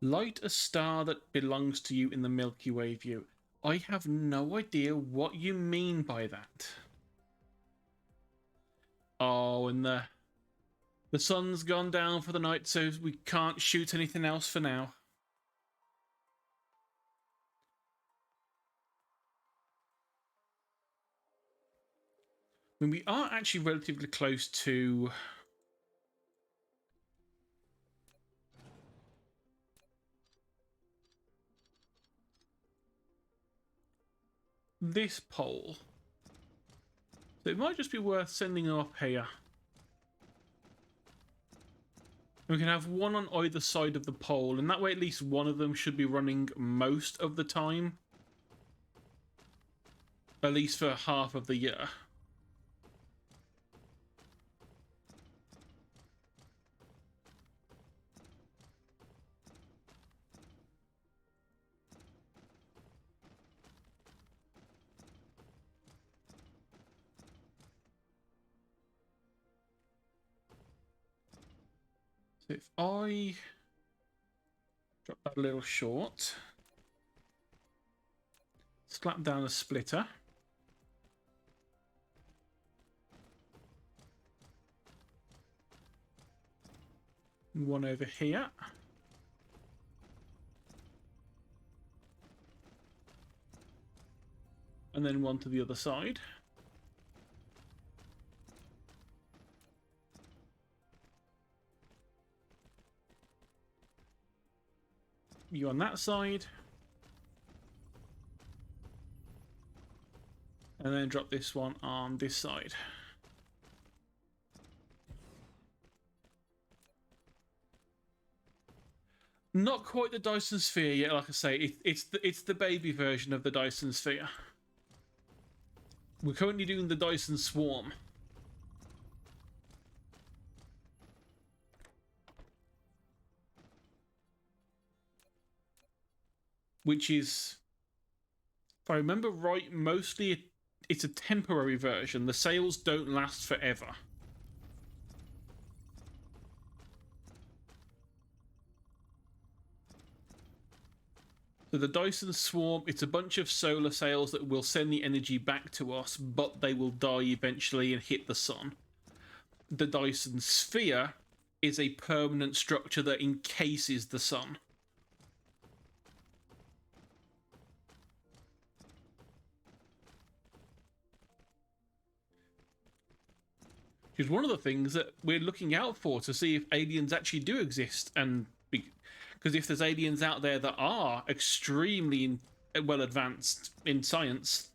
Light a star that belongs to you in the Milky Way view. I have no idea what you mean by that. Oh, and the sun's gone down for the night, so we can't shoot anything else for now. I mean, we are actually relatively close to... this pole. So it might just be worth sending them up here. And we can have one on either side of the pole, and that way at least one of them should be running most of the time. At least for half of the year. So if I drop that a little short, slap down a splitter. One over here. And then one to the other side. You on that side. And then drop this one on this side. Not quite the Dyson Sphere yet, like I say. It's the baby version of the Dyson Sphere. We're currently doing the Dyson Swarm. Which is, if I remember right, mostly it's a temporary version. The sales don't last forever. So the Dyson Swarm, it's a bunch of solar sails that will send the energy back to us, but they will die eventually and hit the sun. The Dyson Sphere is a permanent structure that encases the sun. Which is one of the things that we're looking out for to see if aliens actually do exist, and because if there's aliens out there that are extremely well advanced in science,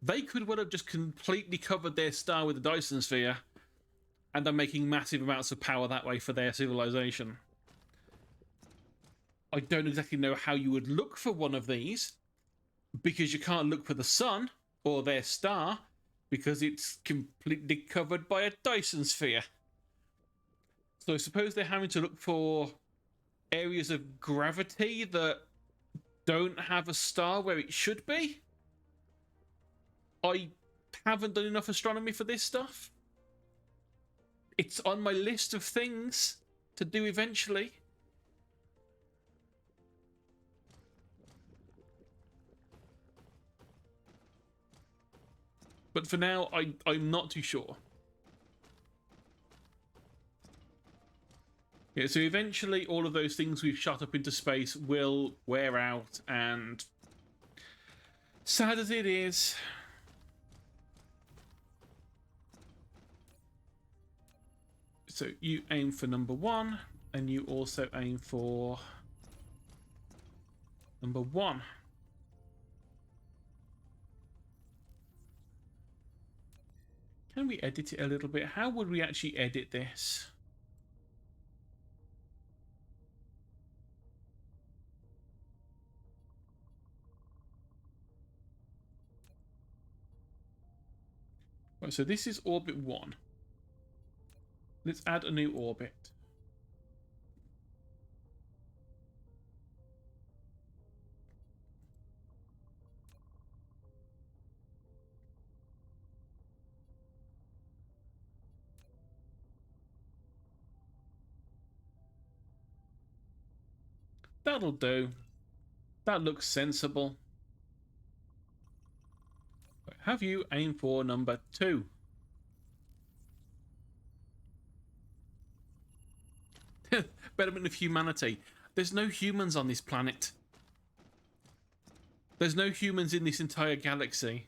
they could well have just completely covered their star with a Dyson sphere and are making massive amounts of power that way for their civilization. I don't exactly know how you would look for one of these, because you can't look for the sun or their star because it's completely covered by a Dyson sphere. So I suppose they're having to look for areas of gravity that don't have a star where it should be. I haven't done enough astronomy for this stuff. It's on my list of things to do eventually. But for now, I'm not too sure. Yeah, so eventually all of those things we've shot up into space will wear out, and sad as it is, so you aim for number 1, and you also aim for number 1. Can we edit it a little bit? How would we actually edit this? Right, so this is orbit 1. Let's add a new orbit. That'll do. That looks sensible. Have you aim for number 2. Betterment of humanity. There's no humans on this planet. There's no humans in this entire galaxy.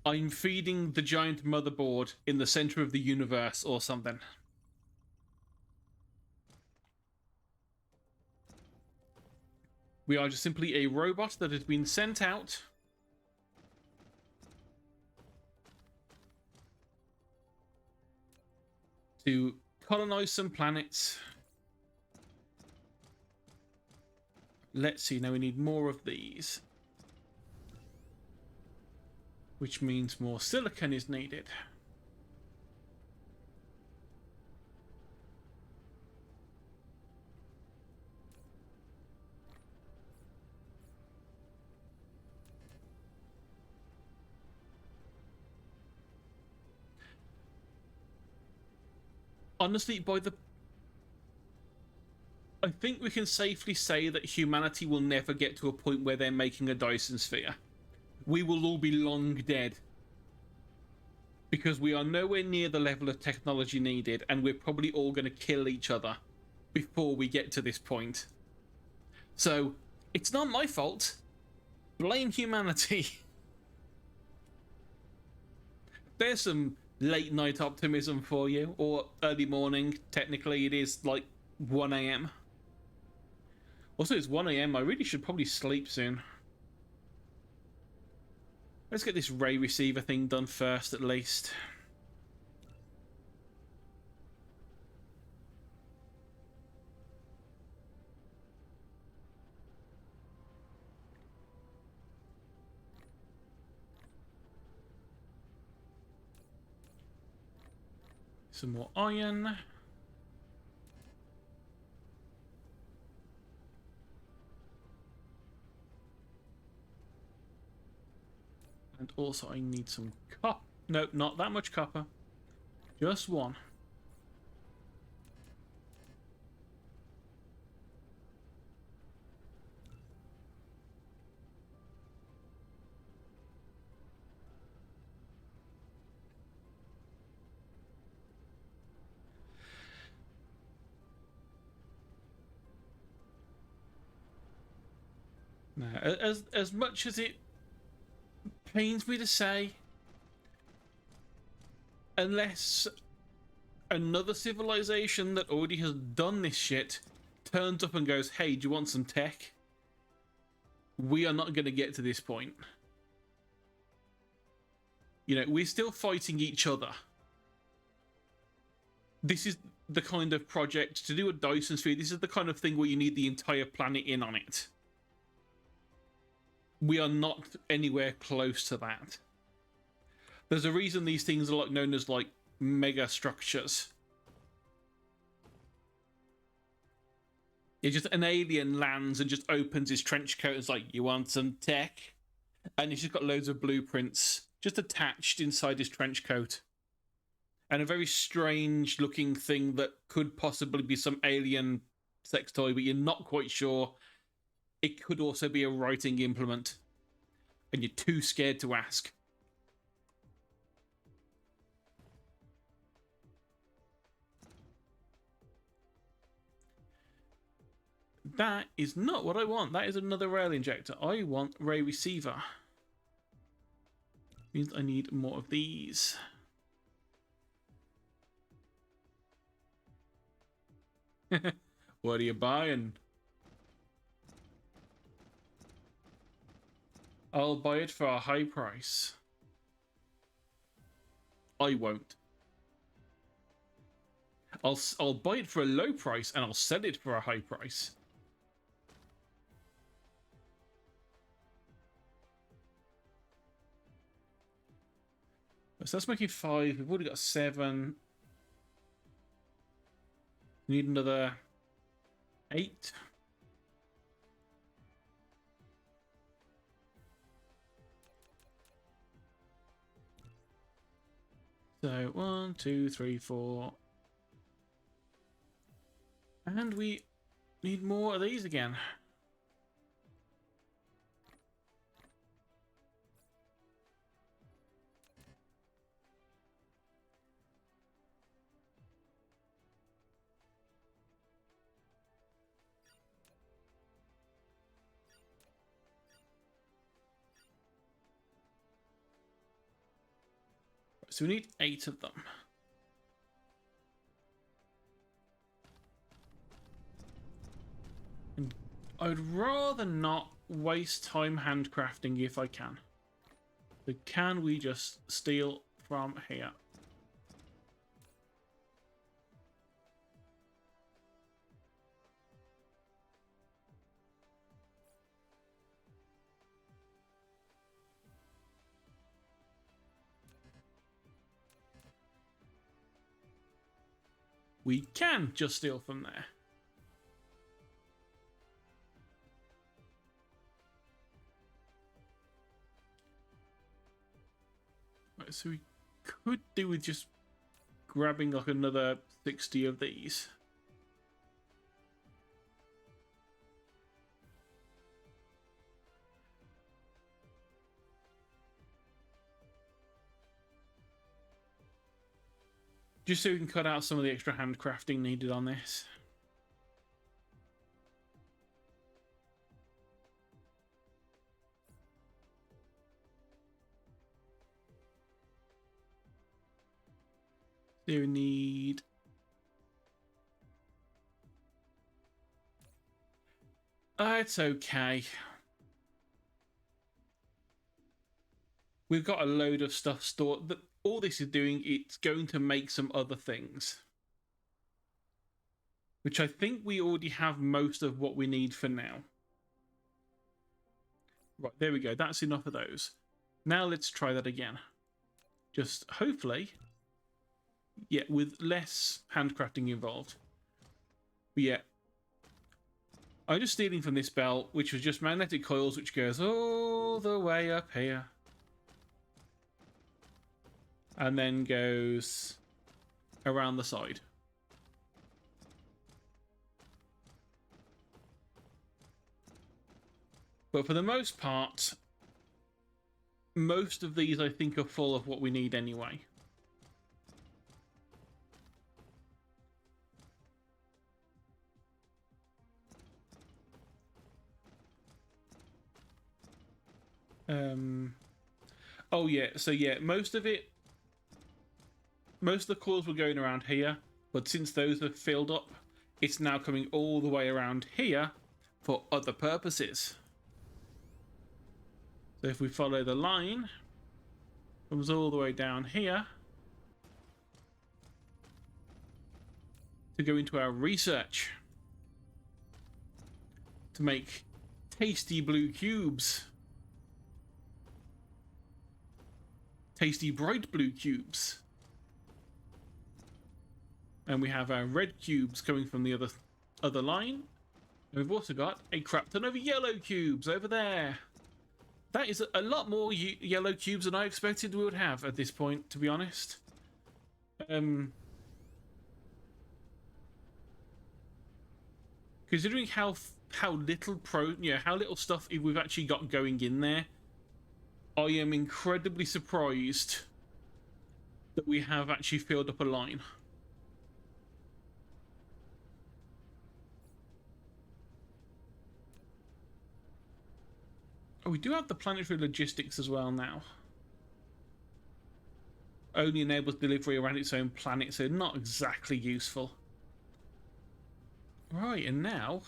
I'm feeding the giant motherboard in the center of the universe or something. We are just simply a robot that has been sent out to colonize some planets. Let's see, now we need more of these, which means more silicon is needed. Honestly, I think we can safely say that humanity will never get to a point where they're making a Dyson sphere. We will all be long dead. Because we are nowhere near the level of technology needed, and we're probably all going to kill each other before we get to this point. So, it's not my fault. Blame humanity. There's some late night optimism for you, or early morning. Technically, it is like 1 AM. Also, it's 1 AM. I really should probably sleep soon. Let's get this ray receiver thing done first, at least. Some more iron. And also I need some copper. No, not that much copper. Just 1. No, as much as it pains me to say, unless another civilization that already has done this shit turns up and goes, hey, do you want some tech? We are not going to get to this point. You know, we're still fighting each other. This is the kind of project to do a Dyson sphere. This is the kind of thing where you need the entire planet in on it. We are not anywhere close to that. There's a reason these things are like known as like mega structures. It's just an alien lands and just opens his trench coat and is like, you want some tech? And he's just got loads of blueprints just attached inside his trench coat. And a very strange looking thing that could possibly be some alien sex toy, but you're not quite sure. It could also be a writing implement. And you're too scared to ask. That is not what I want. That is another rail injector. I want ray receiver. Means I need more of these. What are you buying? I'll buy it for a high price. I won't. I'll buy it for a low price and I'll sell it for a high price. So that's making 5. We've already got 7. Need another 8. So 1, 2, 3, 4. And we need more of these again. So we need 8 of them. And I'd rather not waste time handcrafting if I can. So can we just steal from here? We can just steal from there. Right, so we could do with just grabbing like another 60 of these. Just so we can cut out some of the extra handcrafting needed on this. So we need... it's okay. We've got a load of stuff stored. That all this is doing, it's going to make some other things. Which I think we already have most of what we need for now. Right, there we go. That's enough of those. Now let's try that again. Just hopefully, yeah, with less handcrafting involved. But yeah, I'm just stealing from this belt, which was just magnetic coils, which goes all the way up here. And then goes around the side. But for the most part, most of these I think are full of what we need anyway. Oh yeah, so yeah, most of the cores were going around here, but since those are filled up, it's now coming all the way around here for other purposes. So if we follow the line, it comes all the way down here to go into our research to make tasty blue cubes. Tasty bright blue cubes. And we have our red cubes coming from the other line. And we've also got a crap ton of yellow cubes over there. That is a lot more yellow cubes than I expected we would have at this point, to be honest. Considering how little how little stuff we've actually got going in there, I am incredibly surprised that we have actually filled up a line. Oh, we do have the planetary logistics as well now. Only enables delivery around its own planet, so not exactly useful. Right, and now...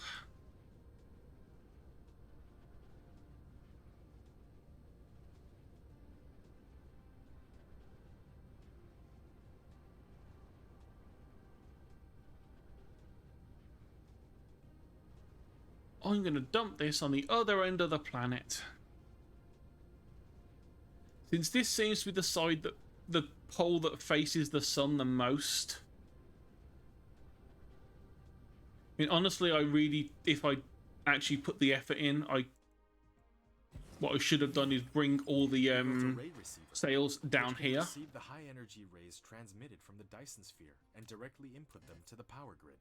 I'm going to dump this on the other end of the planet. Since this seems to be the side that the pole that faces the sun the most. I mean, honestly, if I actually put the effort in, what I should have done is bring all the sails down here. Receive the high energy rays transmitted from the Dyson sphere and directly input them to the power grid.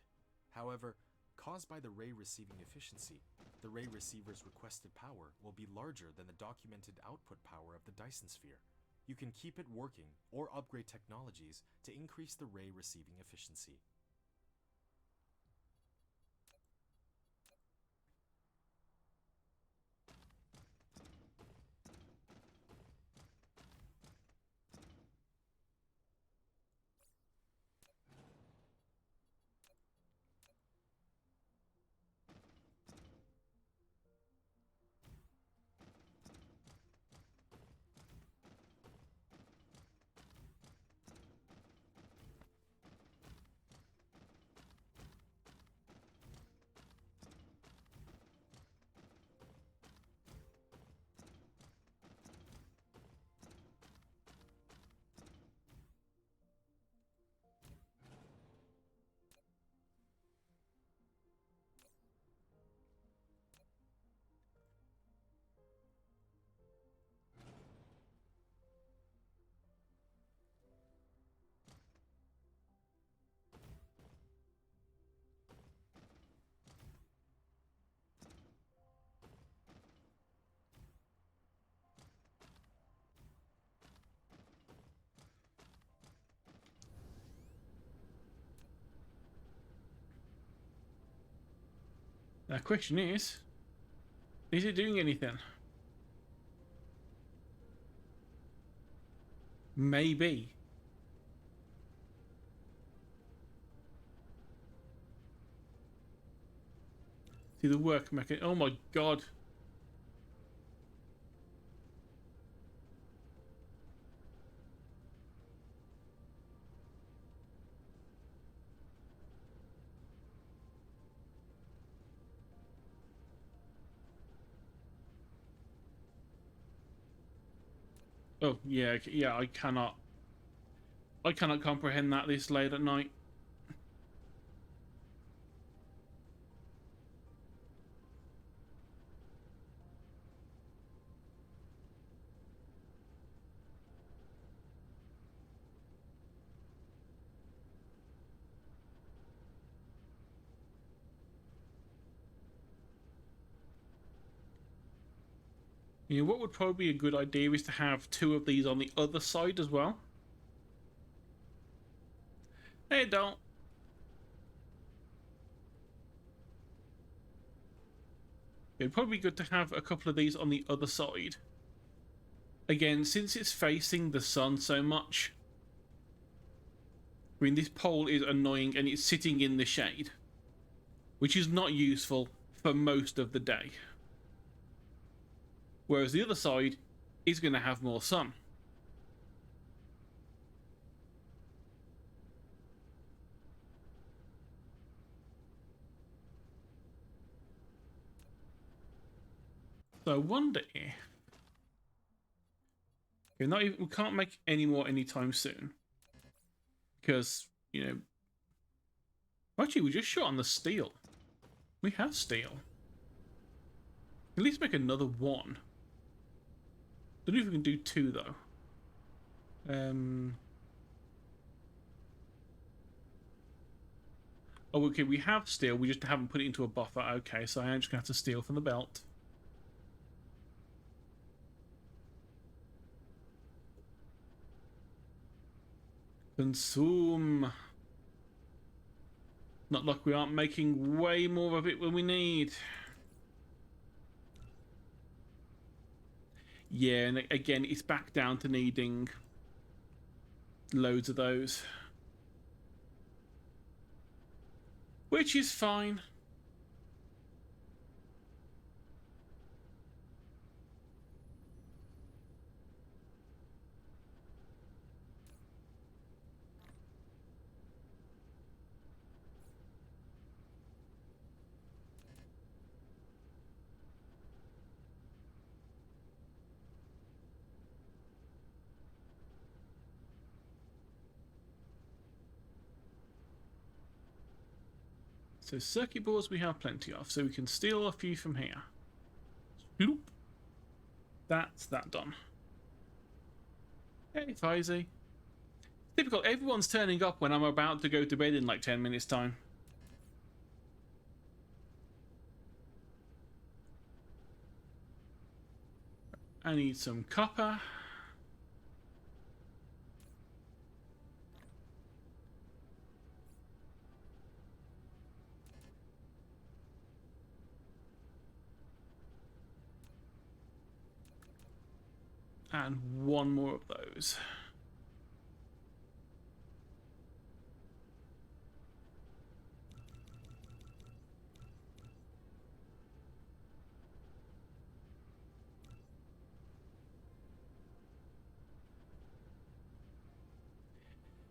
However, caused by the ray receiving efficiency, the ray receiver's requested power will be larger than the documented output power of the Dyson sphere. You can keep it working or upgrade technologies to increase the ray receiving efficiency. The question is it doing anything? Maybe. See the work mechanism. Oh my god. Oh yeah, yeah. I cannot comprehend that this late at night. You know, what would probably be a good idea is to have two of these on the other side as well. Hey, don't. It'd probably be good to have a couple of these on the other side. Again, since it's facing the sun so much, I mean, this pole is annoying and it's sitting in the shade, which is not useful for most of the day. Whereas the other side is going to have more sun. So I wonder if we can't make any more anytime soon because, you know, actually we just shot on the steel. We have steel. At least make another one. Don't know if we can do two though. Oh, okay, we have steel, we just haven't put it into a buffer. Okay, so I am just gonna have to steal from the belt. Consume. Not like we aren't making way more of it than we need. Yeah, and again, it's back down to needing loads of those. Which is fine. So circuit boards we have plenty of, so we can steal a few from here. Bloop. That's that done. Hey, Fizzy. Typical, everyone's turning up when I'm about to go to bed in like 10 minutes time. I need some copper. And one more of those.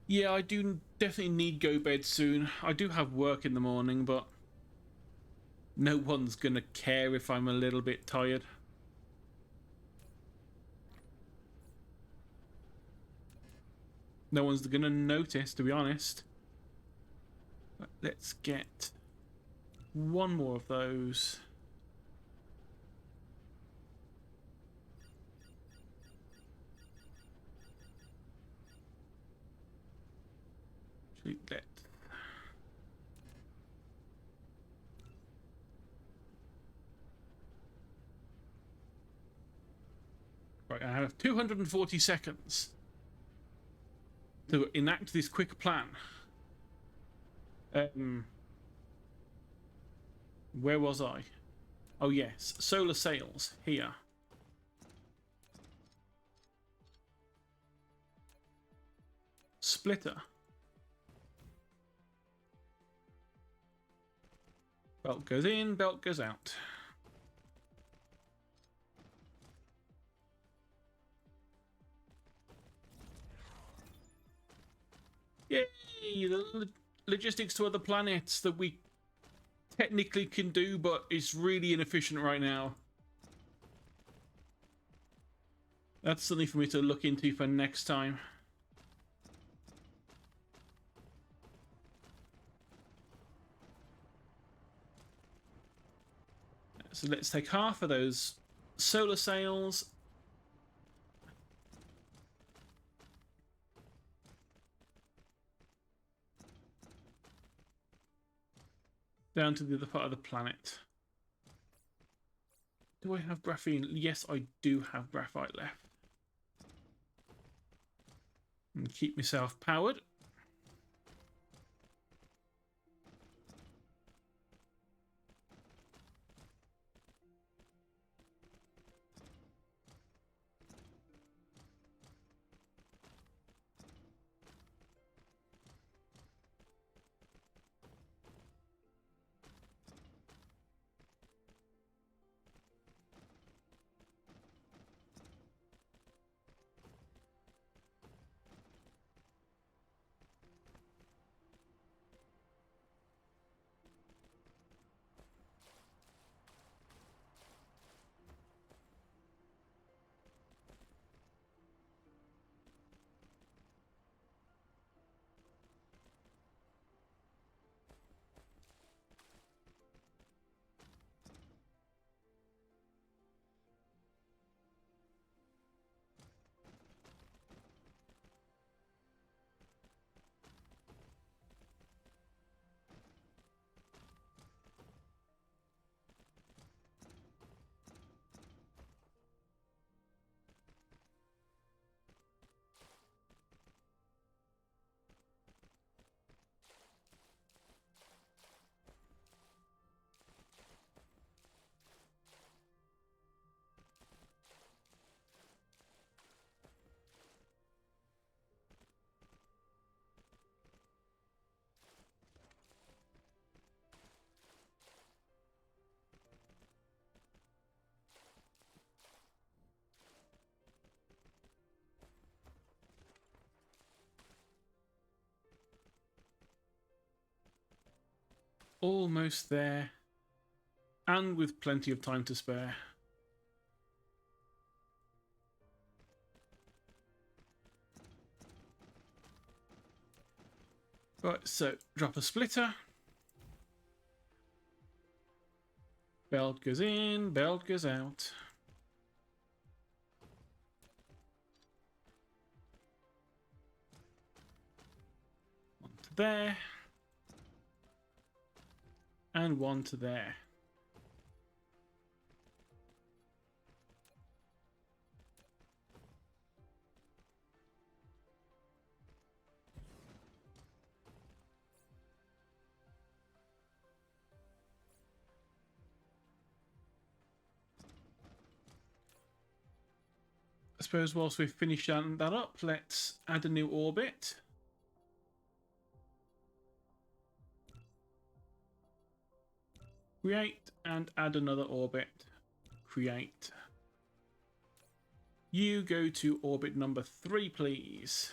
Yeah, I do definitely need go bed soon. I do have work in the morning, but no one's gonna care if I'm a little bit tired. No one's gonna notice, to be honest. But let's get one more of those. Actually, right, I have 240 seconds to enact this quick plan. Where was I? Oh yes, solar sails here. Splitter. Belt goes in, belt goes out. Yay! The logistics to other planets that we technically can do, but it's really inefficient right now. That's something for me to look into for next time. So let's take half of those solar sails. Down to the other part of the planet. Do I have graphene? Yes, I do have graphite left. And keep myself powered. almost there. And with plenty of time to spare. Right, so drop a splitter. Belt goes in, belt goes out. One to there. And one to there. I suppose whilst we've finished that up, let's add a new orbit. Create and add another orbit. Create. You go to orbit number 3, please.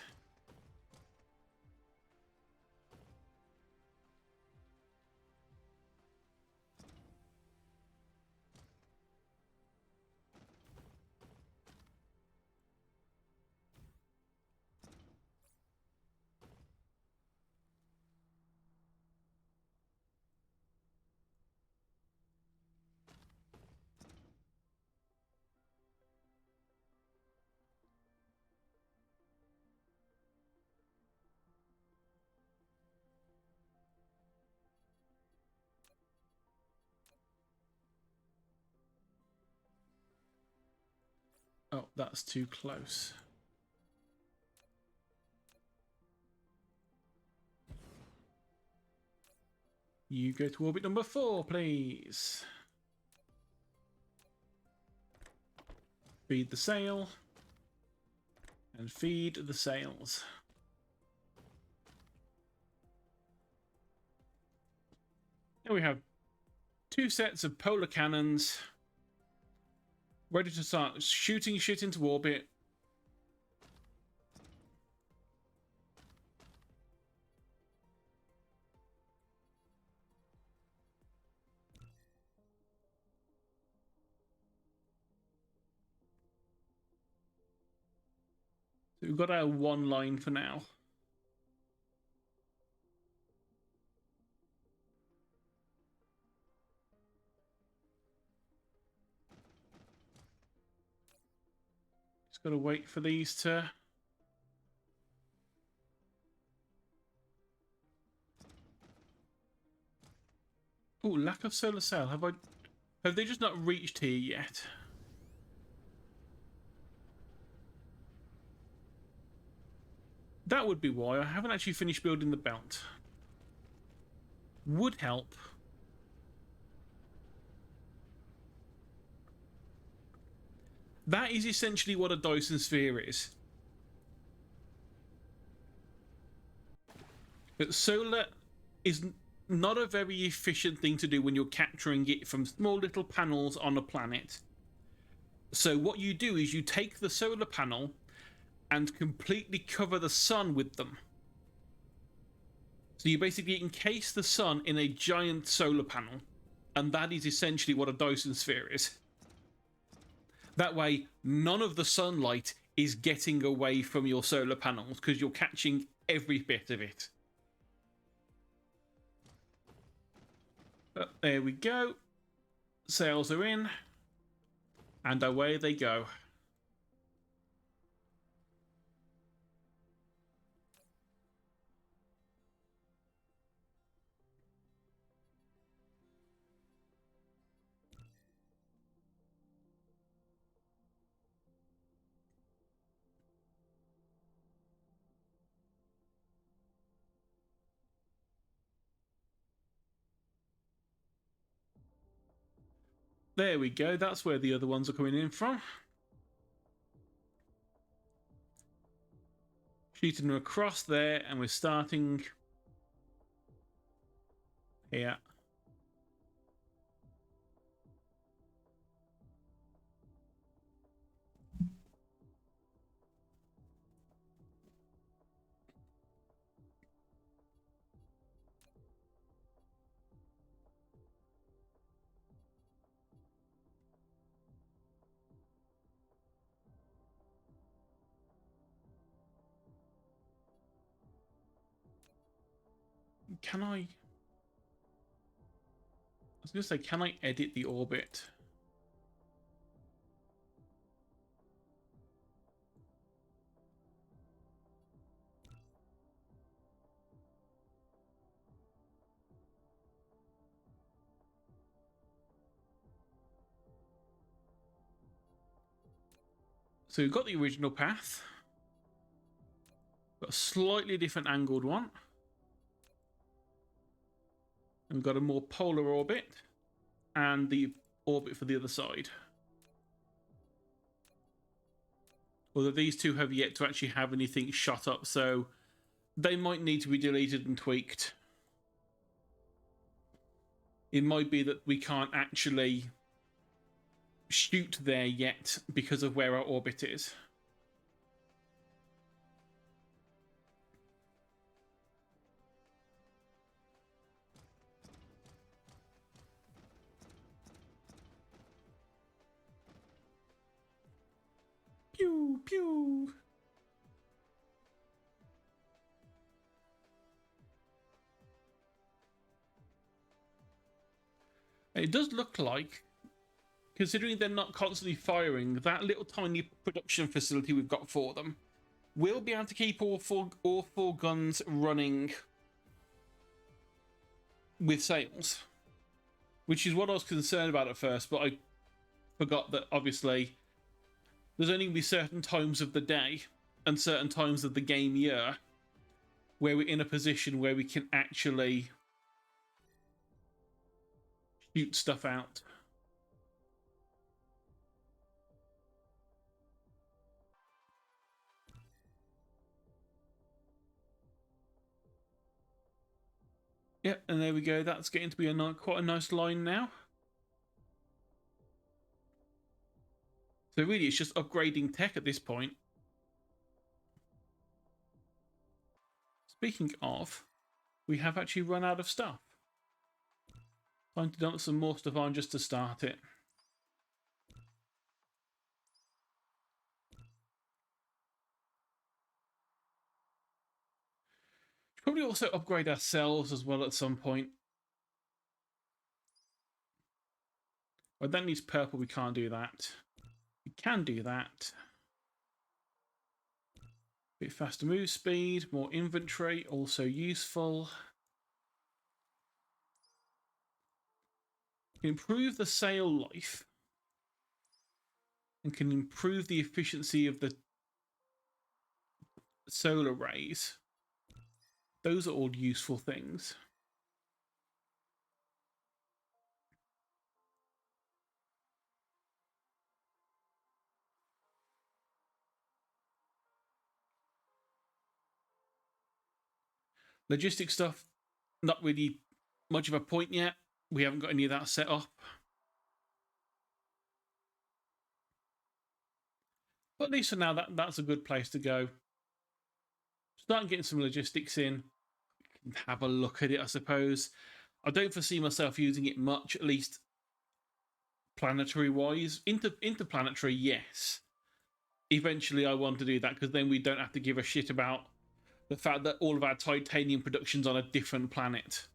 Oh, that's too close. You go to orbit number 4, please. Feed the sail. And feed the sails. Here we have 2 sets of polar cannons. Ready to start shooting shit into orbit. So we've got our 1 line for now. Just got to wait for these to... Oh, lack of solar cell. Have they just not reached here yet? That would be why. I haven't actually finished building the belt. Would help. That is essentially what a Dyson sphere is. But solar is not a very efficient thing to do when you're capturing it from small little panels on a planet. So what you do is you take the solar panel and completely cover the sun with them. So you basically encase the sun in a giant solar panel, and that is essentially what a Dyson sphere is. That way, none of the sunlight is getting away from your solar panels because you're catching every bit of it. There we go. Sails are in. And away they go. There we go. That's where the other ones are coming in from. Shooting them across there, and we're starting here. Can I was going to say, can I edit the orbit? So we've got the original path. Got a slightly different angled one. And we've got a more polar orbit. And the orbit for the other side. Although these two have yet to actually have anything shot up, so they might need to be deleted and tweaked. It might be that we can't actually shoot there yet because of where our orbit is. Pew, pew. It does look like, considering they're not constantly firing, that little tiny production facility we've got for them will be able to keep all four guns running with sails, which is what I was concerned about at first, but I forgot that obviously there's only going to be certain times of the day and certain times of the game year where we're in a position where we can actually shoot stuff out. Yep, and there we go. That's getting to be quite a nice line now. So really, it's just upgrading tech at this point. Speaking of, we have actually run out of stuff. Time to dump some more stuff on just to start it. Probably also upgrade ourselves as well at some point. Well, that needs purple. We can't do that. We can do that. Bit faster move speed, more inventory, also useful. Improve the sail life and can improve the efficiency of the solar rays. Those are all useful things. Logistic stuff, not really much of a point yet. We haven't got any of that set up. But at least for now, that's a good place to go. Start getting some logistics in. Have a look at it, I suppose. I don't foresee myself using it much, at least planetary-wise. Interplanetary, yes. Eventually, I want to do that, because then we don't have to give a shit about the fact that all of our titanium production's on a different planet.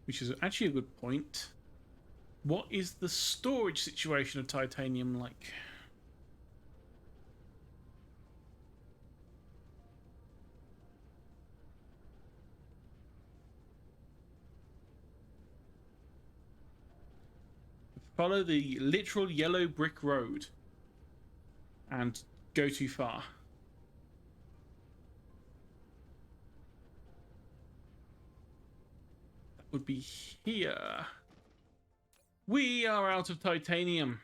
Which is actually a good point. What is the storage situation of titanium like? Follow the literal yellow brick road and go too far. That would be here. We are out of titanium.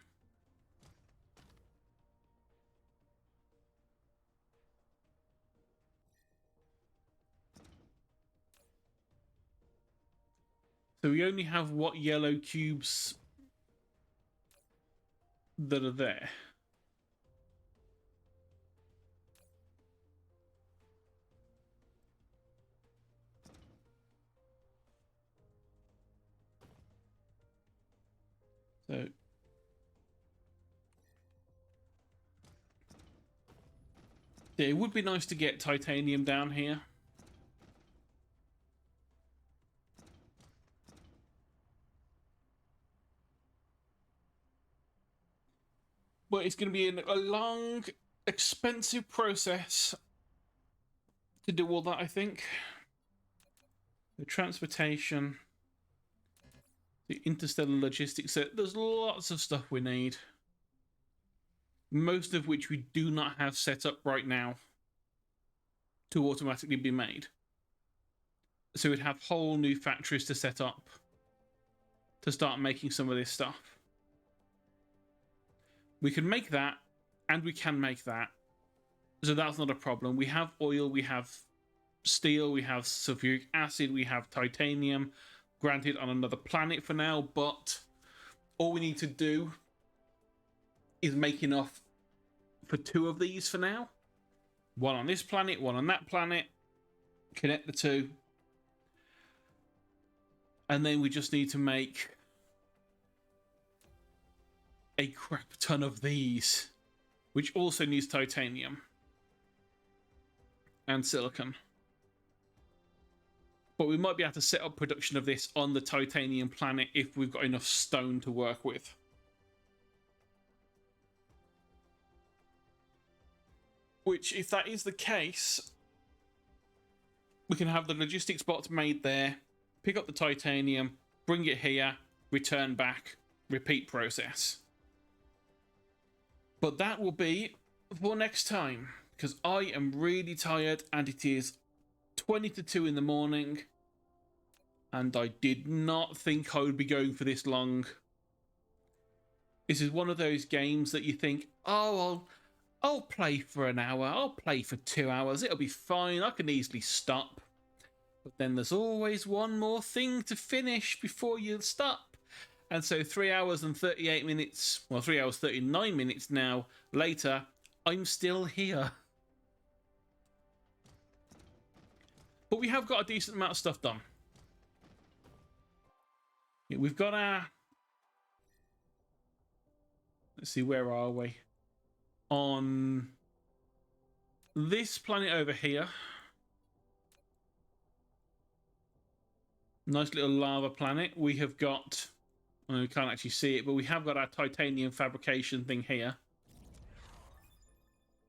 So we only have what yellow cubes that are there. So yeah, it would be nice to get titanium down here. But it's going to be a long, expensive process to do all that, I think. The transportation, the interstellar logistics, there's lots of stuff we need. Most of which we do not have set up right now to automatically be made. So we'd have whole new factories to set up to start making some of this stuff. We can make that, and we can make that. So that's not a problem. We have oil, we have steel, we have sulfuric acid, we have titanium, granted on another planet for now, but all we need to do is make enough for 2 of these for now. One on this planet, one on that planet. Connect the 2. And then we just need to make a crap ton of these, which also needs titanium and silicon. But we might be able to set up production of this on the titanium planet if we've got enough stone to work with. Which, if that is the case, we can have the logistics bots made there, pick up the titanium, bring it here, return back, repeat process. But that will be for next time, because I am really tired and it is 20 to 2 in the morning, and I did not think I would be going for this long. This is one of those games that you think, oh, I'll play for an hour, I'll play for 2 hours, it'll be fine, I can easily stop. But then there's always one more thing to finish before you stop. And so 3 hours and 38 minutes, well, 3 hours 39 minutes now later, I'm still here. But we have got a decent amount of stuff done. Yeah, we've got our... Let's see, where are we? On this planet over here. Nice little lava planet. We have got... Well, we can't actually see it, but we have got our titanium fabrication thing here.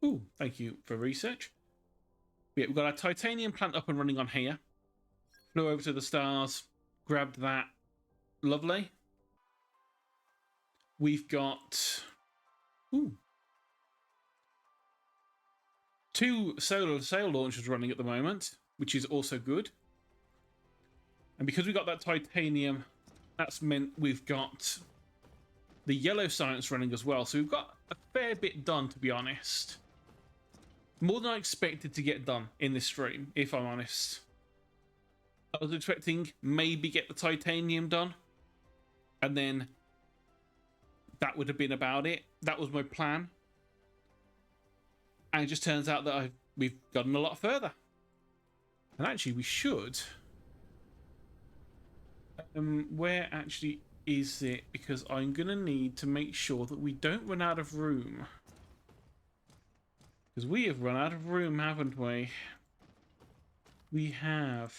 Ooh, thank you for research. Yeah, we've got our titanium plant up and running on here. Flew over to the stars, grabbed that. Lovely. We've got... Ooh. 2 solar sail launchers running at the moment, which is also good. And because we got that titanium, that's meant we've got the yellow science running as well. So we've got a fair bit done, to be honest. More than I expected to get done in this stream, if I'm honest. I was expecting maybe get the titanium done, and then that would have been about it. That was my plan. And it just turns out that we've gotten a lot further. And actually, we should... where actually is it? Because I'm going to need to make sure that we don't run out of room. Because we have run out of room, haven't we? We have.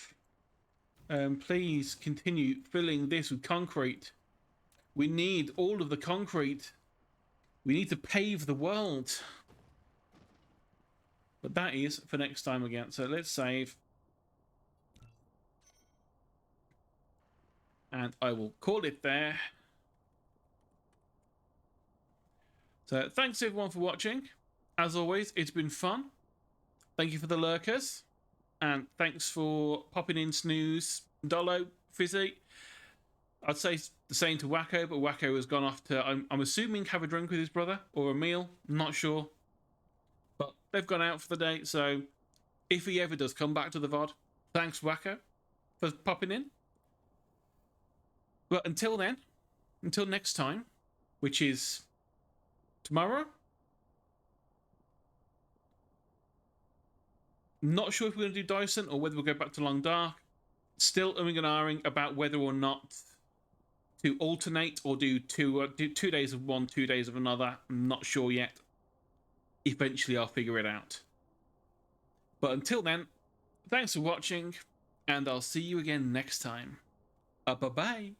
Please continue filling this with concrete. We need all of the concrete. We need to pave the world. But that is for next time again. So let's save. And I will call it there. So thanks everyone for watching. As always, it's been fun. Thank you for the lurkers. And thanks for popping in Snooze, Dolo, Fizzy. I'd say the same to Wacko, but Wacko has gone off to, I'm assuming, have a drink with his brother or a meal. I'm not sure. But they've gone out for the day, so if he ever does come back to the VOD, thanks Wacko for popping in. But until then, until next time, which is tomorrow. Not sure if we're going to do Dyson or whether we'll go back to Long Dark. Still umming and ahhing about whether or not to alternate or do 2 days of one, 2 days of another. I'm not sure yet. Eventually, I'll figure it out. But until then, thanks for watching, and I'll see you again next time. Bye-bye.